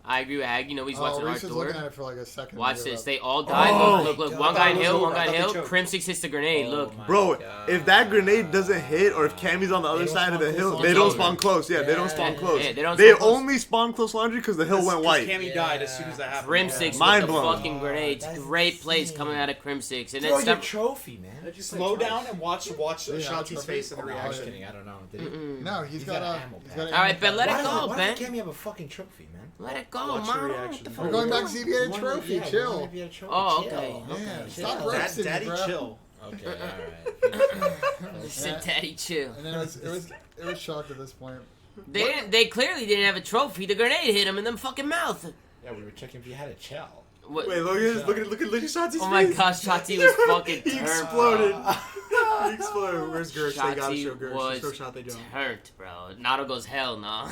I agree with Hag. You know he's watching our Reese was door. looking at it for like a second. Watch this. They all died. Look. One guy in hill. Crim6 hits the grenade. Look. Bro, if that grenade doesn't hit, or if Cammy's on the other side of the hill, they don't spawn close. Yeah, they don't spawn close. Yeah, they only spawn close laundry because the hill went white. Cammy died as soon as that happened. Crim6 Mind with the blown. fucking grenades. Great plays coming out of Crim6. And Throw then your trophy, man. Slow down and watch Shotzi's face in the I was reaction. kidding. I don't know. Did he? No, he's got got a. ammo He's pack. got an All right, ammo Ben, let pack. it go, Why Ben. does Cammy have a fucking trophy, man? Let it go, Watch the man. reaction. What the We're fuck? going back to see if you had a trophy. Yeah, Chill. if you had a trophy, Oh, chill. okay. Yeah, chill. stop roasting me, Daddy, bro. chill. Okay, alright. Said Daddy, chill. And then it was shocked at this point. They clearly didn't have a trophy. The grenade hit him in the fucking mouth. Yeah, we were checking if you had a chill. What? Wait, look at Shotzi's face. Oh my gosh, Shotzi was fucking He turned. exploded. He exploded. Where's Gersh? They gotta show Shotzi Gersh. was Show Shot they don't. turned, bro. Nato goes, hell no.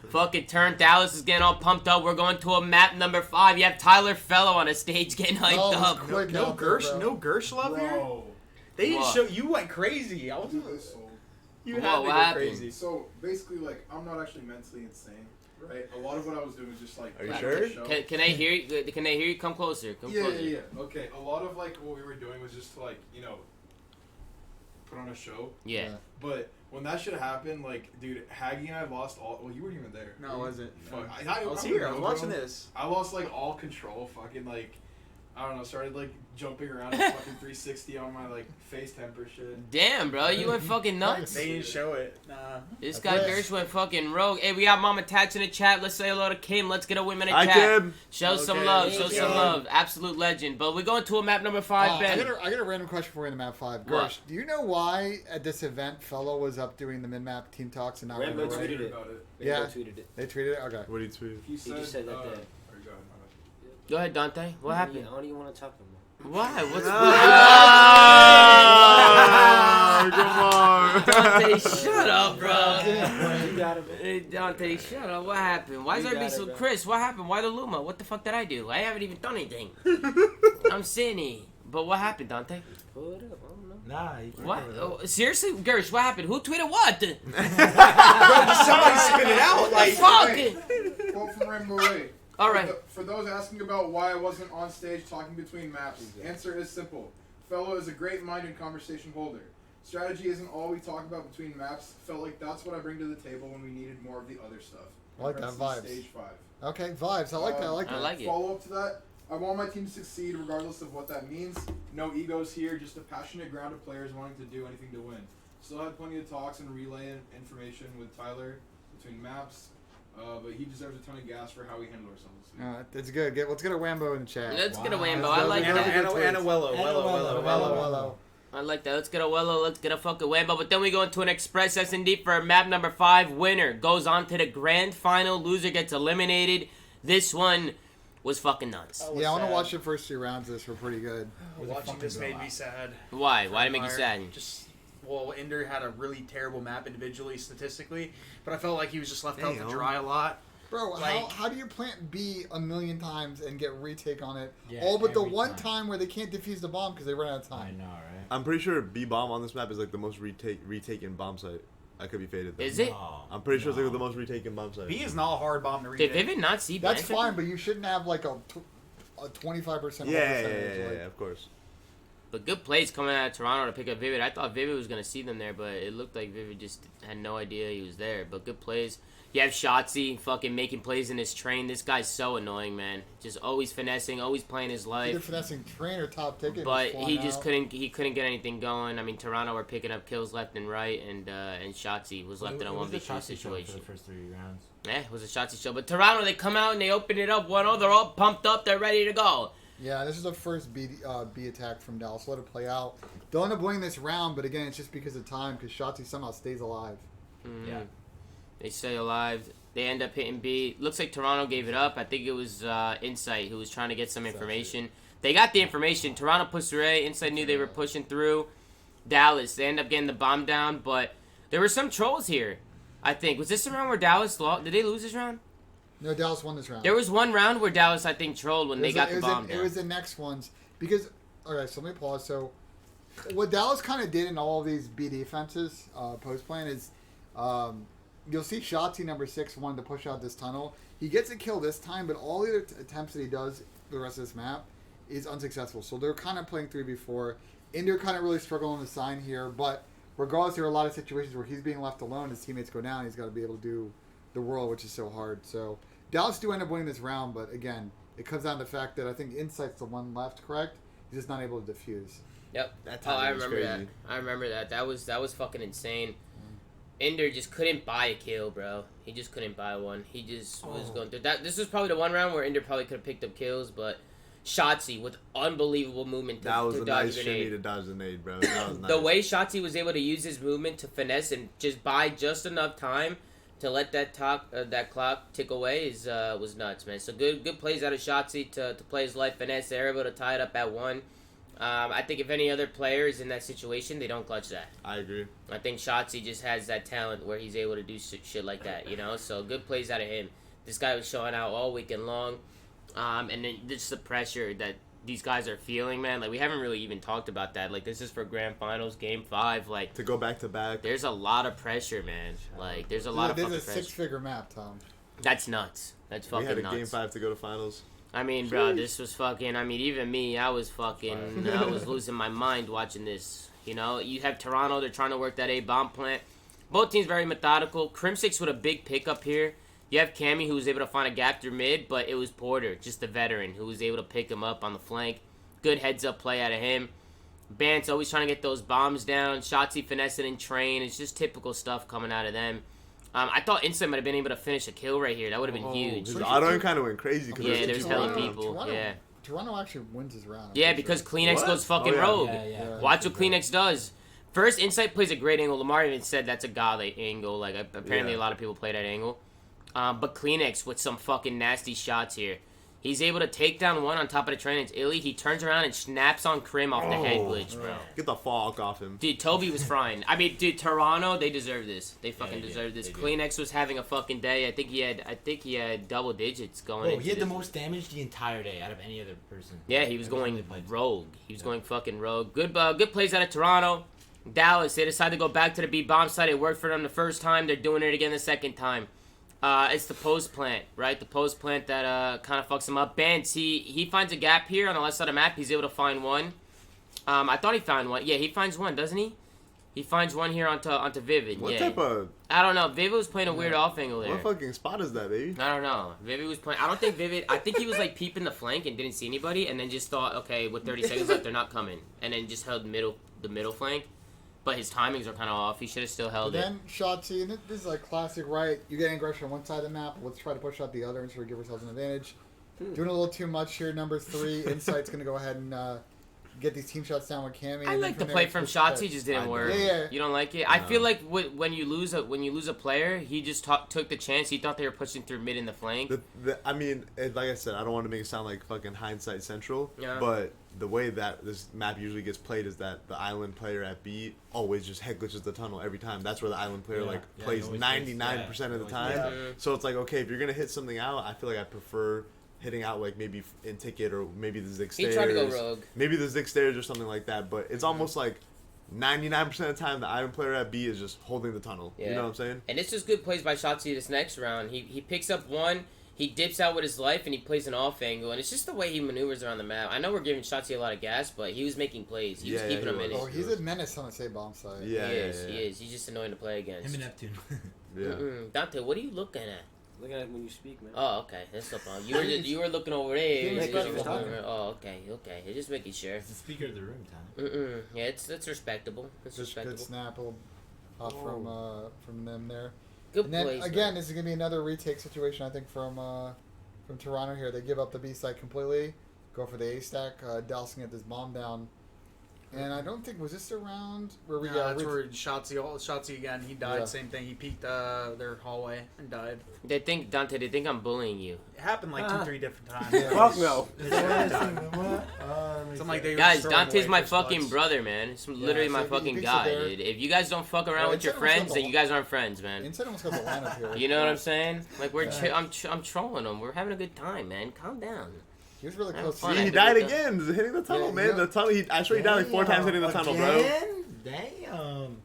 Fucking turned. Dallas is getting all pumped up. We're going to a map number 5. You have Tyler Fellow on a stage getting hyped Oh, up. quick No out there, Gersh, bro. no Gersh love here. Bro. They didn't What? show. You went crazy. I was. You had to What go happened? crazy. So basically, like, I'm not actually mentally insane, right? A lot of what I was doing was just like. Are you playing sure? the show. Can they hear you? Can they hear you? Come closer. Come closer. Yeah. Okay, a lot of like what we were doing was just to like put on a show. Yeah. But when that shit happened, like, dude, Haggy and I lost all. Well, you weren't even there. No, I wasn't. Fuck. I was here. I was watching bro. this. I lost like all control. Fucking like, I don't know. Started like jumping around and fucking 360 on my like face temper shit. Damn, bro, you went fucking nuts. They didn't show it. Nah. This guy Gersh went fucking rogue. Hey, we got Mama Tats in the chat. Let's say hello to Kim. Let's get a women in Hi, chat. Kim. Show some Okay, love. thank Show you. some love. Absolute legend. But we're going to a map number 5, Ben. I got a random question for you in the map 5. What? Gersh, do you know why at this event Fellow was up doing the mid-map team talks and not Rambo Rambo? tweeted it. About it. Yeah. Rambo tweeted it. They tweeted it? Okay. What did he tweet? He just said that or there. go ahead, my bad. Go ahead, Dante. What happened? I don't even want to talk no more. Why? What's Ah, come on. Dante, shut up, bro. You got it, man. Hey, Dante, shut up. What happened? Why is You everybody got it, so... bro. Chris, what happened? Why the Luma? What the fuck did I do? I haven't even done anything. I'm sitting. But what happened, Dante? Pull it up. I don't know. Nah, you can't What? cover it up. Oh, seriously? Gersh, what happened? Who tweeted what? Somebody spit it out. Like, Fuck! Quote from Rainbow Ray. All right. For those asking about why I wasn't on stage talking between maps, answer is simple. Fellow is a great mind and conversation holder. Strategy isn't all we talk about between maps. Felt like that's what I bring to the table when we needed more of the other stuff. I like that, Parentheses, vibes. Stage 5. Okay, vibes. I like that. I like I that. like it. Follow up to that, I want my team to succeed regardless of what that means. No egos here, just a passionate ground of players wanting to do anything to win. Still had plenty of talks and relay information with Tyler between maps, but he deserves a ton of gas for how we handle ourselves. It's good. Let's get a Wambo in the chat. Let's get a Wambo. Wow. I like Anna- that. Anna- Wello. I like that. Let's get a Wello. Let's get a fucking Wambo. But then we go into an Express S&D for map number 5. Winner goes on to the grand final. Loser gets eliminated. This one was fucking nuts. Yeah, I want to watch the first 2 rounds of this. Were pretty good. Watching this made me sad. Why? Why did it make you sad? Just, well, Ender had a really terrible map individually, statistically, but I felt like he was just left out to dry a lot. Bro, Like- how do you plant B a million times and get retake on it? Yeah, all but the every one time. time where they can't defuse the bomb because they run out of I time. know, right? I'm pretty sure B-bomb on this map is like the most retaken bomb site. I could be faded though. Is it? No, I'm pretty sure it's no. like the most retaken bomb site. B is not a hard bomb to read. Did Vivid not see That's Banter? fine, but you shouldn't have like a a 25%. Yeah, of course. But good plays coming out of Toronto to pick up Vivid. I thought Vivid was going to see them there, but it looked like Vivid just had no idea he was there. But good plays. You have Shotzi fucking making plays in his train. This guy's so annoying, man. Just always finessing, always playing his life. Either finessing train or top ticket. But he just couldn't get anything going. I mean, Toronto were picking up kills left and right, and Shotzi was left in a 1v2 situation. For the first 3 rounds. Yeah, it was a Shotzi show. But Toronto, they come out and they open it up 1-0. They're all pumped up. They're ready to go. Yeah, this is the first B attack from Dallas. Let it play out. They'll end up winning this round, but again, it's just because of time, because Shotzi somehow stays alive. Mm-hmm. Yeah. They stay alive. They end up hitting B. Looks like Toronto gave it up. I think it was Insight who was trying to get some information. They got the information. Toronto pushed through A. Insight knew they were pushing through. Dallas, they end up getting the bomb down, but there were some trolls here, I think. Was this the round where Dallas lost? Did they lose this round? No, Dallas won this round. There was one round where Dallas, I think, trolled when they got the bomb down. It was the next ones. Because, okay, so let me pause. So, what Dallas kind of did in all of these B defenses, post-plan, is you'll see Shotzi number 6 wanted to push out this tunnel. He gets a kill this time, but all the other attempts that he does the rest of this map is unsuccessful. So they're kind of playing 3v4. Inder kind of really struggling on the sign here, but regardless, there are a lot of situations where he's being left alone. His teammates go down. He's got to be able to do the whirl, which is so hard. So Dallas do end up winning this round, but again, it comes down to the fact that I think Insight's the one left, correct? He's just not able to defuse. Yep. That I was remember crazy. that. I remember that. That was fucking insane. Ender just couldn't buy a kill, bro. He just couldn't buy one. He just was going through that. This was probably the one round where Ender probably could have picked up kills, but Shotzi with unbelievable movement to, That was to a dodge nice a grenade. shimmy to dodge the nade, bro. That was nice. The way Shotzi was able to use his movement to finesse and just buy just enough time to let that clock tick away was nuts, man. So good plays out of Shotzi to play his life finesse. They're able to tie it up at 1. I think if any other player is in that situation, they don't clutch that. I agree. I think Shotzi just has that talent where he's able to do shit like that, you know? So good plays out of him. This guy was showing out all weekend long. And then just the pressure that these guys are feeling, man. Like, we haven't really even talked about that. Like, this is for Grand Finals, Game 5. Like, To go back to back. there's a lot of pressure, man. Like, there's a lot of fucking This is a pressure. 6-figure map, Tom. That's nuts. That's We fucking had a nuts. Game 5 to go to finals. I mean, bro, this was fucking... I mean, even me, I was losing my mind watching this. You know, you have Toronto. They're trying to work that A bomb plant. Both teams very methodical. Crimsix with a big pickup here. You have Cammy, who was able to find a gap through mid, but it was Porter, just the veteran, who was able to pick him up on the flank. Good heads-up play out of him. Bant's always trying to get those bombs down. Shotzi finessing in train. It's just typical stuff coming out of them. I thought Insight might have been able to finish a kill right here. That would have been huge. His auto kind of went crazy. Cause Yeah, there's hella people. Toronto, Yeah. Toronto actually wins his round. I'm Yeah, pretty because sure. Kleenex What? goes fucking Oh, yeah. rogue. Yeah. Watch what Kleenex does. First, Insight plays a great angle. Lamar even said that's a godly angle. Like, apparently Yeah. a lot of people play that angle. But Kleenex with some fucking nasty shots here. He's able to take down one on top of the train. It's Illy. He turns around and snaps on Krim off the head glitch, bro. Get the fog off him. Dude, Toby was frying. I mean, dude, Toronto, they deserve this. They fucking they deserve did. this. They did. Kleenex was having a fucking day. I think he had double digits going. Bro, into he had the this. most damage the entire day out of any other person. Yeah, he was Every time going they played. rogue. He was going fucking rogue. Good plays out of Toronto. Dallas, they decided to go back to the B bomb site. It worked for them the first time. They're doing it again the second time. It's the post plant, right? The post plant that kind of fucks him up. Bance, he finds a gap here on the left side of the map. He's able to find one. I thought he found one. Yeah, he finds one, doesn't he? He finds one here onto Vivid. What yeah. type of... I don't know. Vivid was playing a weird off angle there. What fucking spot is that, baby? I don't know. Vivid was playing. I don't think Vivid. I think he was like peeping the flank and didn't see anybody, and then just thought, okay, with 30 seconds left, they're not coming, and then just held the middle flank. But his timings are kind of off. He should have still held But it. then Shotzi, and this is like classic, right? You get aggression on one side of the map. Let's try to push out the other and sort of give ourselves an advantage. Doing a little too much here. Number 3, Insight's going to go ahead and get these team shots down with Cammy. I like the play from Shotzi, just didn't work. Yeah. You don't like it? I feel like when you lose a player, he just took the chance. He thought they were pushing through mid in the flank. I mean, like I said, I don't want to make it sound like fucking hindsight central, Yeah. but the way that this map usually gets played is that the island player at B always just head glitches the tunnel every time. That's where the island player plays he always 99% of the time. Yeah. So it's like, okay, if you're gonna hit something out, I feel like I prefer hitting out like maybe in ticket or maybe the Zig He stairs. tried to go rogue. Maybe the Zig stairs or something like that. But it's almost like 99% of the time the island player at B is just holding the tunnel. Yeah. You know what I'm saying? And this is good plays by Shotzi this next round. He picks up one. he dips out with his life and he plays an off angle, and it's just the way he maneuvers around the map. I know we're giving Shotzi a lot of gas, but he was making plays. He was keeping them in it. Oh, he's a menace on the save bomb side. Yeah, He is. He's just annoying to play against. Him and Neptune. Yeah. Dante, what are you looking at? Looking at it when you speak, man. Oh, okay. That's no problem. You were looking over there. He was talking. Oh, okay. You're just making sure. It's the speaker of the room, Tom. Yeah, it's respectable. It's respectable. Good snap from them there. Good and then plays, again, man. this is gonna be another retake situation. I think from Toronto here. They give up the B side completely, go for the A stack, dousing at this bomb down. And I don't think, was this the round where we got... that's where Shotzi again, he died, Yeah. same thing. He peeked their hallway and died. They think I'm bullying you. It happened like 2-3 different times. Yeah. Fuck no. Something like they were Guys, just throwing Dante's away my for fucking sluts. brother, man. It's literally so my he fucking picks it guy, there. dude. If you guys don't fuck around Bro, with your Inside almost friends, got then the- you guys aren't friends, man. Inside almost got the lineup here. You know what I'm saying? Like Yeah. I'm trolling them. We're having a good time, man. Calm down. He was really Have close. fun. See, he died again, hitting the tunnel, Yeah, man. yeah. The tunnel. I swear he died like 4 times hitting the tunnel, bro. Damn.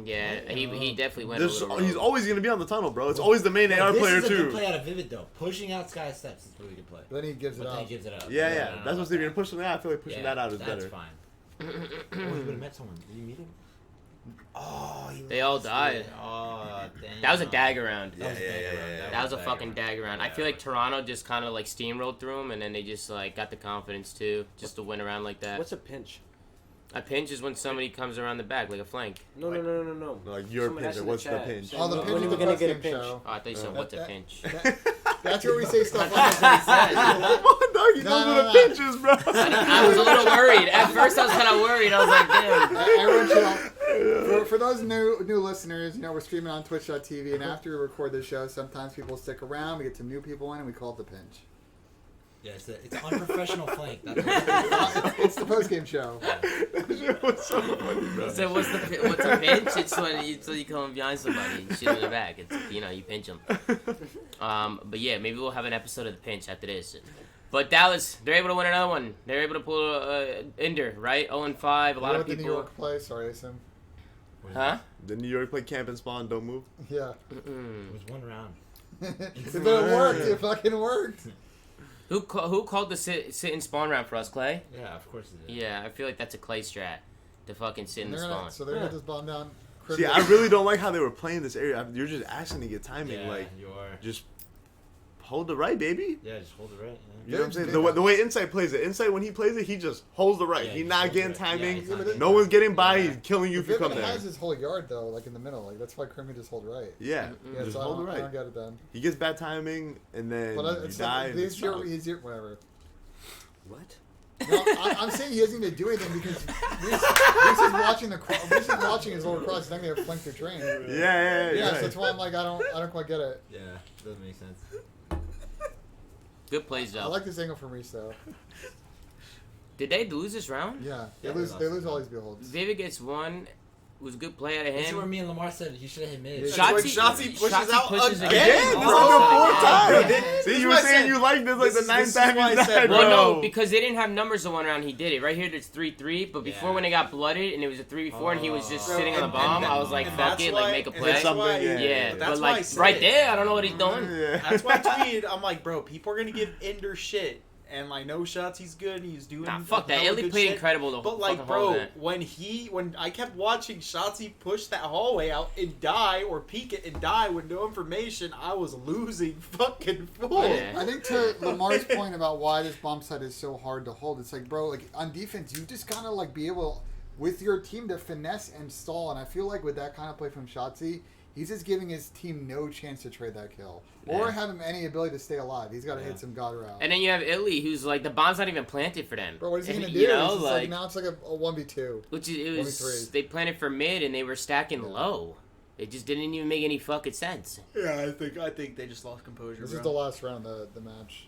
Yeah, he definitely went a There's, little he's rogue. always gonna be on the tunnel, bro. It's always the main AR This player is a good too. play out of Vivid though. Pushing out Sky Steps is a really good play. Then he gives it But then he up. gives it up. Yeah, I yeah. don't know That's what's if about you're pushing that. I feel like pushing that out is that's better. fine. Oh, he would have met someone. Did you meet him? Oh, They all died. Oh, damn. That was a dagger round. Yeah, yeah. That was a fucking dagger round. I feel like Toronto just kind of like steamrolled through them, and then they just like got the confidence too, just to win around like that. What's a pinch? A pinch is when somebody comes around the back, like a flank. No. Like your Someone pinch. asked in What's the the chat. pinch? Oh, the When pinch are is we the gonna get a post-game pinch? show. Oh, I thought you said, what's a that- pinch? That's where we say stuff That's like what he said. Come on, dog. He knows what a pinch is, bro. I was a little worried. At first, I was kind of worried. I was like, damn. Everyone chill. For those new listeners, you know, we're streaming on twitch.tv, and after we record the show, sometimes people stick around, we get some new people in, and we call it the pinch. Yeah, it's an unprofessional flank. That's what It's the post-game show. That shit was so funny, bro. So what's a pinch? It's when you come behind somebody and shoot them in the back. It's, you know, you pinch them. But yeah, maybe we'll have an episode of the pinch after this. But Dallas, they're able to win another one. They're able to pull Ender, right? 0-5. A lot of The New people. York play, sorry, Asim. Huh? The New York play camp and spawn, don't move. Yeah. it was one round. But it worked. It fucking worked. Who called the sit and spawn round for us, Clay? Yeah, of course it did. Yeah, I feel like that's a Clay strat to fucking sit in the spawn. So they're gonna just bomb down. See, I really don't like how they were playing this area. You're just asking to get timing. Yeah, like, you are. just hold the right, baby. Yeah, just hold it right. You know what I'm saying? The way Insight plays it. Insight, when he plays it, he just holds the right. Yeah, he's he not holds getting it right. timing. Yeah, he's not getting No one's getting by. Yeah. He's killing you if you come Vivid there. has his whole yard though, like in the middle. Like that's why Kermit just hold right. Yeah, Yeah, just so hold the I right. don't get it then. He gets bad timing, and then But you it's die. like, and it's wrong. whatever. What? No, I'm saying he doesn't even do anything because Reese is watching Reese is watching his little cross. He's not gonna flank their train. Yeah, Yeah, right. so that's why I'm like I don't quite get it. Yeah, doesn't make sense. Good plays, though. I like this angle from Reese though. Did they lose this round? Yeah, Yeah, they they lose all these beholds. David gets one. It was a good play out of This is where him. me and Lamar said he should have hit mid. Shotzi pushes out pushes again. Again, Oh, this is like the fourth time. This See, is you what were I saying said. you liked this like the This ninth is time why you I died, said, bro. Well, no, because they didn't have numbers the one round he did it. Right here, there's 3-3, but before Yeah. when it got blooded and it was a 3v4 and he was just Bro, sitting on the and bomb, that- I was like, and fuck that's it, why- like make a and play. that's something, why- Yeah, that's but why I like said right it. there, I don't know what he's doing. Yeah. That's why I tweeted. I'm like, bro, people are gonna give Ender shit, and like no shots. He's good. He's doing. Nah, fuck that. hella Illy good played shit. incredible the But fucking like, whole bro, event. when I kept watching Shotzi push that hallway out and die, or peek it and die with no information, I was losing fucking full. Yeah. I think to Lamar's point about why this bomb site is so hard to hold, it's like, bro, like on defense, you just gotta like be able with your team to finesse and stall. And I feel like with that kind of play from Shotzi, he's just giving his team no chance to trade that kill or Yeah. have him any ability to stay alive. He's got to hit some god route. And then you have Illy, who's like the bomb's not even planted for them. Bro, what is he And gonna do? You know, It's just like now it's like a 1v2. which is, it was 23. they planted for mid and they were stacking low. It just didn't even make any fucking sense. Yeah, I think they just lost composure. This bro. is the last round of the match.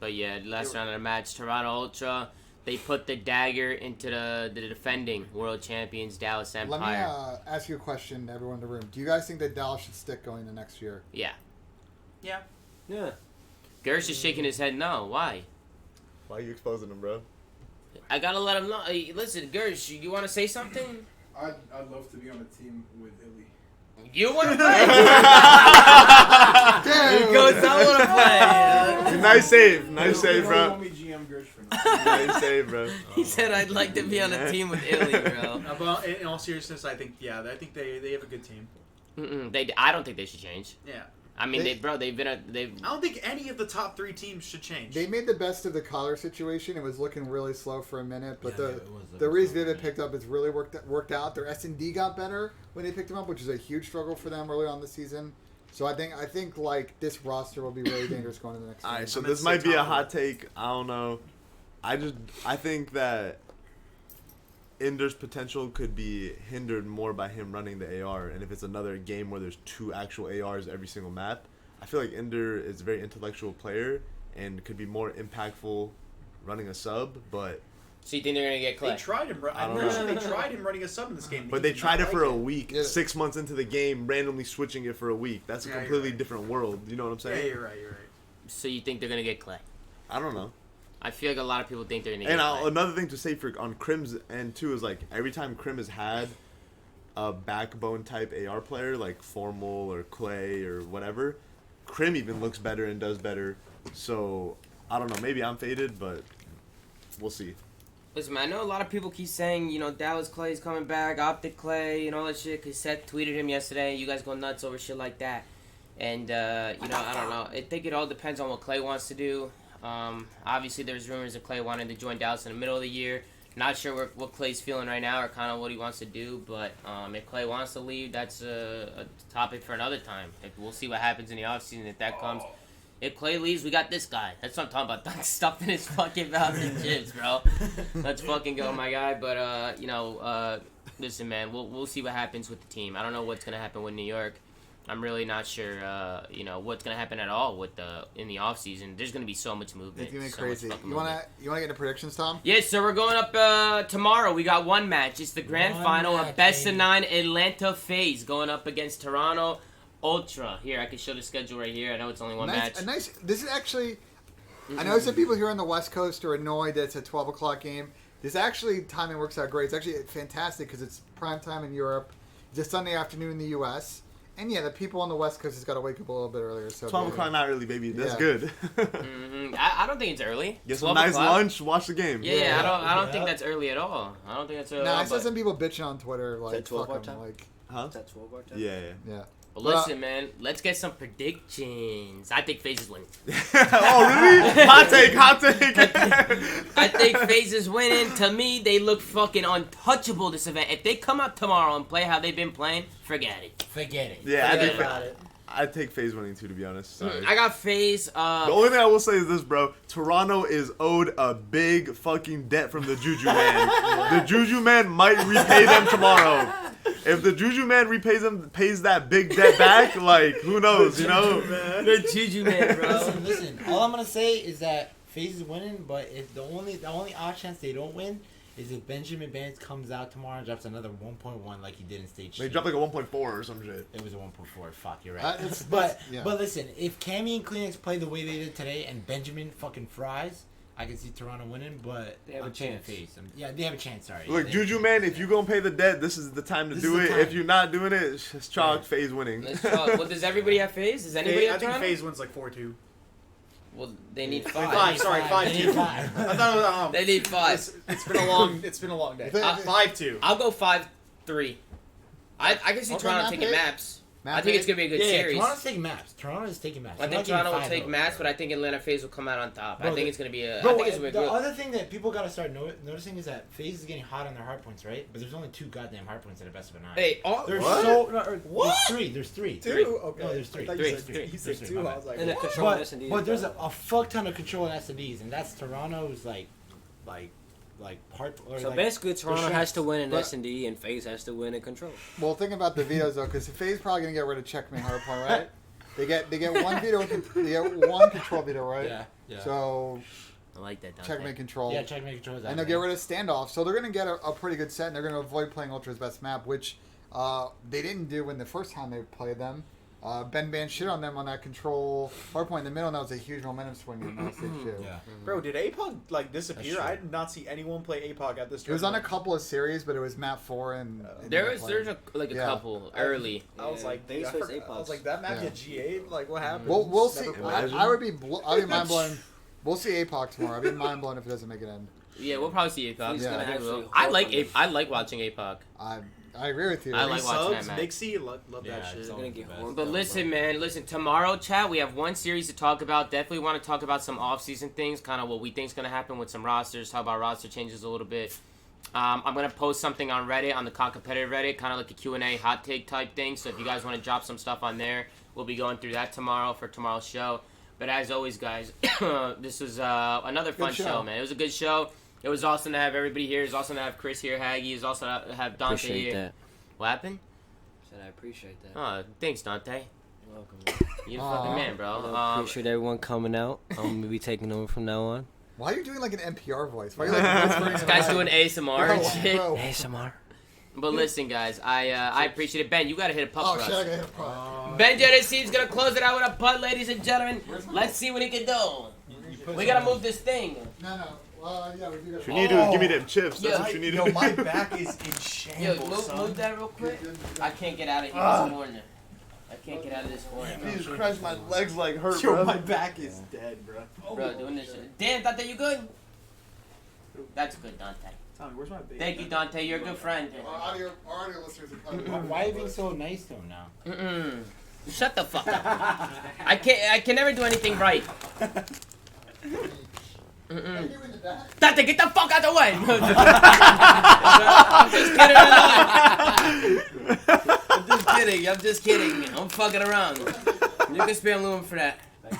But yeah, last round of the match, Toronto Ultra, they put the dagger into the defending world champions Dallas Empire. Let me ask you a question, everyone in the room. Do you guys think that Dallas should stick going the next year? Yeah. Yeah. Yeah. Gersh is shaking his head no. Why? Why are you exposing him, bro? I gotta let him know. Hey, listen, Gersh, you want to say something? I'd love to be on a team with Illy. You want to play? Damn. Goes, I want to play. Nice save. Nice save, bro. Call me GM Gershwin. Nice save, bro. He said I'd like to be on a team with Illy, bro. About, in all seriousness, I think they have a good team. I don't think they should change. Yeah. I mean, They- they've. I don't think any of the top 3 teams should change. They made the best of the collar situation. It was looking really slow for a minute, but Yeah, the it was the looking Reese slow, Vivid yeah. picked up has really worked out. Their S&D got better when they picked him up, which is a huge struggle for them early on the season. So I think like this roster will be really dangerous going into the next All right, game. so I'm this gonna might say be a top hot take. I don't know. I think that Ender's potential could be hindered more by him running the AR, and if it's another game where there's 2 actual ARs every single map, I feel like Ender is a very intellectual player and could be more impactful running a sub, but So you think they're gonna get They Clay? tried him. I I'm don't pretty know. sure they tried him running a sub in this game. but He they did tried not it for like a week, Yeah. 6 months into the game, randomly switching it for a week. That's a Yeah, you're completely right. different world. You know what I'm Yeah, saying? you're right. You're right. So you think they're gonna get Clay? I don't know. I feel like a lot of people think they're gonna And get Clay. another thing to say for on Crim's end too is like every time Crim has had a backbone type AR player like Formal or Clay or whatever, Crim even looks better and does better. So I don't know. Maybe I'm faded, but we'll see. Listen, man, I know a lot of people keep saying, you know, Dallas Clay's coming back, Optic Clay, and all that shit, because Seth tweeted him yesterday. You guys go nuts over shit like that. And, you know, I don't know. I think it all depends on what Clay wants to do. Obviously, there's rumors of Clay wanting to join Dallas in the middle of the year. Not sure what Clay's feeling right now or kind of what he wants to do. But if Clay wants to leave, that's a topic for another time. We'll see what happens in the offseason if that comes. If Clay leaves, we got this guy. That's what I'm talking about. That's stuffed in his fucking mouth and chips, bro. Let's fucking go, my guy. But, you know, listen, man, we'll see what happens with the team. I don't know what's going to happen with New York. I'm really not sure, you know, what's going to happen at all with in the offseason. There's going to be so much movement. It's gonna be so crazy. much fucking You movement. wanna get into predictions, Tom? Yes, so we're going up tomorrow. We got one match. It's the grand One final match, of Best baby. of 9 Atlanta FaZe going up against Toronto Ultra. Here, I can show the schedule right here. I know it's only one match. This is actually. I know some people here on the West Coast are annoyed that it's a 12 o'clock game. This actually timing works out great. It's actually fantastic because it's prime time in Europe. It's a Sunday afternoon in the U.S. And yeah, the people on the West Coast has got to wake up a little bit earlier. So 12 o'clock, not early, baby. That's Yeah. good. I don't think it's early. Get some 12 nice o'clock? lunch. Watch the game. Yeah, I don't Yeah. think that's early at all. I don't think that's early No, at all. I saw some people bitching on Twitter like, that 12 fuck our 'em, time? like, Huh? Is that 12 our time? Yeah, yeah. yeah. But listen, man, let's get some predictions. I think FaZe is winning. Oh, really? Hot take, hot take. I think FaZe is winning. To me, they look fucking untouchable this event. If they come out tomorrow and play how they've been playing, forget it. Forget it. Yeah, Forget I about think I take FaZe winning too, to be honest. Sorry. I got FaZe. The only thing I will say is this, bro. Toronto is owed a big fucking debt from the Juju man. The Juju man might repay them tomorrow. If the Juju man pays that big debt back, like, who knows, you know? the Juju man, bro. Listen. All I'm gonna say is that FaZe is winning, but if the only odd chance they don't win is if Benjamin Banks comes out tomorrow and drops another 1.1 like he did in stage They 2. dropped like a 1.4 or some shit. It was a 1.4. Fuck, you're right. It's- but yeah. but listen, if Cammy and Kleenex play the way they did today and Benjamin fucking fries, I can see Toronto winning. But They have a I'm taking chance. FaZe. Yeah, they have a chance. Sorry. Look, They- Juju man, if you gonna pay the debt, this is the time to This do is it. the time. If you're not doing it, it's chalk Yeah. FaZe winning. Let's talk. Well, does everybody have FaZe? Does anybody I have think Toronto? FaZe wins like 4-2. Well, they need Five. 5. Sorry, They need 5-2. five. I thought it was, They need 5. It's been a long day. 5-2. I'll go 5-3. I can see Okay, Toronto map taking pick. maps. Map I think it's pick. gonna be a good Yeah, series. Toronto's taking maps. Toronto is taking maps. I They're think not getting Toronto will five, take though. maps, but I think Atlanta FaZe will come out on top. I Bro, think it's gonna be a. Bro, I think it's gonna be the good. other thing that people gotta start noticing is that FaZe is getting hot on their hard points, right? But there's only 2 goddamn hard points at the best of a 9. Hey, There's What? so no, What? There's three. Two? Okay. No, there's three. I thought Three. you said, you said There's three, 2. my I bad. was like, And the what? control But, S&D. but there's a fuck ton of control in S&Ds, and that's Toronto's like part. Or So like, basically, Toronto strengths. has to win in But- S&D, and FaZe has to win in control. Well, think about the vetoes though, because FaZe probably gonna get rid of checkmate hardpoint, right? They get one veto, they get one control veto, right? Yeah. So I like that. Dante. checkmate control. Yeah, checkmate control is out And they'll there. get rid of standoff. So they're going to get a pretty good set, and they're going to avoid playing Ultra's best map, which they didn't do when the first time they played them. Ben shit on them on that control hardpoint in the middle, and that was a huge momentum swing in that stage too. Yeah. Bro, did APOG like disappear? That's I did not see anyone play APOG at this. It was on a tournament. couple of series, but it was map 4 and There's a couple early. I was like, FaZe I vs. forgot- I was APOG. like, that map Yeah. get GA'd? Like, what happened? We'll see. Never Imagine. I'd be mind blown. We'll see APOC tomorrow. I'd be mind blown if it doesn't make it in. Yeah, we'll probably see APOC. He's Yeah. gonna I think we will. actually I like hold on I like watching APOC. I agree with you. I like watching that Subs, match. Mixie, love Yeah, that shit. it's They're gonna get horned But up, listen, bro. man, tomorrow, chat, we have one series to talk about. Definitely want to talk about some off-season things, kind of what we think is going to happen with some rosters, talk about roster changes a little bit. I'm going to post something on Reddit, on the COD Competitive Reddit, kind of like a Q&A hot take type thing. So if you guys want to drop some stuff on there, we'll be going through that tomorrow for tomorrow's show. But as always, guys, this was another fun show, man. It was a good show. It was awesome to have everybody here. It was awesome to have Chris here, Haggy. It was awesome to have Dante Appreciate here. that. What happened? Said I appreciate that. Oh, thanks, Dante. You're welcome. You the fucking man, bro. Appreciate everyone coming out. I'm gonna be taking over from now on. Why are you doing like an NPR voice? Why are you like whispering? This guy's doing ASMR and Bro, shit. bro. ASMR. But listen, guys, I appreciate it. Ben, you gotta hit a putt Oh for shit! I us. gotta hit a putt. Ben Genesee's gonna close it out with a putt, ladies and gentlemen. Let's see what he can do. We gotta move this thing. No. Yeah, we do. What you need to do is give me them chips. That's Yeah. what you need to Yo, do. my back is in Yo, shambles, move that real quick. I can't get out of here this corner. I can't get out of this corner. Jesus Christ, my legs like hurt, Yo, bro. my back is dead, bro. Bro, doing this shit. Damn, Dante, you good? That's good, Dante. Tommy, where's my baby? Thank you, Dante. You're a good friend. Our audio listeners are probably. Why are you being so nice to him now? Mm-mm. Shut the fuck up. I can never do anything right. Mm-mm. Dante, get the fuck out the way! I'm just kidding. I'm fucking around. You can spare Lumen for that. You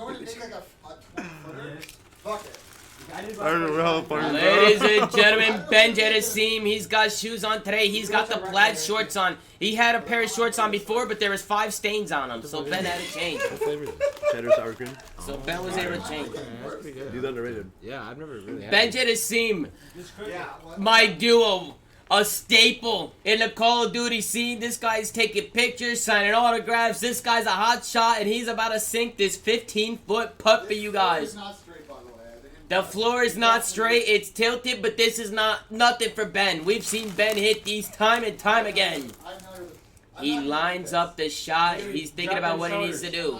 want to make like a 20-footer? Fuck it. Ladies and gentlemen, Ben Genesim, he's got shoes on today. He's got the plaid shorts on. He had a pair of shorts on before, but there was 5 stains on them, so Ben had to change. Cheddar sour cream. So Ben was able to change. He's underrated. Yeah, I've never really. Ben Genesim, my duo, a staple in the Call of Duty scene. This guy's taking pictures, signing autographs. This guy's a hot shot, and he's about to sink this 15-foot putt for you guys. The floor is not straight, it's tilted, but this is nothing for Ben. We've seen Ben hit these time and time again. He lines up the shot. He's thinking about what he needs to do.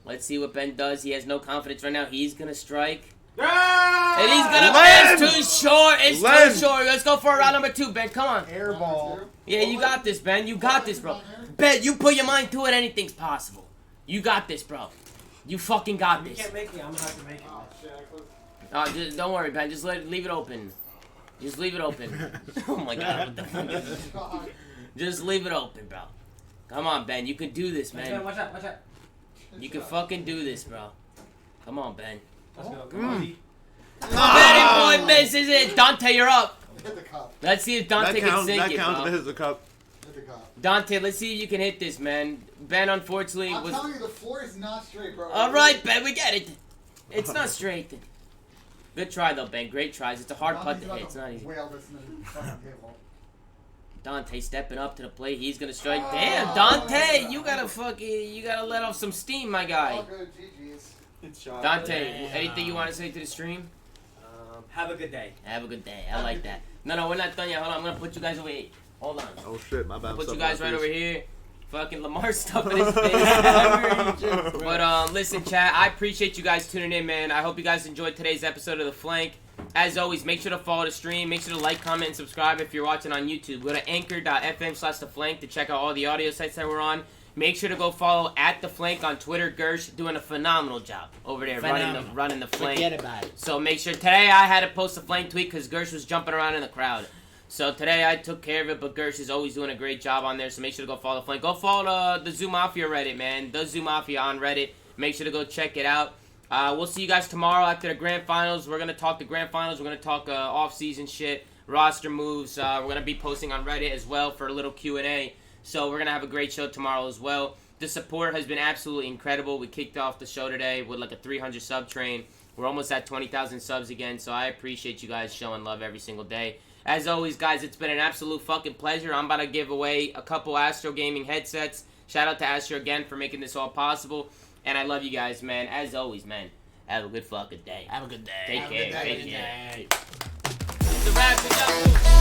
Let's see what Ben does. He has no confidence right now. He's going to strike. And he's going to it's too short. It's too short. Let's go for round number 2, Ben. Come on. Airball. Yeah, you got this, Ben. You got this, bro. Ben, you put your mind to it. Anything's possible. You got this, bro. You fucking got this. You can't make me. I'm gonna have to make it. Just, don't worry, Ben. Just leave it open. Just leave it open. Oh my God, what the fuck is this? Just leave it open, bro. Come on, Ben. You can do this, man. Watch out. You can fucking do this, bro. Come on, Ben. Let's go. Come on. Betty boy misses it. Dante, you're up. Hit the cup. Let's see if Dante can sink that it, counts bro. if it hits the cup. Hit the cup. Dante, let's see if you can hit this, man. Ben, unfortunately, I'm was... telling you, the floor is not straight, bro. All right, Ben, we get it. It's not straight. Good try, though, Ben. Great tries. It's a hard putt to hit. It's not easy. Whale that's in the fucking table. Dante stepping up to the plate. He's gonna strike. Damn, Dante, you gotta let off some steam, my guy. All good, GG's. It's shot. Dante, anything you want to say to the stream? Have a good day. Have a good day. I like that. No, we're not done yet. Hold on, I'm gonna put you guys over here. Hold on. Oh shit, my bad. Put you guys right over here. Fucking Lamar stuffing his face. But listen, chat, I appreciate you guys tuning in, man. I hope you guys enjoyed today's episode of The Flank. As always, make sure to follow the stream. Make sure to like, comment, and subscribe if you're watching on YouTube. Go to anchor.fm/theflank to check out all the audio sites that we're on. Make sure to go follow @theflank on Twitter. Gersh doing a phenomenal job over there running the flank. Forget about it. So make sure today I had to post a flank tweet because Gersh was jumping around in the crowd. So today I took care of it, but Gersh is always doing a great job on there. So make sure to go follow the flank. Go follow the ZooMAFIA Reddit, man. The ZooMAFIA on Reddit. Make sure to go check it out. We'll see you guys tomorrow after the grand finals. We're gonna talk the grand finals. We're gonna talk off-season shit, roster moves. We're gonna be posting on Reddit as well for a little Q&A. So we're gonna have a great show tomorrow as well. The support has been absolutely incredible. We kicked off the show today with like a 300 sub train. We're almost at 20,000 subs again. So I appreciate you guys showing love every single day. As always, guys, it's been an absolute fucking pleasure. I'm about to give away a couple Astro Gaming headsets. Shout out to Astro again for making this all possible. And I love you guys, man. As always, man. Have a good fucking day. Have a good day. Take care. Take care. To wrap it up.